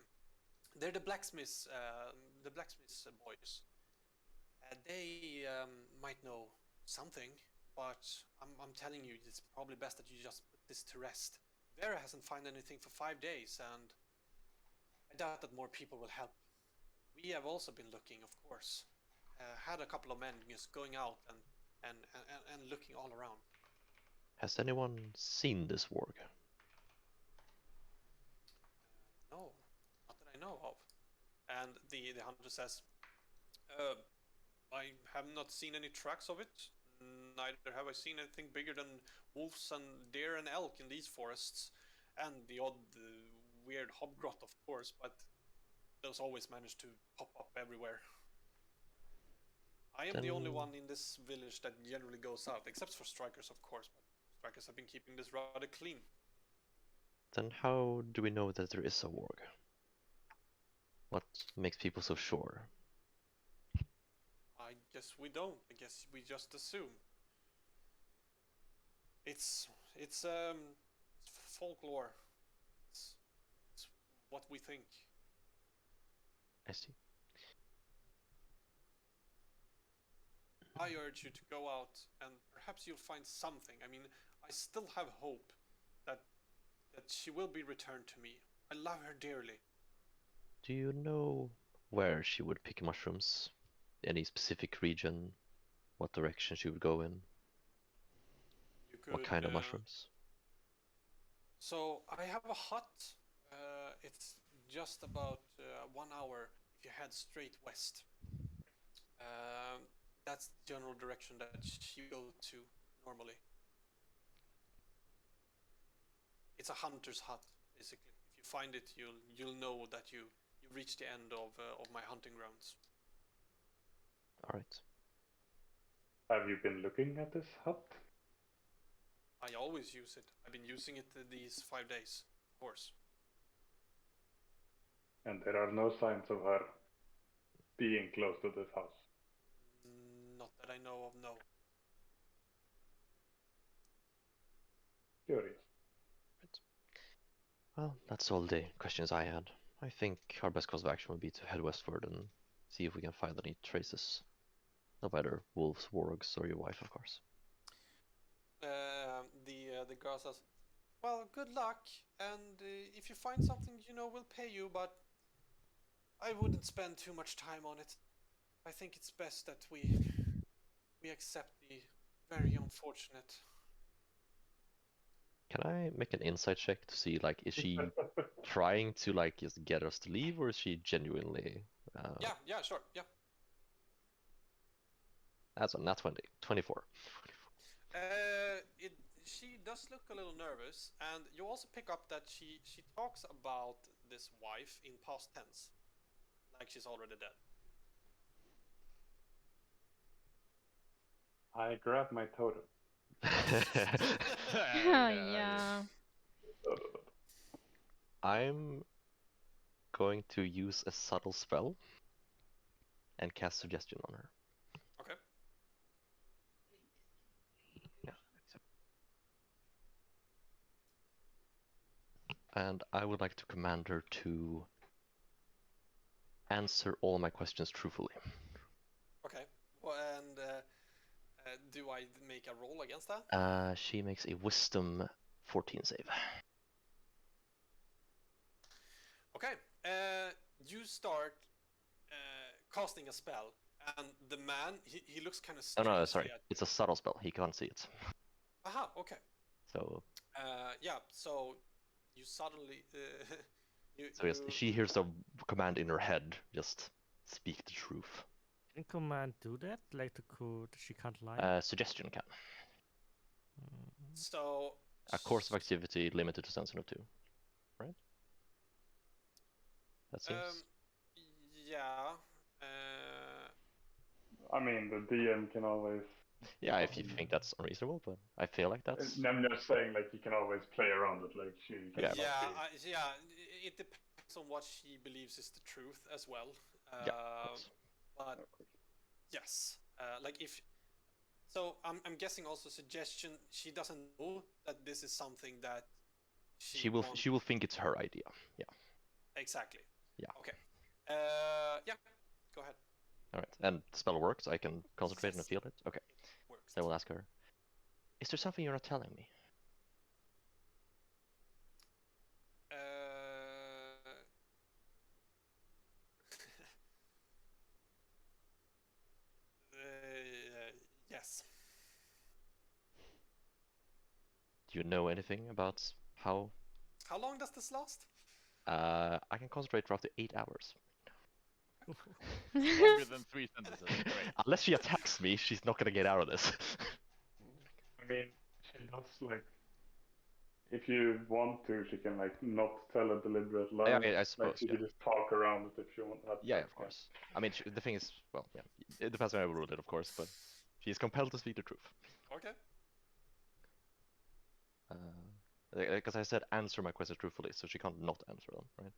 They're the blacksmiths boys. They might know something, but I'm telling you, it's probably best that you just put this to rest. Vera hasn't found anything for 5 days, and I doubt that more people will help. We have also been looking, of course. Had a couple of men just going out and looking all around. Has anyone seen this warg? No, not that I know of. And the hunter says, I have not seen any tracks of it. Neither have I seen anything bigger than wolves and deer and elk in these forests. And the odd weird hobgrot, of course, but those always manage to pop up everywhere. I am the only Then- one in this village that generally goes out, except for strikers, of course, but strikers have been keeping this rather clean. Then how do we know that there is a warg? What makes people so sure? I guess we don't. I guess we just assume. It's folklore. It's what we think. I see. I urge you to go out and perhaps you'll find something. I mean, I still have hope that she will be returned to me. I love her dearly. Do you know where she would pick mushrooms? Any specific region? What direction she would go in? You could. What kind of mushrooms? So I have a hut. It's just about 1 hour if you head straight west. That's the general direction that she go to normally. It's a hunter's hut, basically. If you find it, you'll know that you reached the end of my hunting grounds. All right. Have you been looking at this hut? I always use it. I've been using it these 5 days, of course. And there are no signs of her being close to this house. Not that I know of, no. Curious. Well, that's all the questions I had. I think our best course of action would be to head westward and see if we can find any traces of either wolves, wargs, or your wife, of course. The girl says, "Well, good luck, and if you find something, we'll pay you, but I wouldn't spend too much time on it. I think it's best that we accept the very unfortunate." Can I make an insight check to see, like, is she trying to, like, just get us to leave, or is she genuinely... Yeah, sure, yeah. That's a nat 20. 24. She does look a little nervous, and you also pick up that she talks about this wife in past tense, like she's already dead. I grab my totem. Yeah. I'm going to use a subtle spell and cast suggestion on her. Okay. Yeah. And I would like to command her to answer all my questions truthfully. Okay. Well, and do I make a roll against that? She makes a Wisdom 14 save. Okay. You start casting a spell, and the man he looks kind of Oh strange. no, sorry. It's a subtle spell. He can't see it. Aha. Okay. So. Yeah. So you suddenly So yes, she hears a command in her head. Just speak the truth. Can command do that? Like she can't lie? Suggestion can. So A course of activity limited to Sentinel 2, right? That seems. Yeah. I mean, the DM can always. Yeah, if you think that's unreasonable, but I feel like that's. I'm just saying, like, you can always play around it, like she. Yeah. It depends on what she believes is the truth as well. But yes, like if. So I'm guessing also suggestion. She doesn't know that this is something that she will think it's her idea. Yeah. Exactly. Yeah. Okay. Yeah. Go ahead. All right, and the spell works. I can concentrate and feel it. Okay. It works. So I will ask her. Is there something you're not telling me? Yes. Do you know anything about how? How long does this last? I can concentrate for up to 8 hours. Longer than 3 sentences. Great. Unless she attacks me, she's not gonna get out of this. I mean, she does, like, if you want to, she can, like, not tell a deliberate lie. I suppose. Like, she can just talk around it if she wants. Yeah, of course. I mean, the thing is, well, yeah, it depends on how I rule it, of course, but she is compelled to speak the truth. Okay. Because I said answer my questions truthfully, so she can't not answer them, right?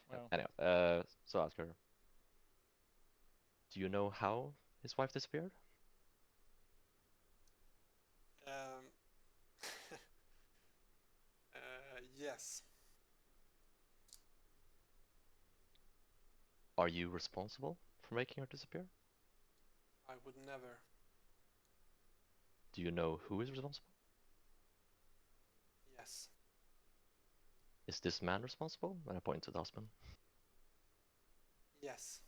Well. Anyway, so I ask her, do you know how his wife disappeared? Yes. Are you responsible for making her disappear? I would never. Do you know who is responsible? Yes. Is this man responsible? And I point to the husband. Yes.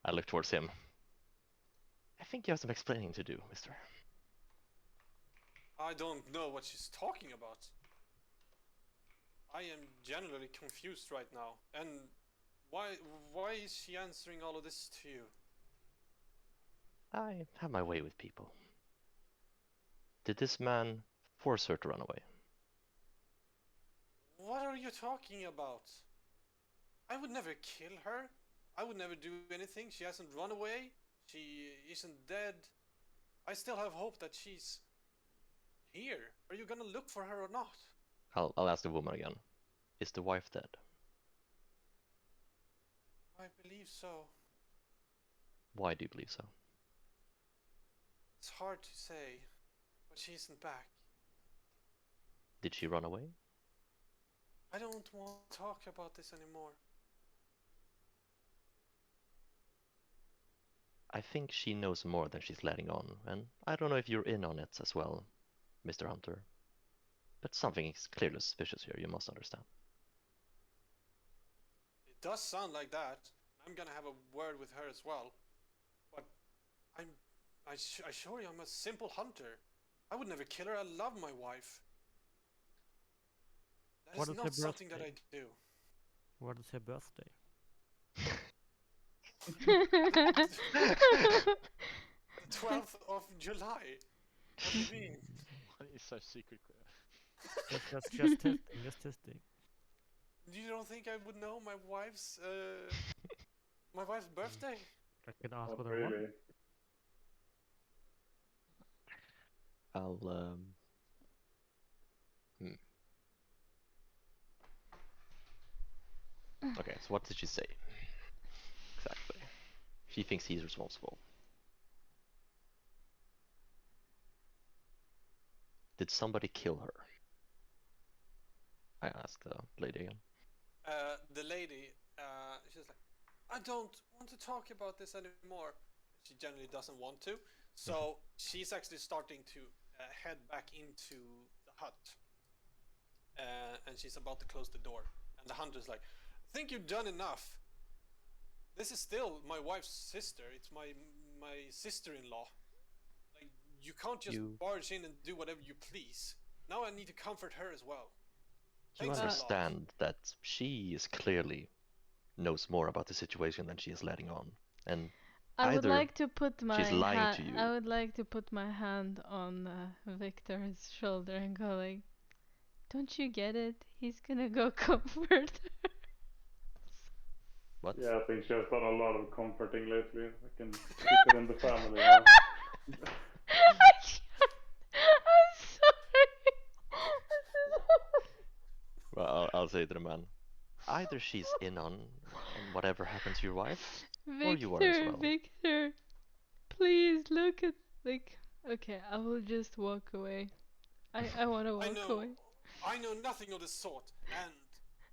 I look towards him. I think you have some explaining to do, mister. I don't know what she's talking about. I am genuinely confused right now. And why is she answering all of this to you? I have my way with people. Did this man force her to run away? What are you talking about? I would never kill her. I would never do anything. She hasn't run away. She isn't dead. I still have hope that she's here. Are you gonna look for her or not? I'll ask the woman again. Is the wife dead? I believe so. Why do you believe so? It's hard to say, but she isn't back. Did she run away? I don't want to talk about this anymore. I think she knows more than she's letting on, and I don't know if you're in on it as well, Mr. Hunter. But something is clearly suspicious here, you must understand. It does sound like that. I'm gonna have a word with her as well. But I assure you I'm a simple hunter. I would never kill her. I love my wife. That What is is her not something that I birthday? do. What is her birthday? The 12th of July. What do you mean? What is our secret? Just testing. Just testing. You don't think I would know my wife's birthday? I can ask Not what I want. really. I'll, Okay, so what did she say? Exactly. She thinks he's responsible. Did somebody kill her? I asked the lady again. The lady, she's like, I don't want to talk about this anymore. She generally doesn't want to. So she's actually starting to head back into the hut. And she's about to close the door. And the hunter's like, I think you've done enough. This is still my wife's sister. It's my sister-in-law. Like, you can't just barge in and do whatever you please. Now I need to comfort her as well. You Thanks a lot. understand that she is clearly knows more about the situation than she is letting on, and I would either like to put my she's lying to you. I would like to put my hand on Victor's shoulder and go like, "Don't you get it? He's gonna go comfort her." What? Yeah, I think she has done a lot of comforting lately. I can keep it in the family. Huh? I'm sorry. Well, I'll say to the man, either she's in on whatever happens to your wife, or you are as well. Victor, please look at Okay, I will just walk away. I want to walk away. I know nothing of the sort, and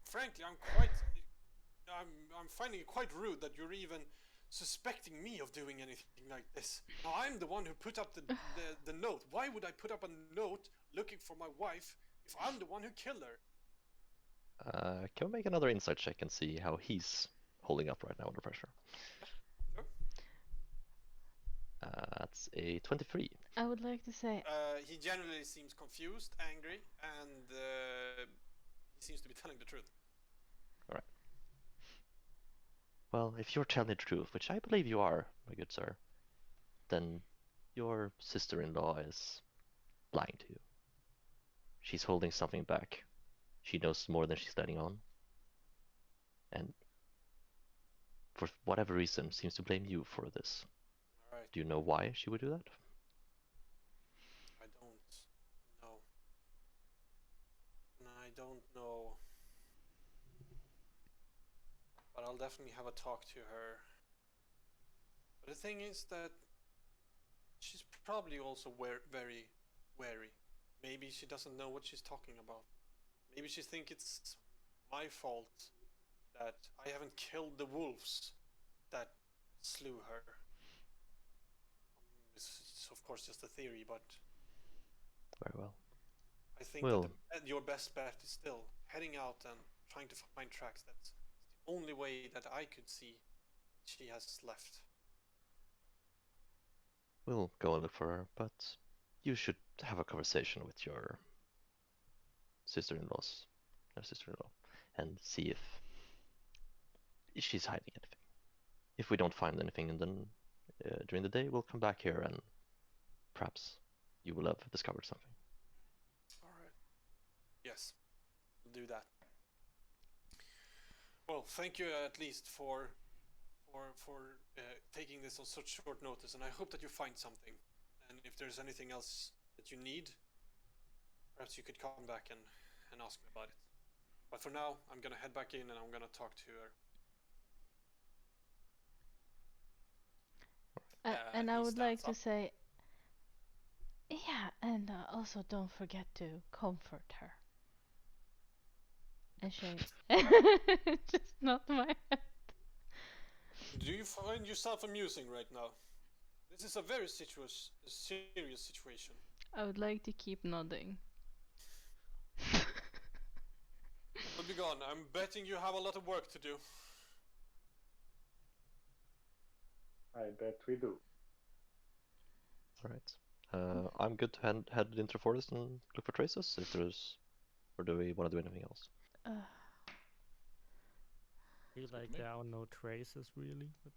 frankly, I'm finding it quite rude that you're even suspecting me of doing anything like this. Now, I'm the one who put up the note. Why would I put up a note looking for my wife if I'm the one who killed her? Can we make another insight check and see how he's holding up right now under pressure? Sure. That's a 23. I would like to say, He generally seems confused, angry, and he seems to be telling the truth. Alright. Well, if you're telling the truth, which I believe you are, my good sir, then your sister-in-law is lying to you. She's holding something back. She knows more than she's letting on. And for whatever reason, seems to blame you for this. All right. Do you know why she would do that? I don't know. And I don't know. But I'll definitely have a talk to her. But the thing is that she's probably also very wary. maybe she doesn't know what she's talking about. Maybe she thinks it's my fault that I haven't killed the wolves that slew her. It's of course just a theory, but Very well. I think Well- that your best bet is still heading out and trying to find tracks. That's the only way that I could see she has left. We'll go and look for her, but you should have a conversation with your sister-in-law, and see if she's hiding anything. If we don't find anything, and then during the day we'll come back here and perhaps you will have discovered something. All right. Yes, we'll do that. Well, thank you at least for taking this on such short notice, and I hope that you find something. And if there's anything else that you need, perhaps you could come back and ask me about it. But for now, I'm gonna head back in and I'm gonna talk to her. And I he would like stands to up. say, yeah, and also don't forget to comfort her. And she, just not my head. Do you find yourself amusing right now? This is a very serious situation. I would like to keep nodding. But be gone. I'm betting you have a lot of work to do. I bet we do. All right. I'm good to head into the forest and look for traces if there's, or do we want to do anything else? Feel like me. there are no traces really, but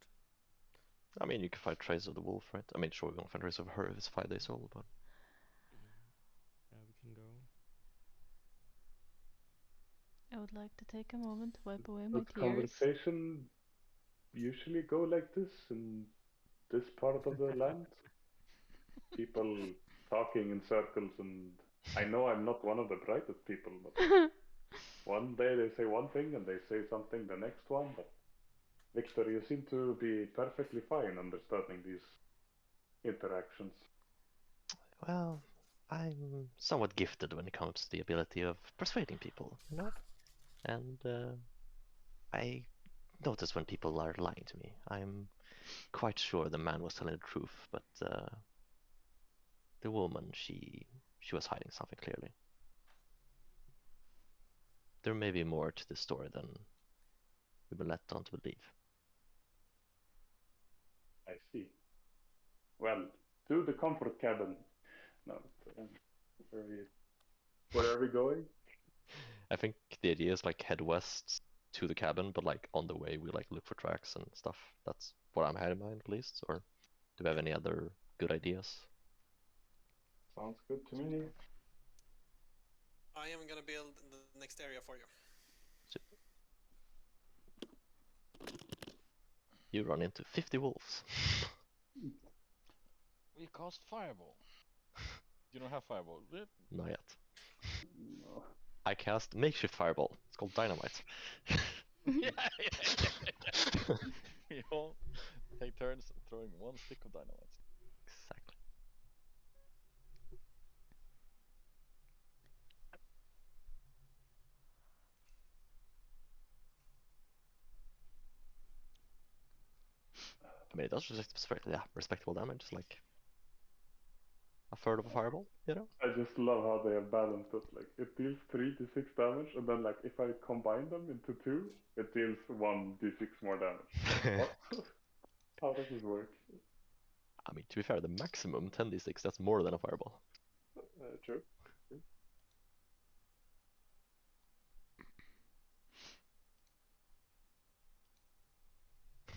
I mean, you can find traces of the wolf, right? I mean, sure, we won't find traces of her if it's 5 days old, but yeah, we can go. I would like to take a moment to wipe away my Does tears. conversation usually go like this in this part of the land? People talking in circles, and I know I'm not one of the brightest people, but one day they say one thing and they say something the next one. But Victor, you seem to be perfectly fine understanding these interactions. well, I'm somewhat gifted when it comes to the ability of persuading people, you know? And I notice when people are lying to me. I'm quite sure the man was telling the truth, but the woman, she was hiding something clearly. There may be more to this story than we've been led on to believe. I see. Well, to the comfort cabin. No, where are we going? I think the idea is like head west to the cabin, but like on the way we like look for tracks and stuff. That's what I'm had in mind, at least. Or do we have any other good ideas? Sounds good to me. I am gonna build the next area for you. You run into 50 wolves. We cast fireball. You don't have fireball, do you? Not yet. No. I cast makeshift fireball. It's called dynamite. Yeah. We all take turns throwing one stick of dynamite. Exactly. I mean, it does respectable damage. It's like a third of a fireball, you know? I just love how they have balanced it. Like it deals 3d6 damage, and then like if I combine them into 2, it deals 1d6 more damage. What? How does this work? I mean, to be fair, the maximum 10d6, that's more than a fireball. True.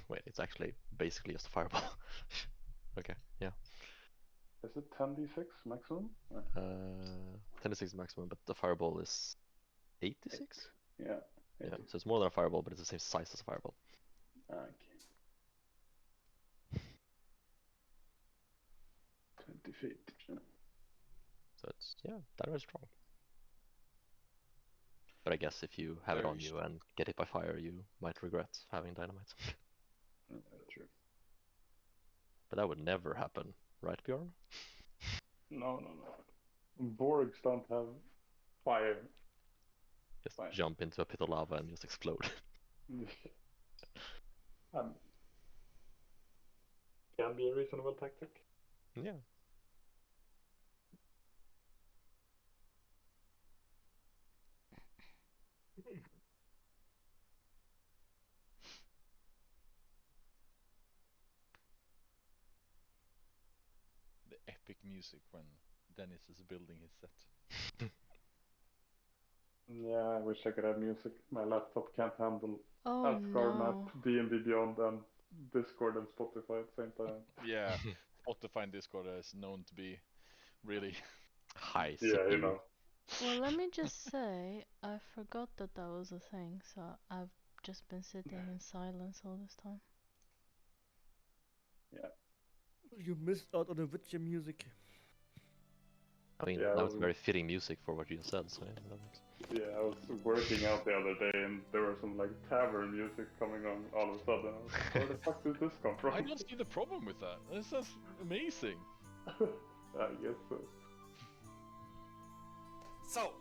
Wait, it's actually basically just a fireball. Okay, yeah. Is it 10d6 maximum? 10d6 is maximum, but the fireball is 8d6? Yeah. Yeah, so it's more than a fireball, but it's the same size as a fireball. Okay. 20 feet. So it's, yeah, that was strong. But I guess if you have it Very on you and get hit by fire, you might regret having dynamite. True. But that would never happen, right, Bjorn? No. Borgs don't have fire. Just Fine. jump into a pit of lava and just explode. Can be a reasonable tactic. Yeah. The epic music when Dennis is building his set. Yeah, I wish I could have music. My laptop can't handle Oh Asgard map, no. D&D Beyond, and Discord and Spotify at the same time. Yeah, Spotify and Discord is known to be really. High Yeah, you CPU. know. Well, let me just say, I forgot that that was a thing, so I've just been sitting in silence all this time. You missed out on the Witcher music. I mean, Yeah, that was we- very fitting music for what you said. So Yeah, I was working out the other day and there was some like tavern music coming on all of a sudden. I was like, where the fuck did this come from? I don't see the problem with that. This is amazing. I guess so. So,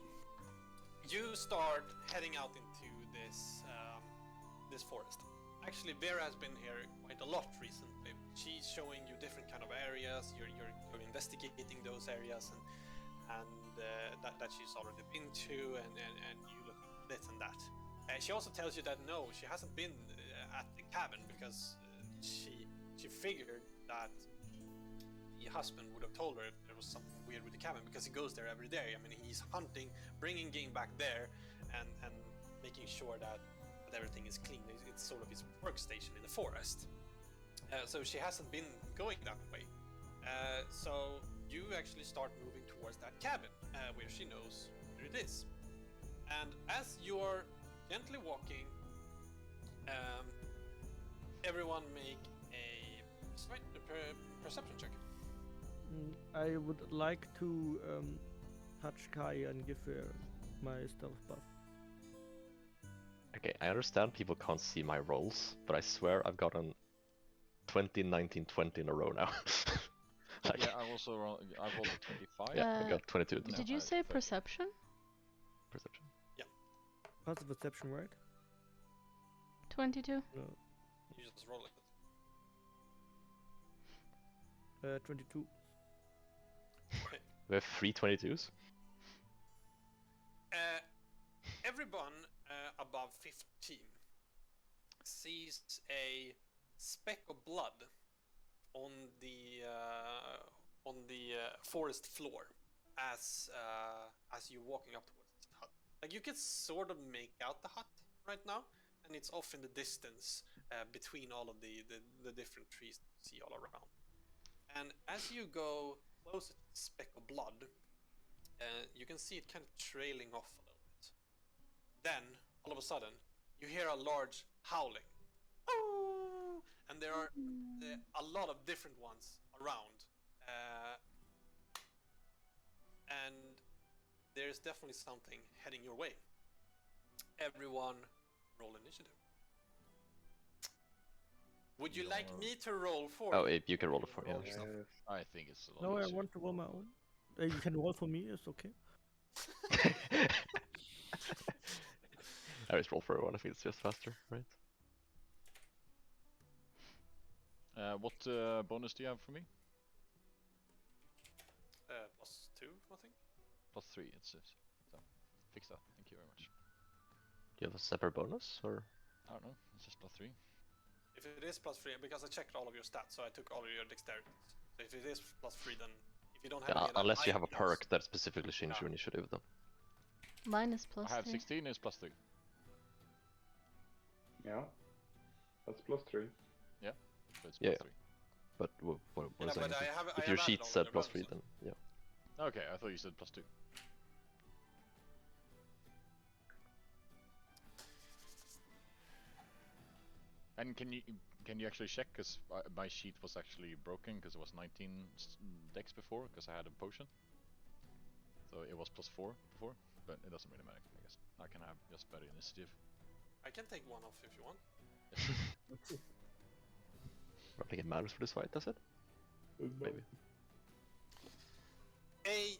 you start heading out into this this forest. Actually, Vera has been here quite a lot recently. She's showing you different kind of areas. You're investigating those areas and that she's already been to, and you look at this and that. She also tells you that no, she hasn't been at the cabin because she figured that the husband would have told her if there was something weird with the cabin, because he goes there every day. I mean, he's hunting, bringing game back there, and making sure that everything is clean. It's sort of his workstation in the forest. So she hasn't been going that way. So you actually start moving towards that cabin, where she knows where it is. And as you're gently walking, everyone make a perception check. I would like to touch Kai and give her my stealth buff. okay, I understand people can't see my rolls, but I swear I've gotten 20, 19, 20 in a row now. Like, Yeah, I also rolled a 25. yeah, I got 22 this No. Did you I- say 30. perception? perception. Passive perception, right? 22? No. You just roll it. 22. We have 3 22s. Everyone above 15 sees a speck of blood on the forest floor as you're walking up towards the hut. Like, you can sort of make out the hut right now, and it's off in the distance between all of the different trees that you see all around. And as you go closer to the speck of blood, you can see it kind of trailing off a little bit. Then, all of a sudden, you hear a large howling. Oh! And there are a lot of different ones around. And there's definitely something heading your way. Everyone, roll initiative. Would you like me to roll for Oh, you? you can roll Or it for you me. roll yourself? I think it's a lot No, I easier. want to roll my own. You can roll for me, it's okay. I always roll for everyone. I think it's just faster, right? What bonus do you have for me? +2, I think. +3, it's so fix that. Thank you very much. Do you have a separate bonus, or? I don't know, it's just +3. If it is +3, because I checked all of your stats, so I took all of your dexterities. So if it is +3, then if you don't have Yeah, any of that, unless you I have a use- perk that specifically changes Yeah. your initiative, then. Mine is plus I have 3. 16 is +3. Yeah. That's +3. So it's Yeah. +3. But what Yeah, is but that? I have, If your sheet said +3, then. then yeah. Okay, I thought you said +2. And can you actually check? Because my sheet was actually broken because it was 19 dex before because I had a potion. So it was +4 before, but it doesn't really matter. I guess I can have just better initiative. I can take one off if you want. I don't think it matters for this fight, does it? Maybe. A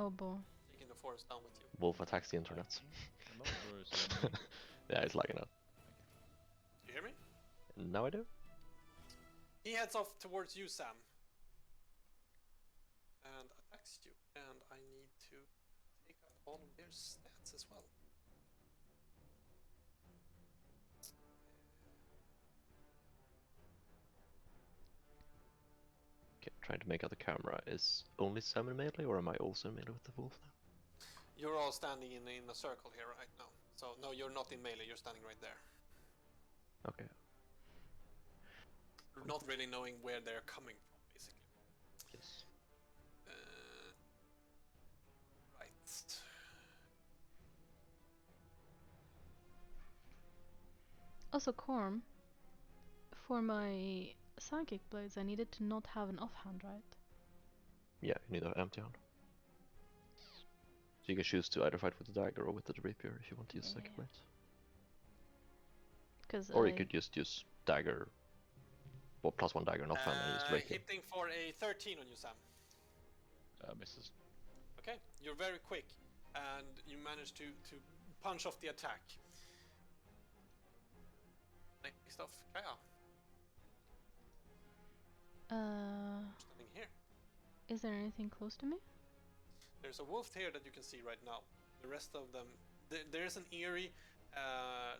Oh boy. taking the forest down with you. Wolf attacks the internet. A lot, or is it me? Yeah, it's lagging out. You hear me? Now I do. He heads off towards you, Sam. And attacks you. And I need to take up all of their stats as well. Okay, trying to make out the camera. Is only Sam in melee, or am I also in melee with the wolf now? You're all standing in a circle here right now. So, no, you're not in melee, you're standing right there. Okay. Not really knowing where they're coming from, basically. Yes. Right. Also, Corm, for my psychic blades, I needed to not have an offhand, right? Yeah, you need an empty hand. So you can choose to either fight with the dagger or with the rapier if you want to use second Yeah. blade. Because Or you could just use dagger, or +1 dagger and offhand and use rapier. Hitting for a 13 on you, Sam. Misses. Okay, you're very quick, and you manage to punch off the attack. Next off, Kaya, standing here. Is there anything close to me? There's a wolf here that you can see right now. The rest of them, there's an eerie,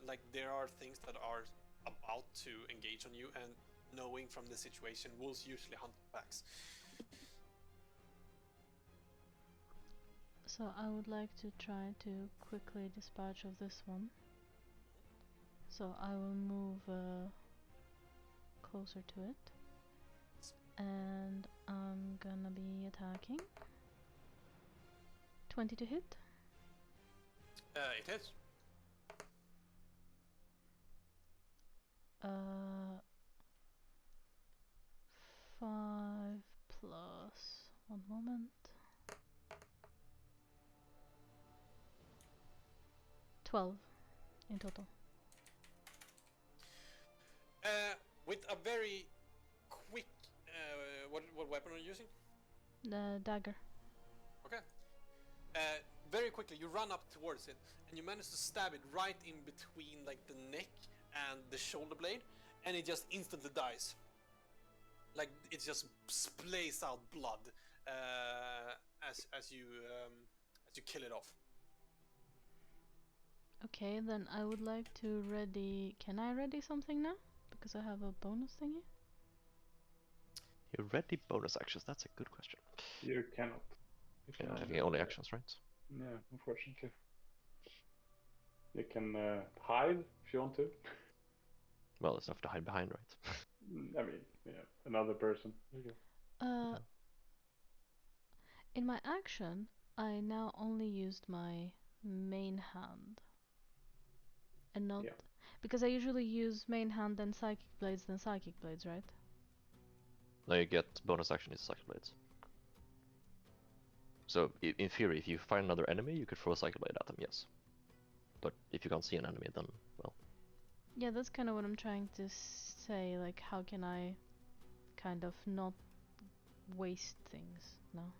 like there are things that are about to engage on you, and knowing from the situation, wolves usually hunt packs. So I would like to try to quickly dispatch of this one. So I will move closer to it. And I'm gonna be attacking. 20 to hit. It hits. 5 plus 1 moment. 12 in total. With a very quick, what weapon are you using? The dagger. Okay. Very quickly, you run up towards it, and you manage to stab it right in between, like the neck and the shoulder blade, and it just instantly dies. Like it just splays out blood as you kill it off. Okay, then I would like to ready. Can I ready something now? Because I have a bonus thingy. You ready bonus actions? That's a good question. You cannot. You Yeah, cannot I do think only that. actions, right? Yeah, unfortunately. You can hide if you want to. Well, it's enough to hide behind, right? I mean, yeah, another person. In my action, I now only used my main hand. And not... Yeah. Because I usually use main hand, then psychic blades, right? Now you get bonus action is cycle blades. So in theory, if you find another enemy, you could throw a cycle blade at them, yes. But if you can't see an enemy, then well. Yeah, that's kind of what I'm trying to say. Like, how can I kind of not waste things? No.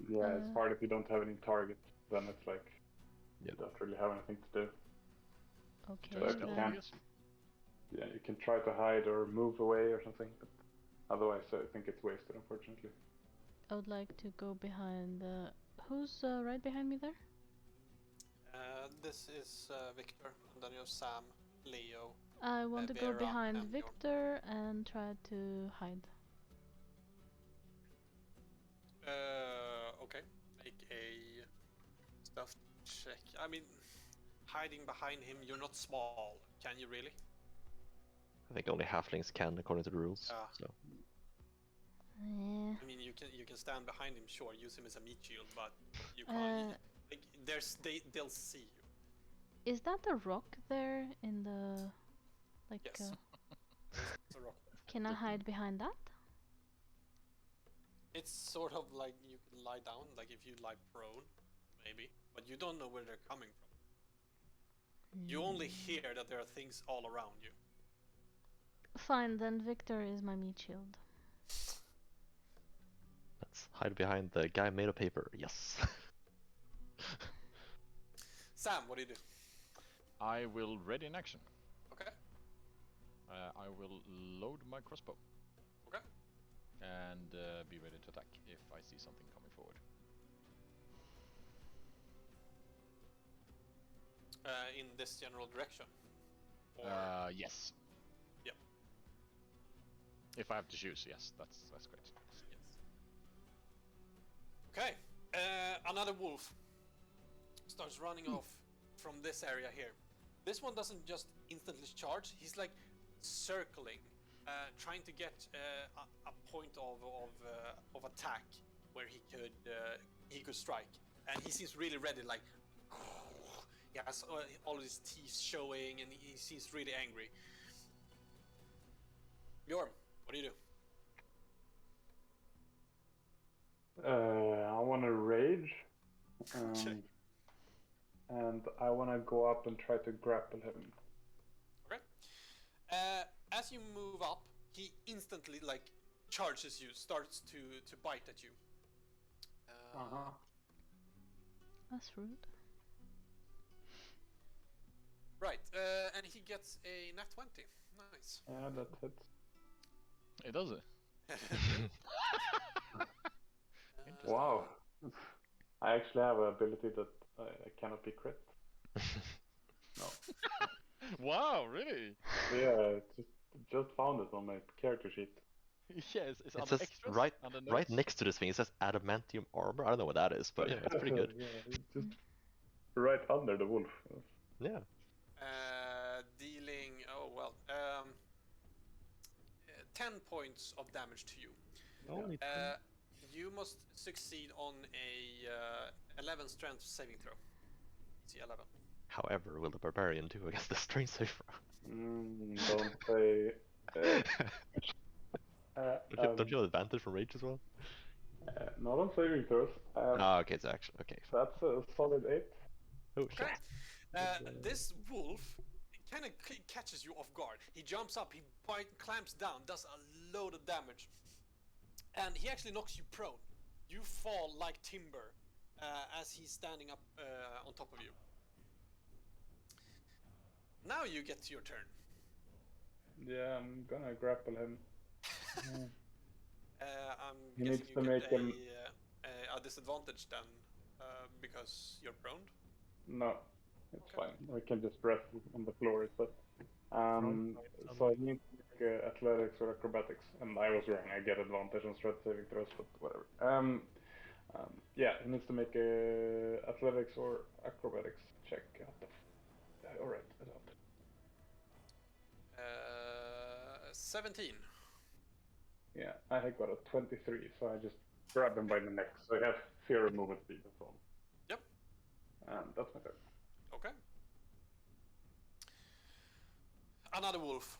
Yeah, it's hard if you don't have any target. Then it's like Yeah. you don't really have anything to do. Okay, So if you then... can, yeah, you can try to hide or move away or something, but otherwise I think it's wasted, unfortunately. I would like to go behind the... Who's right behind me there? This is Victor, and then you have Sam, Leo. I want to go Vera behind and Bjorn. Victor and try to hide. Okay. Make a stuff check. I mean, hiding behind him, you're not small. Can you really? I think only halflings can, according to the rules. Ah. So Yeah. I mean, you can stand behind him, sure, use him as a meat shield, but you can't. Like, they'll see you. Is that a rock there in the... Like, Yes. It's a rock. can I hide behind that? It's sort of like you can lie down, like if you lie prone, maybe, but you don't know where they're coming from. You only hear that there are things all around you. Fine, then Victor is my meat shield. Let's hide behind the guy made of paper. Yes. Sam, what do you do? I will ready in action. Okay. I will load my crossbow. Okay. And be ready to attack if I see something coming forward. In this general direction. Or Yes. Yep. If I have to choose, yes, that's great. yes. Okay. Another wolf starts running off from this area here. This one doesn't just instantly charge. He's like circling, trying to get a point of attack where he could strike. And he seems really ready, like he has all of his teeth showing, and he seems really angry. Bjorn, what do you do? I want to rage, Okay. and I want to go up and try to grapple him. Okay. As you move up, he instantly like charges you, starts to bite at you. That's rude. Right, and he gets a nat 20. Nice. Yeah, that hits. It does it. Wow. I actually have an ability that I cannot be crit. No. Wow, really? Yeah, just found it on my character sheet. Yes, it's It on says extras, right on the right notes. next to this thing. It says adamantium armor. I don't know what that is, but yeah, it's pretty good. Yeah, it's just right under the wolf. Yeah. Dealing 10 points of damage to you. Only You must succeed on a 11 strength saving throw. DC 11. However, will the barbarian do against the strength save throw? Don't say. Don't you have advantage from rage as well? Not on saving throws. Okay, it's action. Okay. That's a solid 8. Oh shit. Okay. This wolf kind of catches you off guard. He jumps up, he clamps down, does a load of damage, and he actually knocks you prone. You fall like timber as he's standing up on top of you. Now you get to your turn. Yeah, I'm gonna grapple him. I'm He guessing needs you to get make him- a disadvantage then because you're prone. No, it's Okay. fine. We can just rest on the floor instead. Front So I need to make athletics or acrobatics, and I was wrong. I get advantage on strength saving throws, but whatever. Yeah, he needs to make a athletics or acrobatics check. All right, advantage. 17. Yeah, I had got a 23, so I just grab him by the neck. So I have fear movement speed and so on. Yep. And that's my turn. Okay. Another wolf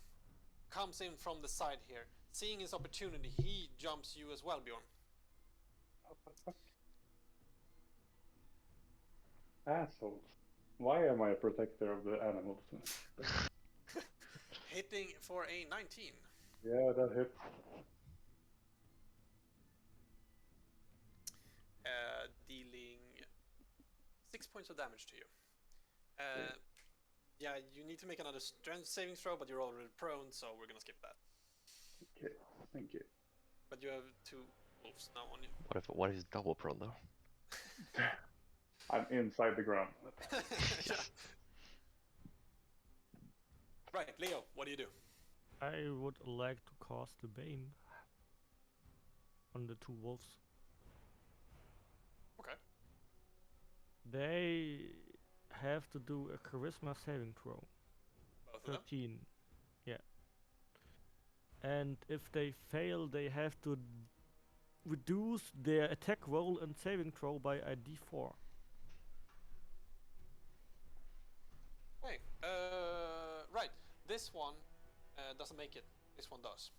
comes in from the side here. Seeing his opportunity, he jumps you as well, Bjorn. What the fuck? Assholes. Why am I a protector of the animals? Hitting for a 19. Yeah, that hits. Dealing 6 points of damage to you. Yeah, you need to make another strength saving throw, but you're already prone, so we're gonna skip that. Okay, thank you. But you have 2 wolves now on you. What if he's double prone though? I'm inside the ground. Yeah. Right, Leo, what do you do? I would like to cast the Bane on the 2 wolves. Okay. They have to do a charisma saving throw. Both of them? 13. Yeah. And if they fail, they have to reduce their attack roll and saving throw by a d4. Hey, right. This one doesn't make it. This one does.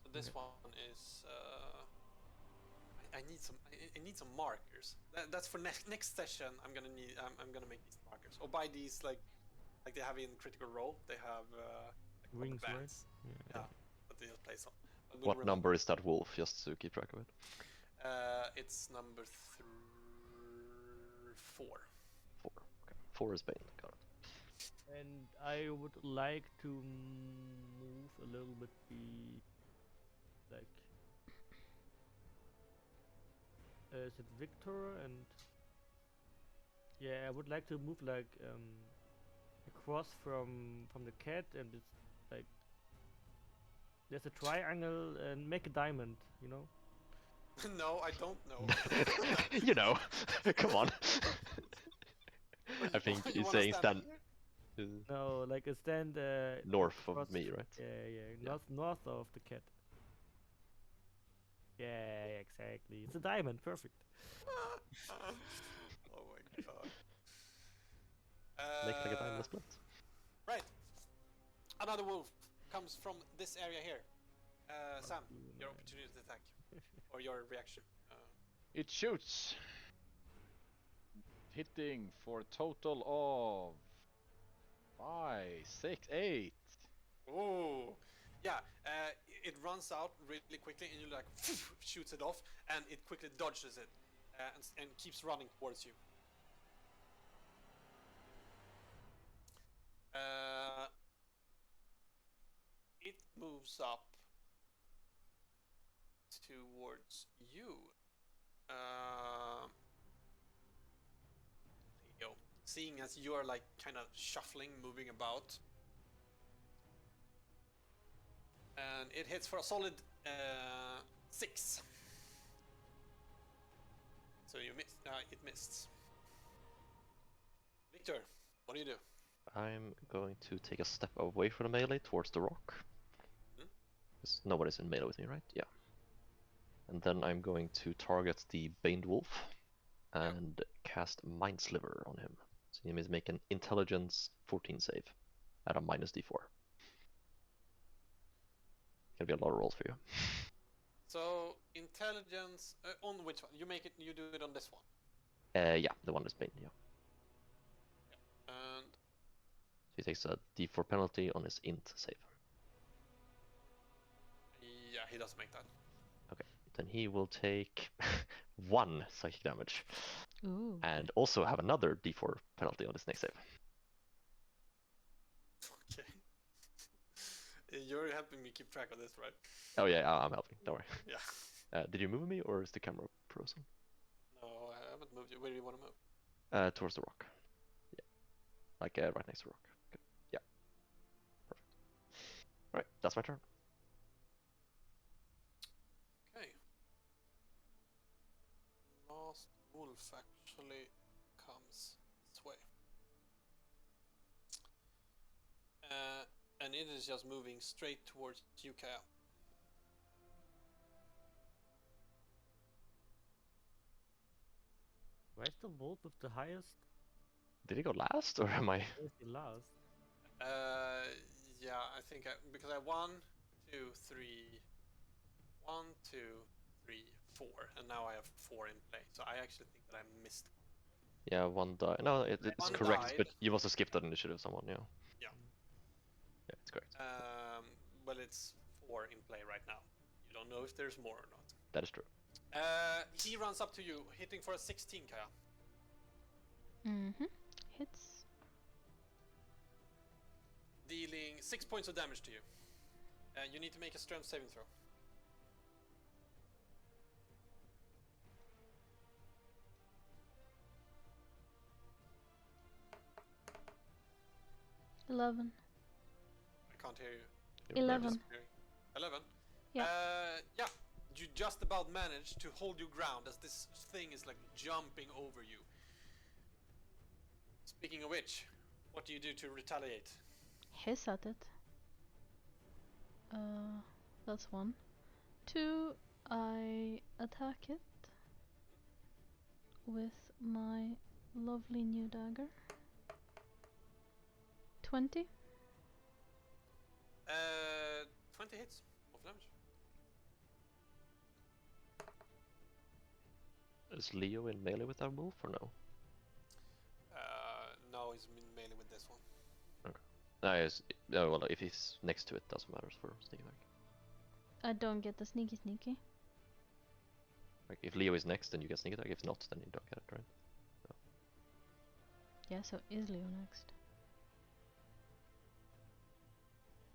So this Okay. one is. I need some. I need some markers. That's for next session. I'm gonna need. I'm gonna make these markers. Or buy these like they have in Critical Role. They have like rubber Rings, right? bands. Yeah. Yeah, that they just place on. But we'll What remember. number is that wolf? Just to keep track of it. It's number 4. 4. Okay. 4 is Bane. Got it. And I would like to move a little bit like is it Victor and yeah, I would like to move like across from the cat and it's like there's a triangle and make a diamond, you know? No, I don't know. You know, come on. I You think wanna he's saying stand here? No, like a stand north of across me, right? Yeah, north of the cat. Yeah, exactly. It's a diamond, perfect. Oh my god. Make like a diamond split. Right. Another wolf comes from this area here. Sam, your opportunity to attack. Or your reaction. It shoots. Hitting for a total of 5, 6, 8. Oh, yeah. It runs out really quickly, and you like shoots it off, and it quickly dodges it, and keeps running towards you. It moves up towards you. Leo, seeing as you are like kind of shuffling, moving about. And it hits for a solid 6. So you missed. It missed. Victor, what do you do? I'm going to take a step away from the melee towards the rock. Hmm? Because nobody's in melee with me, right? Yeah. And then I'm going to target the Baned Wolf and cast Mind Sliver on him. So he needs to make an Intelligence 14 save at a minus d4. Gonna be a lot of rolls for you. So intelligence on which one? You make it. You do it on this one. Yeah, the one that's Bane. Yeah. And So he takes a d4 penalty on his Int save. yeah, he doesn't make that. Okay, then he will take 1 psychic damage. Ooh. And also have another d4 penalty on his next save. Okay. You're helping me keep track of this, right? Oh yeah, I'm helping. Don't worry. Yeah. Did you move me, or is the camera frozen? No, I haven't moved you. Where do you want to move? Towards the rock. Yeah, like right next to the rock. Good. Yeah. Perfect. All right, that's my turn. Okay. Last wolf actually comes this way. And it is just moving straight towards you, Kaya. Why is the wolf with the highest? Did he go last, or am I? Where's the last? Yeah, I think because I 1, 2, 3, 1, 2, 3, 4, and now I have 4 in play. So I actually think that I missed. Yeah, 1 die. No, it's One correct, died. but you also skipped that initiative, someone. Yeah. Yeah. Yeah, it's correct. Well, it's 4 in play right now. You don't know if there's more or not. That is true. He runs up to you, hitting for a 16, Kaya. Mm-hmm. Hits. Dealing 6 points of damage to you. You need to make a strength saving throw. $11. I can't hear you. You're 11. correct. 11? Yeah. Yeah. You just about managed to hold your ground as this thing is like jumping over you. Speaking of which, what do you do to retaliate? Hiss at it. That's 1. 2, I attack it with my lovely new dagger. 20. 20 hits of damage. Is Leo in melee with that wolf, or no? No, he's in melee with this one. No, well, if he's next to it, doesn't matter for sneak attack. I don't get the sneaky. Like if Leo is next, then you get sneak attack. If not, then you don't get it, right? Yeah, so is Leo next?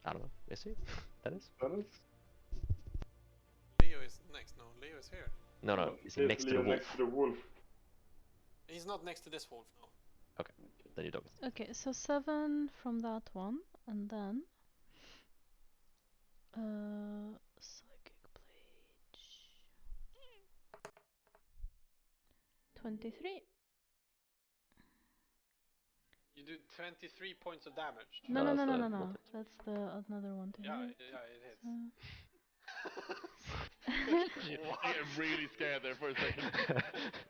I don't know. Is he? Dennis? Dennis? Leo is next. No, Leo is here. No, no. Is he next to the Leo wolf? next to the wolf. He's not next to this wolf, no. Then you don't. Okay, so 7 from that one, and then psychic blade 23. You do 23 points of damage. No, No, no, no, that's no, a no, no. multi. That's the another one to Yeah, hit. yeah, it hits. I get really scared there for a second.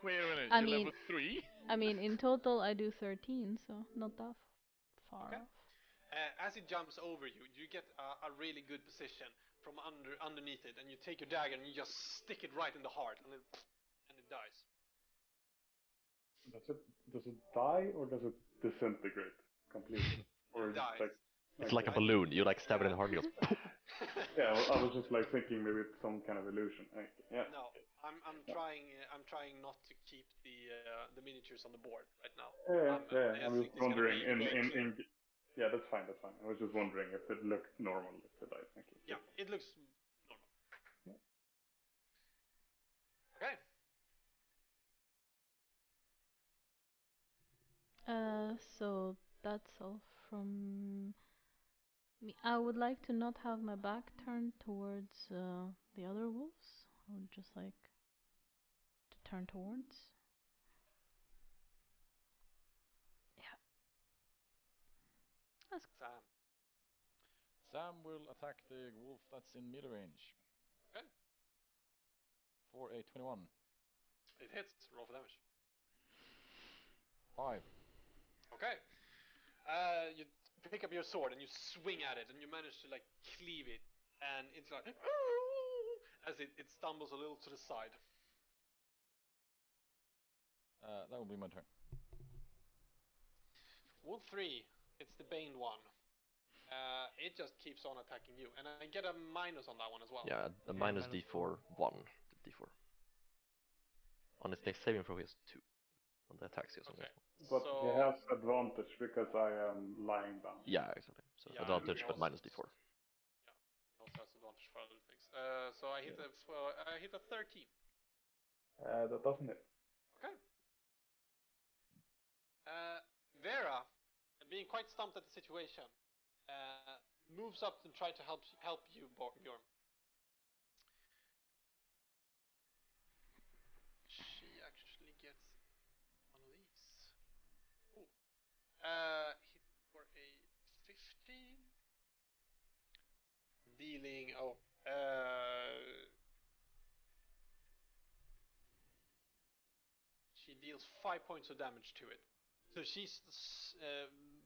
Wait a minute, I you're mean- level 3? I mean, in total, I do 13, so not that far Okay. off. As it jumps over you, you get a really good position from underneath it, and you take your dagger and you just stick it right in the heart, and it dies. Does it die or does it disintegrate completely? Or It dies. like It's like a balloon. You like stab it in the heart and it goes. Poof. yeah, I was just like thinking maybe it's some kind of illusion. Like, yeah. No, I'm trying not to keep the miniatures on the board right now. Yeah, I I'm think just it's gonna wondering be very clear. yeah, that's fine. I was just wondering if it looked normal if it died. Thank you. Yeah, it looks normal. Yeah. Okay. So that's all from me. I would like to not have my back turned towards the other wolves. I would just like to turn towards. Yeah. That's Sam. Sam will attack the wolf that's in melee range. Okay. For a 21. It hits. Roll for damage. 5. Okay. You pick up your sword and you swing at it, and you manage to like cleave it, and it's like as it stumbles a little to the side. That will be my turn. Wolf 3, it's the Baned one. It just keeps on attacking you, and I get a minus on that one as well. Yeah, a Yeah, minus minus d4 1 d4. On its next saving throw, he has 2. On the attacks, he has only Okay. has 1. But So- he has advantage because I am lying down. Yeah, exactly. So Yeah, advantage, he but also- minus d4. He also has advantage for other things. So I hit I hit a 13. That doesn't hit. Okay. Vera, being quite stumped at the situation, moves up and try to help you, Bjorn. She actually gets one of these. Ooh. Hit for a 15. Dealing she deals 5 points of damage to it. So she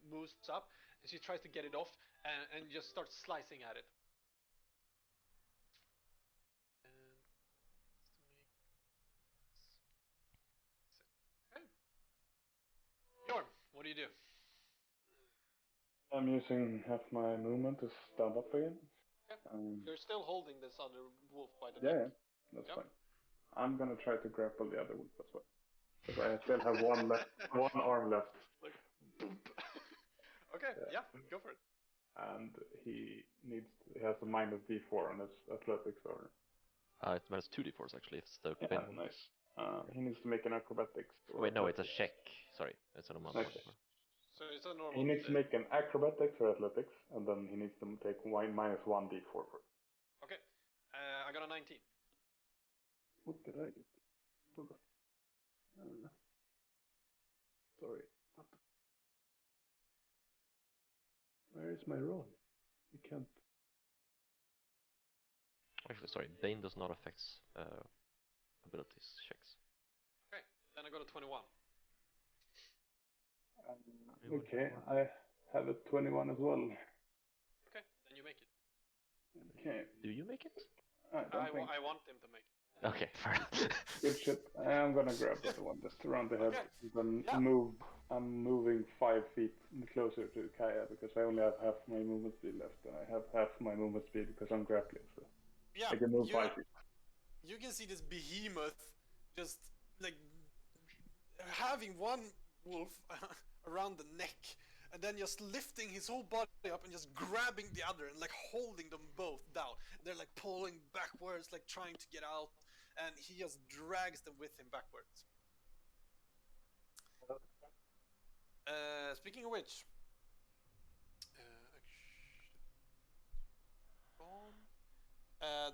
moves up and she tries to get it off and just starts slicing at it. Okay. Bjorn, what do you do? I'm using half my movement to stand up again. Okay. Um, You're still holding this other wolf by the yeah, neck. that's Yep. fine. I'm gonna try to grapple the other wolf as well. Because I still have one left, one arm left, Like, boop. Okay, yeah, go for it. and he has a minus d4 on his athletics or It's minus 2d4s actually. If it's the yeah, pain one. nice. He needs to make an acrobatics. or Wait, no, it's a athletics. check. Sorry, it's an amount. Okay. So it's a normal. He needs to make an acrobatics or athletics, and then he needs to take minus 1 d4 for it. Okay, I got a 19. What did I get? Sorry. What the... Where is my roll? You can't. Actually, sorry, Bane does not affect abilities checks. Okay, then I got a 21. Okay, I have a 21 as well. Okay, then you make it. Okay. Do you make it? I don't think. I want him to make it. Okay, fair enough. Good shit. I'm gonna grab the other one just around the head. Okay. Then Yeah. I'm moving 5 feet closer to Kaya because I only have half my movement speed left, and I have half my movement speed because I'm grappling. So Yeah, I can move 5 feet. you can see this behemoth just like having one wolf around the neck, and then just lifting his whole body up and just grabbing the other and like holding them both down. They're like pulling backwards, like trying to get out, and he just drags them with him backwards. Speaking of which,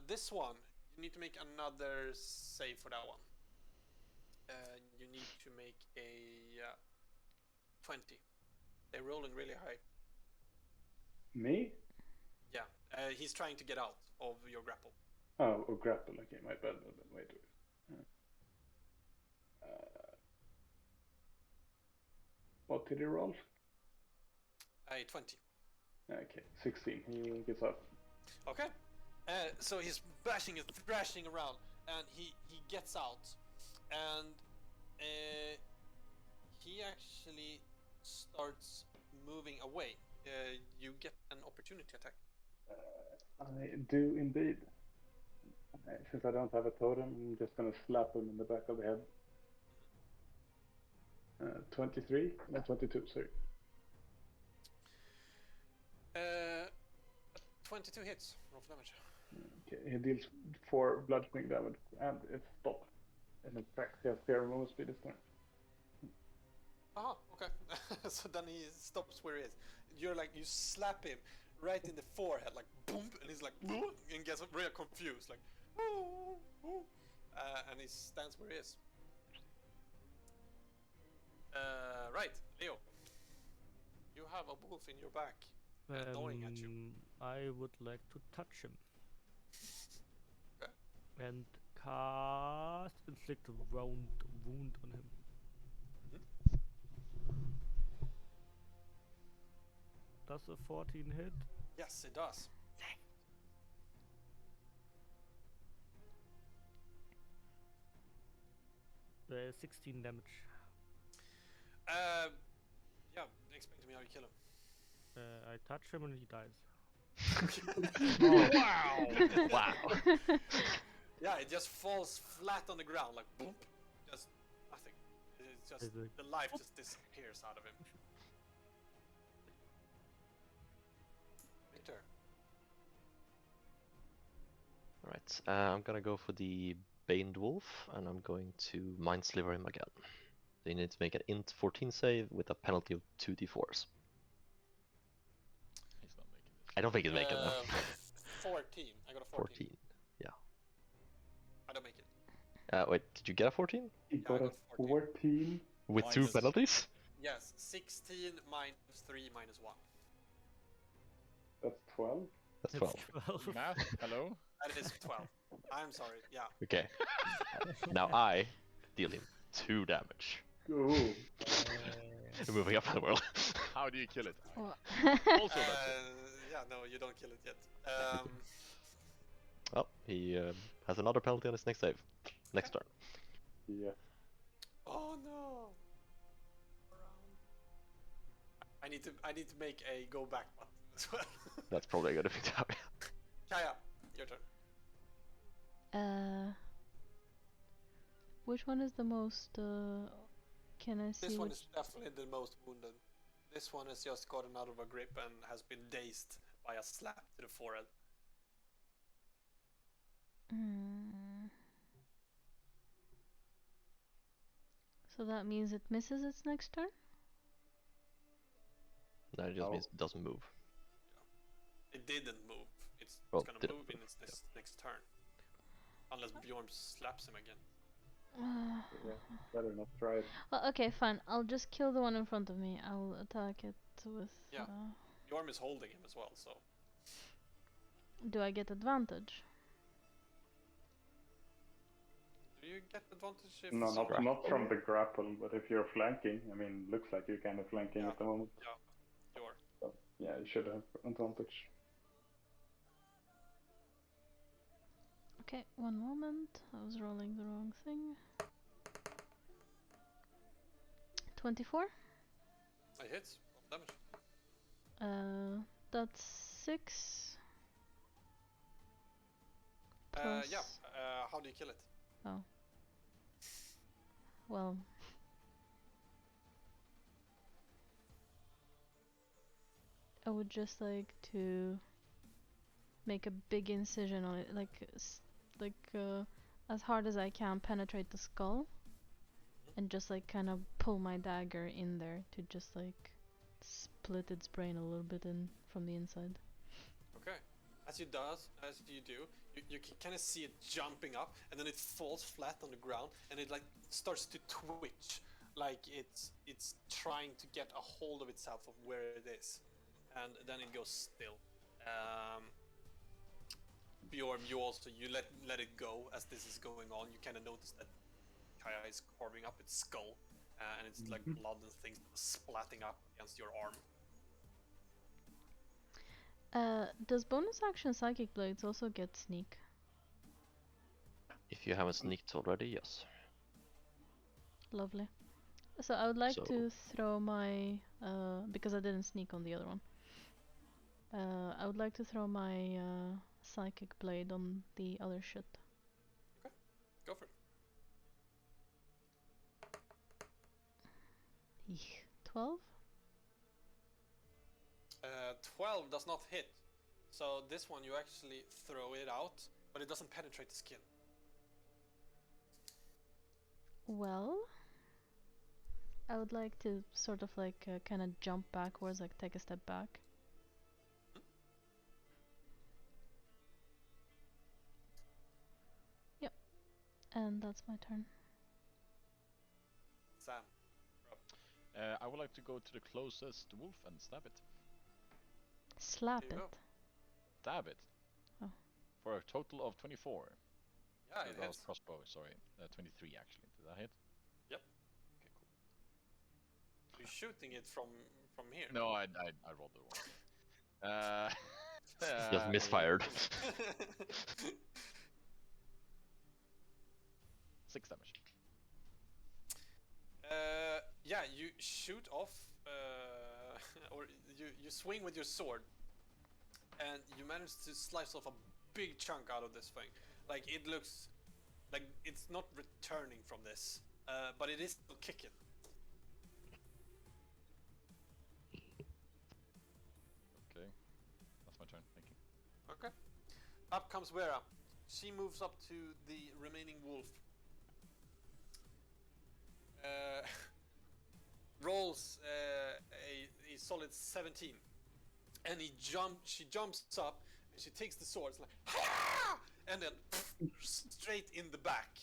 this one, you need to make another save for that one. You need to make a 20. They're rolling really high. Me? Yeah, he's trying to get out of your grapple. Oh, grapple. Okay, my bad. Wait. What did he roll? A 20. Okay, 16. He gets up. Okay. So he's bashing and thrashing around, and he gets out, and he actually starts moving away. You get an opportunity attack. I do indeed. Since I don't have a totem, I'm just gonna slap him in the back of the head. 23? No, 22, sorry. 22 hits. Roll for damage. Okay, he deals 4 bludgeoning damage, and it stops. And in fact, he has fair movement speed this turn. Aha, okay. So then he stops where he is. You're like, you slap him right in the forehead, like boom, and he's like, and gets real confused, like, and he stands where he is. Right, Leo. You have a wolf in your back, gnawing at you. I would like to touch him. Okay. And cast inflict a round wound on him. Does a 14 hit? Yes, it does. 16 damage. Yeah, explain to me how you kill him. I touch him and he dies. Oh, wow! Wow. Yeah, it just falls flat on the ground, like boom, just nothing. It's just Is it- the life just disappears out of him. Victor. Alright, I'm gonna go for the Baned Wolf, and I'm going to Mind Sliver him again. So you need to make an int 14 save with a penalty of 2d4s. He's not making this. I don't think he'll make it though. 14. I got a 14. 14. I don't make it. Wait, did you get a 14? He Yeah, I got a got 14. 14. With two Minus- penalties? Yes, 16 minus 3 minus 1. That's 12. That's It's 12. 12. Math? Hello? That is 12. I'm sorry, yeah. Okay. Now I deal him 2 damage. Ooh. Moving up in the world. How do you kill it? Well, Also, that's it. Yeah, no, you don't kill it yet. Well, he has another penalty on his next save. Next turn. Yeah. Oh no! I need to make a go back button as well. That's probably a good thing to have. Kaya, your turn. which one is the most? Can I see? This one which... is definitely the most wounded. This one has just gotten out of a grip and has been dazed by a slap to the forehead. So that means it misses its next turn? No, it just Oh. means it doesn't move. It didn't move. It's Well, gonna didn't move in its next turn. Unless Bjorn slaps him again. Yeah. Better not try it. Well, okay, fine. I'll just kill the one in front of me. I'll attack it with... Yeah. Bjorn is holding him as well, so... do I get advantage? Do you get advantage if No, someone- not from the grapple, but if you're flanking, I mean, looks like you're kind of flanking Yeah. at the moment. you are. So, yeah, you should have advantage. Okay, one moment. I was rolling the wrong thing. 24? It hits. Roll damage. That's 6. Plus. Yeah. How do you kill it? Oh. Well. I would just like to make a big incision on it, like as hard as I can, penetrate the skull, and just like kind of pull my dagger in there to just like split its brain a little bit in from the inside. Okay. As you do, you can kind of see it jumping up, and then it falls flat on the ground, and it like starts to twitch, like it's trying to get a hold of itself of where it is, and then it goes still. Bjorn, you let it go as this is going on. You kind of notice that Kaya is carving up its skull, and it's like blood and things splatting up against your arm. Does bonus action Psychic Blades also get sneak? If you haven't sneaked already, yes. Lovely. So I would like So- to throw my because I didn't sneak on the other one. I would like to throw my Psychic Blade on the other shit. Go for it. 12? 12 does not hit. So this one you actually throw it out, but it doesn't penetrate the skin. Well, I would like to sort of like kind of jump backwards, like take a step back. Yep. And that's my turn. Sam. I would like to go to the closest wolf and stab it. Slap There it. you go. Stab it. Oh. For a total of 24. Yeah, it Oh, hits. crossbow, sorry. 23 actually. Did that hit? Yep. Okay, cool. You're shooting it from here. No, I rolled the one. Just misfired. 6 damage. Yeah, you shoot off, or you swing with your sword, and you manage to slice off a big chunk out of this thing. Like it looks like it's not returning from this, but it is still kicking. Okay. That's my turn, thank you. Okay. Up comes Vera. She moves up to the remaining wolf. Rolls a solid 17, and she jumps up and she takes the sword. It's like, "Ha!" And then straight in the back,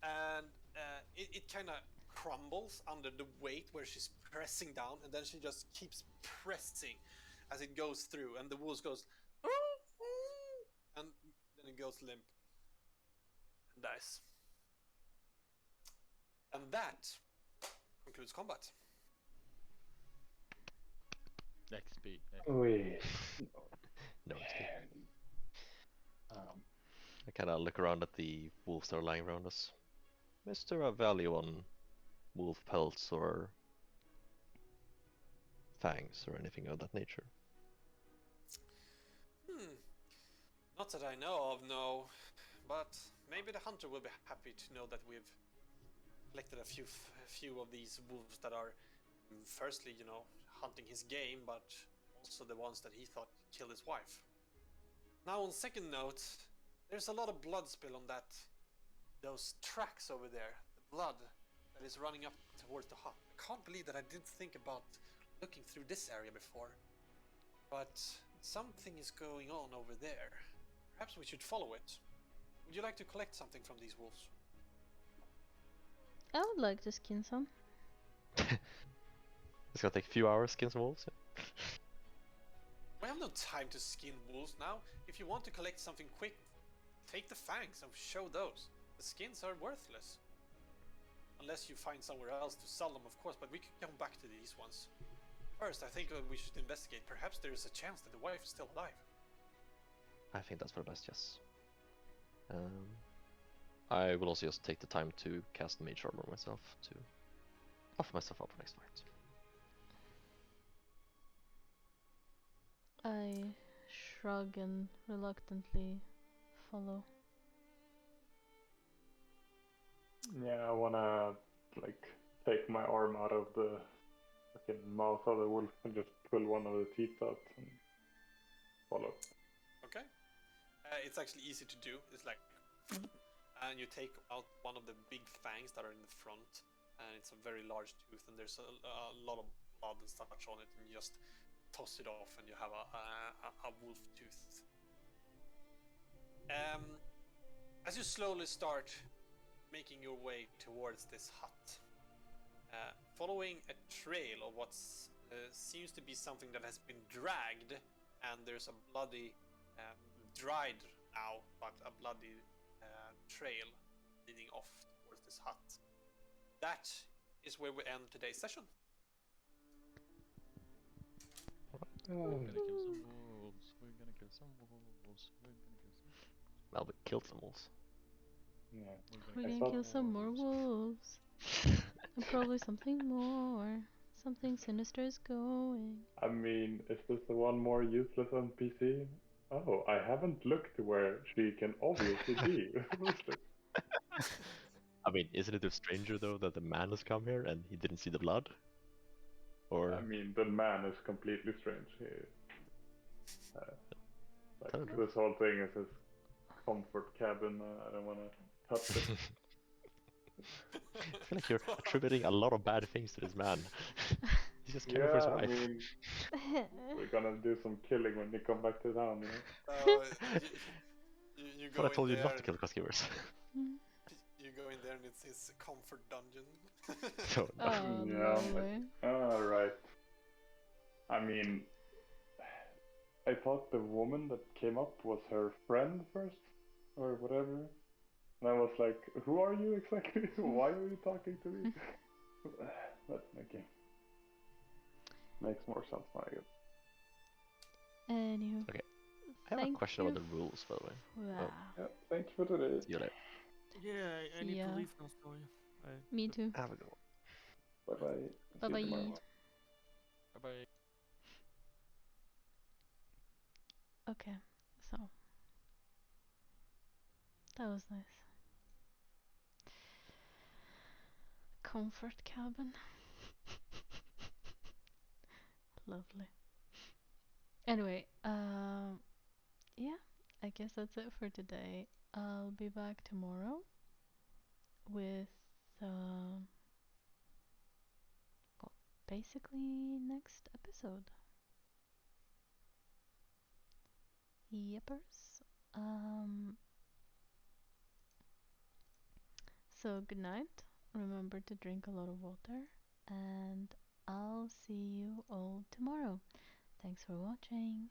and it kind of crumbles under the weight where she's pressing down, and then she just keeps pressing as it goes through, and the wolf goes, and then it goes limp and dies. And that concludes combat. XP. Wait. No, it's good. Um, I kind of look around at the wolves that are lying around us. Is there a value on wolf pelts or fangs or anything of that nature? Not that I know of, no. But maybe the hunter will be happy to know that we've collected a few of these wolves that are, firstly, hunting his game, but also the ones that he thought killed his wife. Now, on second note, there's a lot of blood spill on those tracks over there. The blood that is running up towards the hut. I can't believe that I didn't think about looking through this area before. But something is going on over there. Perhaps we should follow it. Would you like to collect something from these wolves? I would like to skin some. It's gonna take a few hours to skin some wolves. Yeah. We have no time to skin wolves now. If you want to collect something quick, take the fangs and show those. The skins are worthless. Unless you find somewhere else to sell them, of course, but we can come back to these ones. First, I think we should investigate. Perhaps there is a chance that the wife is still alive. I think that's for the best, yes. I will also just take the time to cast Mage Armor myself to offer myself up for next fight. I shrug and reluctantly follow. Yeah, I wanna like take my arm out of the fucking mouth of the wolf and just pull one of the teeth out and follow. Okay. It's actually easy to do. It's like, and you take out one of the big fangs that are in the front, and it's a very large tooth, and there's a lot of blood and such on it, and you just toss it off, and you have a wolf tooth. As you slowly start making your way towards this hut, following a trail of what seems to be something that has been dragged, and there's a bloody, dried now, but a bloody trail leading off towards this hut. That is where we end today's session. We're gonna kill some wolves. We're gonna kill some wolves. We're gonna kill some. Well, we killed some wolves. Yeah. We're I gonna thought- kill some more wolves. And probably something more. Something sinister is going. I mean, is this the one more useless NPC? Oh, I haven't looked where she can obviously be. I mean, isn't it a stranger though that the man has come here and he didn't see the blood? Or I mean, the man is completely strange. Like Totally. this whole thing is his comfort cabin. I don't want to touch it. I feel like you're attributing a lot of bad things to this man. He's just caring for his Yeah, I wife. mean, we're gonna do some killing when you come back to town, you know? You But go I told in you there, not to kill Koskivers. you go in there and it's his comfort dungeon. So, no. Oh, Yeah, lovely. Alright. I mean, I thought the woman that came up was her friend first, or whatever. And I was like, who are you exactly? Why are you talking to me? That's making... Makes more sense now, I guess. Anywho. Okay. I have a question about the rules, by the way. Wow. Yeah, thank you for today. See you later. Yeah, I need Yeah. to leave now, sorry. Me too. Have a good one. Bye-bye. See you Bye-bye. tomorrow. Bye bye. Okay, so that was nice. Comfort cabin. Lovely. Anyway, yeah, I guess that's it for today. I'll be back tomorrow with, well, basically next episode. Yepers. So good night. Remember to drink a lot of water, and I'll see you all tomorrow. Thanks for watching.